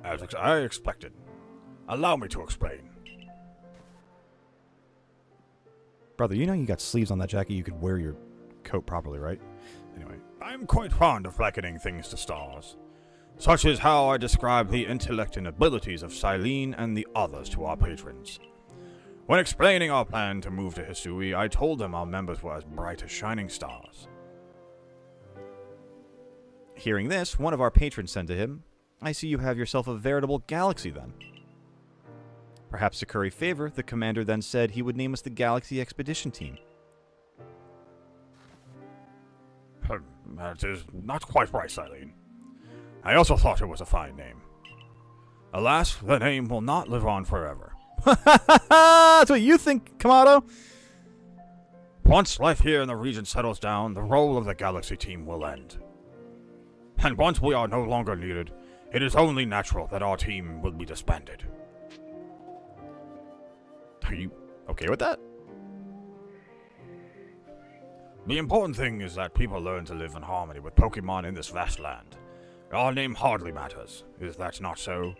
As I expected. Allow me to explain. Brother, you know you got sleeves on that jacket. You could wear your coat properly, right? Anyway, I'm quite fond of likening things to stars. Such is how I describe the intellect and abilities of Silene and the others to our patrons. When explaining our plan to move to Hisui, I told them our members were as bright as shining stars. Hearing this, one of our patrons said to him, I see you have yourself a veritable galaxy then. Perhaps to curry favor, the commander then said he would name us the Galaxy Expedition Team. That is not quite right, Silene. I also thought it was a fine name. Alas, the name will not live on forever. That's what you think, Kamado? Once life here in the region settles down, the role of the Galaxy Team will end. And once we are no longer needed, it is only natural that our team will be disbanded. Are you okay with that? The important thing is that people learn to live in harmony with Pokemon in this vast land. Our name hardly matters. Is that not so?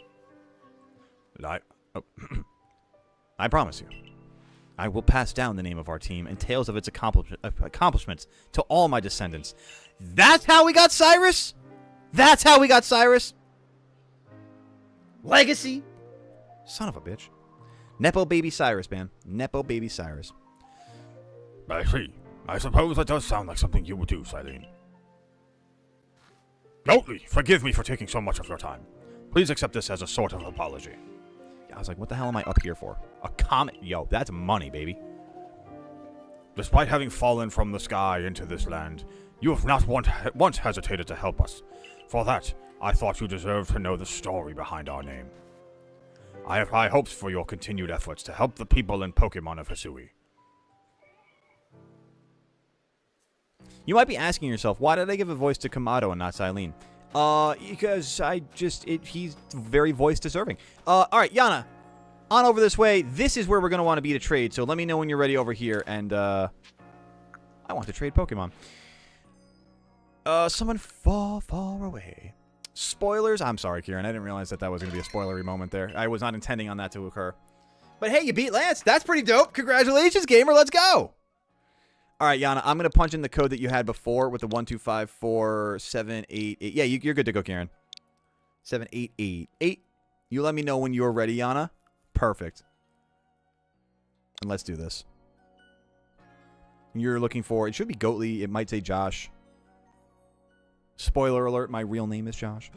I promise you, I will pass down the name of our team and tales of its accomplishments to all my descendants. That's how we got Cyrus? That's how we got Cyrus? Legacy? Son of a bitch. Nepo baby Cyrus, man. Nepo baby Cyrus. I see. I suppose that does sound like something you would do, Silene. Goatly, forgive me for taking so much of your time. Please accept this as a sort of apology. I was like, what the hell am I up here for? A comet? Yo, that's money, baby. Despite having fallen from the sky into this land, you have not once hesitated to help us. For that, I thought you deserved to know the story behind our name. I have high hopes for your continued efforts to help the people and Pokemon of Hisui. You might be asking yourself, why did I give a voice to Kamado and not Silene? Because he's very voice deserving. Alright, Yana, on over this way. This is where we're going to want to be to trade, so let me know when you're ready over here, and, I want to trade Pokemon. Someone far, far away. Spoilers? I'm sorry, Kieran. I didn't realize that was going to be a spoilery moment there. I was not intending on that to occur. But hey, you beat Lance. That's pretty dope. Congratulations, gamer. Let's go. All right, Yana, I'm going to punch in the code that you had before with the 1254788. Yeah, you're good to go, Kieran. 7888. You let me know when you're ready, Yana. Perfect. And let's do this. You're looking for, it should be Goatly. It might say Josh. Spoiler alert, my real name is Josh.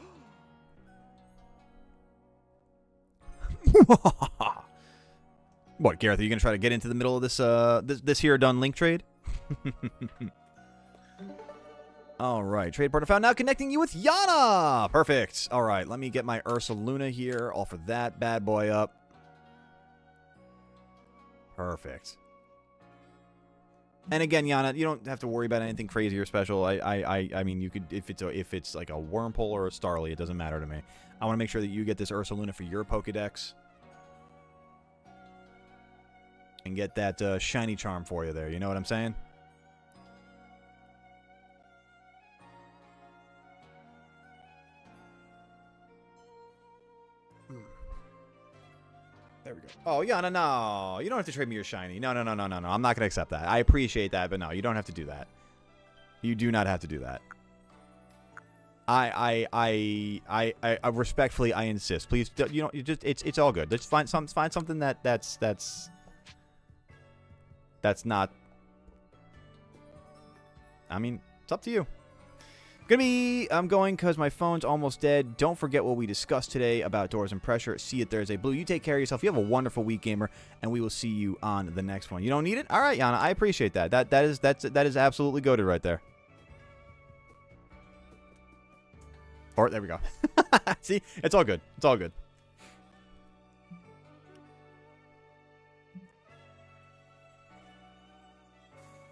What, Gareth, are you going to try to get into the middle of this this here done link trade? All right, trade partner found. Now connecting you with Yana. Perfect. All right, let me get my Ursaluna here. Offer that bad boy up. Perfect. And again, Yana, you don't have to worry about anything crazy or special. I mean, you could if it's like a Wurmple or a Starly, it doesn't matter to me. I want to make sure that you get this Ursaluna for your Pokedex. And get that shiny charm for you there. You know what I'm saying? There we go. Oh, Yana, no. You don't have to trade me your shiny. No. I'm not going to accept that. I appreciate that, but no, you don't have to do that. You do not have to do that. I respectfully, I insist. Please, you know, it's all good. Just find something that's not. I mean, it's up to you. I'm going because my phone's almost dead. Don't forget what we discussed today about doors and pressure. See it Thursday. Blue, you take care of yourself. You have a wonderful week, gamer, and we will see you on the next one. You don't need it? All right, Yana, I appreciate that. That is absolutely goated right there. Or there we go. See, it's all good. It's all good.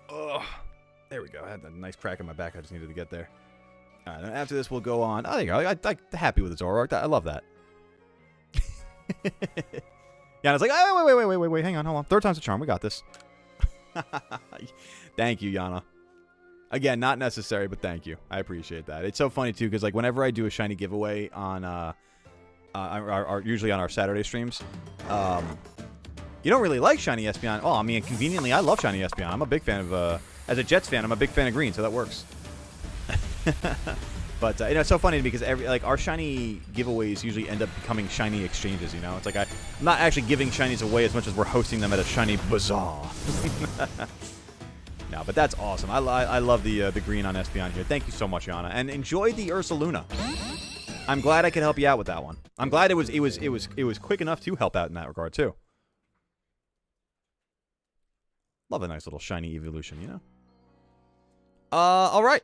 Ugh. There we go. I had a nice crack in my back. I just needed to get there. All right, and after this, we'll go on. Oh, there you go. I'm happy with the Zoroark. I love that. Yana's like, oh, wait. Hang on, hold on. Third time's a charm. We got this. Thank you, Yana. Again, not necessary, but thank you. I appreciate that. It's so funny, too, because like whenever I do a shiny giveaway on, usually on our Saturday streams, you don't really like shiny Espeon. Oh, I mean, conveniently, I love shiny Espeon. I'm a big fan of, as a Jets fan, I'm a big fan of green, so that works. But, you know, it's so funny to me because our shiny giveaways usually end up becoming shiny exchanges, you know? It's like I'm not actually giving shinies away as much as we're hosting them at a shiny bazaar. No, but that's awesome. I love the green on Espeon here. Thank you so much, Yana. And enjoy the Ursaluna. I'm glad I could help you out with that one. I'm glad it was quick enough to help out in that regard, too. Love a nice little shiny evolution, you know? All right.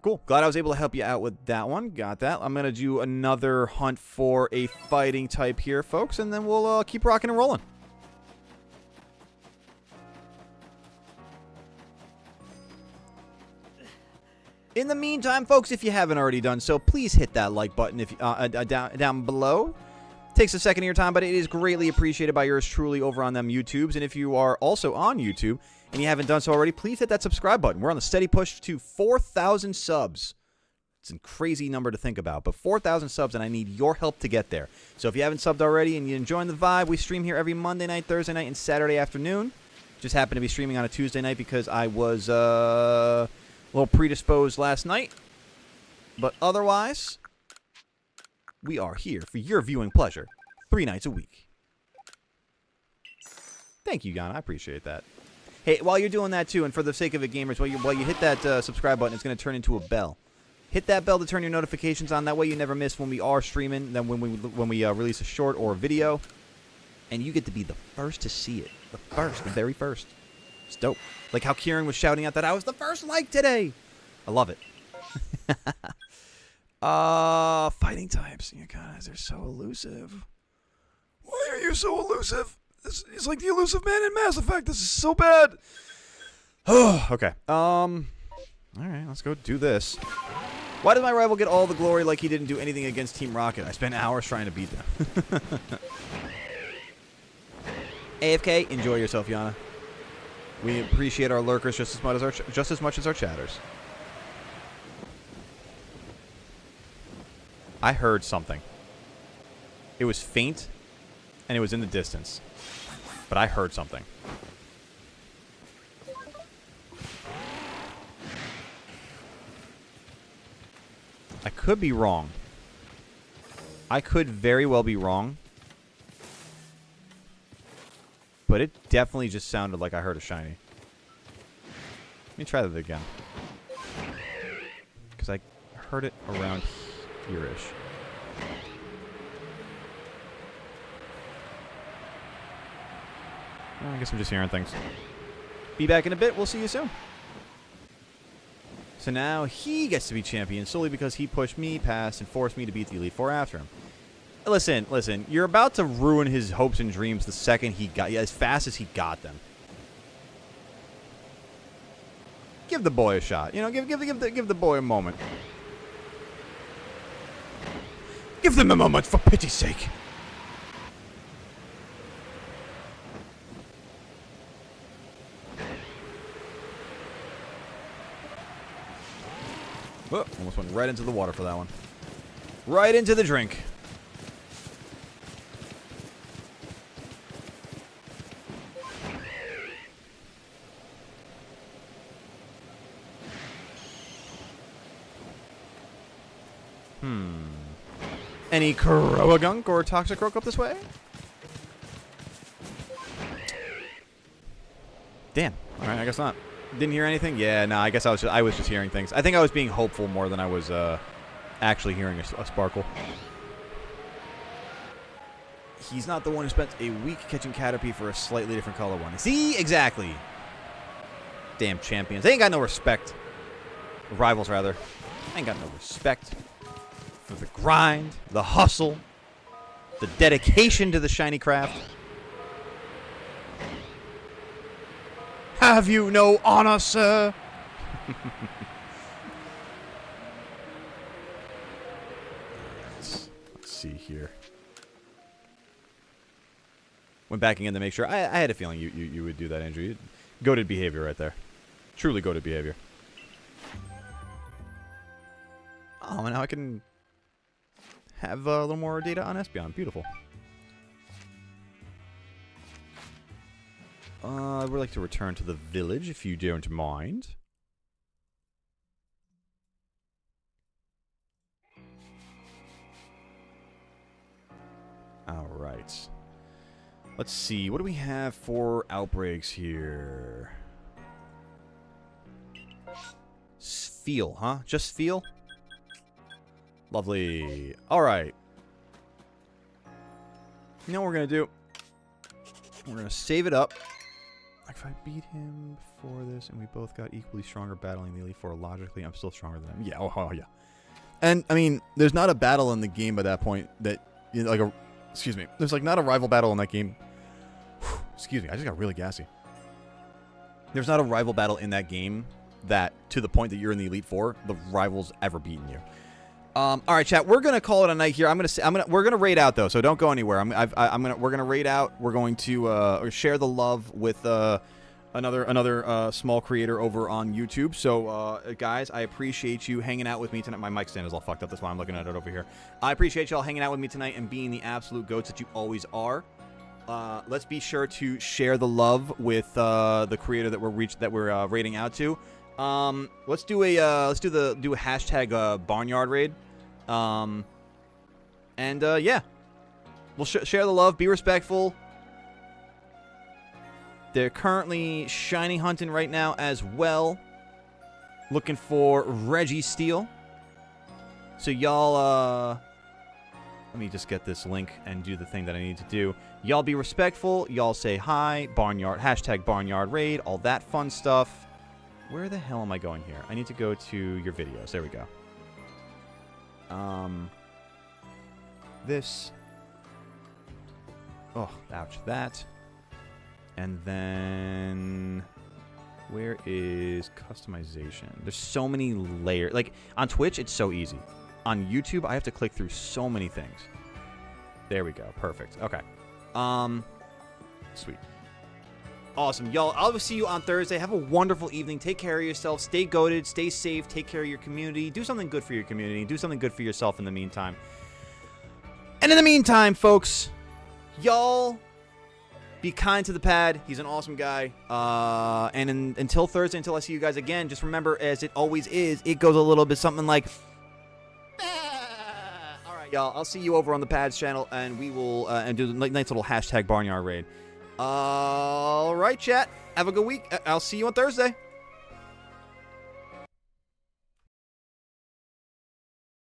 Cool. Glad I was able to help you out with that one. Got that. I'm going to do another hunt for a fighting type here, folks, and then we'll keep rocking and rolling. In the meantime, folks, if you haven't already done so, please hit that like button if down below. Takes a second of your time, but it is greatly appreciated by yours truly over on them YouTubes. And if you are also on YouTube and you haven't done so already, please hit that subscribe button. We're on the steady push to 4,000 subs. It's a crazy number to think about, but 4,000 subs, and I need your help to get there. So if you haven't subbed already and you're enjoying the vibe, we stream here every Monday night, Thursday night, and Saturday afternoon. Just happened to be streaming on a Tuesday night because I was a little predisposed last night. But otherwise, we are here for your viewing pleasure 3 nights a week. Thank you, Yana. I appreciate that. Hey, while you're doing that, too, and for the sake of it, gamers, while you hit that subscribe button, it's going to turn into a bell. Hit that bell to turn your notifications on. That way you never miss when we are streaming, then when we release a short or a video. And you get to be the first to see it. The very first. It's dope. Like how Kieran was shouting out that I was the first like today. I love it. Fighting types. You guys are so elusive. Why are you so elusive? It's like the elusive man in Mass Effect. This is so bad. Oh, okay. All right, let's go do this. Why did my rival get all the glory like he didn't do anything against Team Rocket? I spent hours trying to beat them. AFK, enjoy yourself, Yana. We appreciate our lurkers just as much as our chatters. I heard something. It was faint, and it was in the distance. But I heard something. I could be wrong. I could very well be wrong. But it definitely just sounded like I heard a shiny. Let me try that again. Because I heard it around here-ish. Well, I guess I'm just hearing things. Be back in a bit. We'll see you soon. So now he gets to be champion solely because he pushed me past and forced me to beat the Elite Four after him. Listen. You're about to ruin his hopes and dreams the second he got as fast as he got them. Give the boy a shot. You know, give the boy a moment. Give them a moment, for pity's sake. Oh, almost went right into the water for that one. Right into the drink. Any Croagunk or Toxicroak up this way? Damn. All right, I guess not. Didn't hear anything? Yeah, no, I guess I was just hearing things. I think I was being hopeful more than I was actually hearing a Sparkle. He's not the one who spent a week catching Caterpie for a slightly different color one. See? Exactly. Damn champions. They ain't got no respect. Rivals, rather. Ain't got no respect for the grind, the hustle, the dedication to the shiny craft. Have you no honor, sir? Let's see here. Went backing in to make sure. I had a feeling you would do that, Andrew. Goated behavior right there. Truly goated behavior. Oh, and now I can have a little more data on Espeon. Beautiful. I would like to return to the village, if you don't mind. Alright. Let's see. What do we have for outbreaks here? Feel, huh? Just feel? Lovely. Alright. You know what we're going to do? We're going to save it up. Like, if I beat him before this and we both got equally stronger battling the Elite Four, logically, I'm still stronger than him. Yeah, oh yeah. And, I mean, there's not a battle in the game by that point that, you know, like a... Excuse me. There's, like, not a rival battle in that game. Whew, excuse me. I just got really gassy. There's not a rival battle in that game that, to the point that you're in the Elite Four, the rival's ever beaten you. All right, chat. We're gonna call it a night here. We're gonna raid out though, so don't go anywhere. We're gonna raid out. We're going to share the love with another small creator over on YouTube. So guys, I appreciate you hanging out with me tonight. My mic stand is all fucked up. That's why I'm looking at it over here. I appreciate y'all hanging out with me tonight and being the absolute goats that you always are. Let's be sure to share the love with the creator that we're raiding out to. Let's do a hashtag Barnyard raid. Yeah, we'll share the love. Be respectful. They're currently shiny hunting right now as well, looking for Registeel. So y'all, let me just get this link and do the thing that I need to do. Y'all be respectful. Y'all say hi. Barnyard hashtag Barnyard raid. All that fun stuff. Where the hell am I going here? I need to go to your videos. There we go. This. Oh, ouch. That. And then... Where is customization? There's so many layers. Like, on Twitch, it's so easy. On YouTube, I have to click through so many things. There we go. Perfect. Okay. Sweet. Awesome. Y'all, I'll see you on Thursday. Have a wonderful evening. Take care of yourself. Stay goated. Stay safe. Take care of your community. Do something good for your community. Do something good for yourself in the meantime. And in the meantime, folks, y'all be kind to the pad. He's an awesome guy. Until Thursday, until I see you guys again, just remember, as it always is, it goes a little bit something like... All right, y'all. I'll see you over on the pads channel, and we will do a nice little hashtag Barnyard raid. All right, chat. Have a good week. I'll see you on Thursday.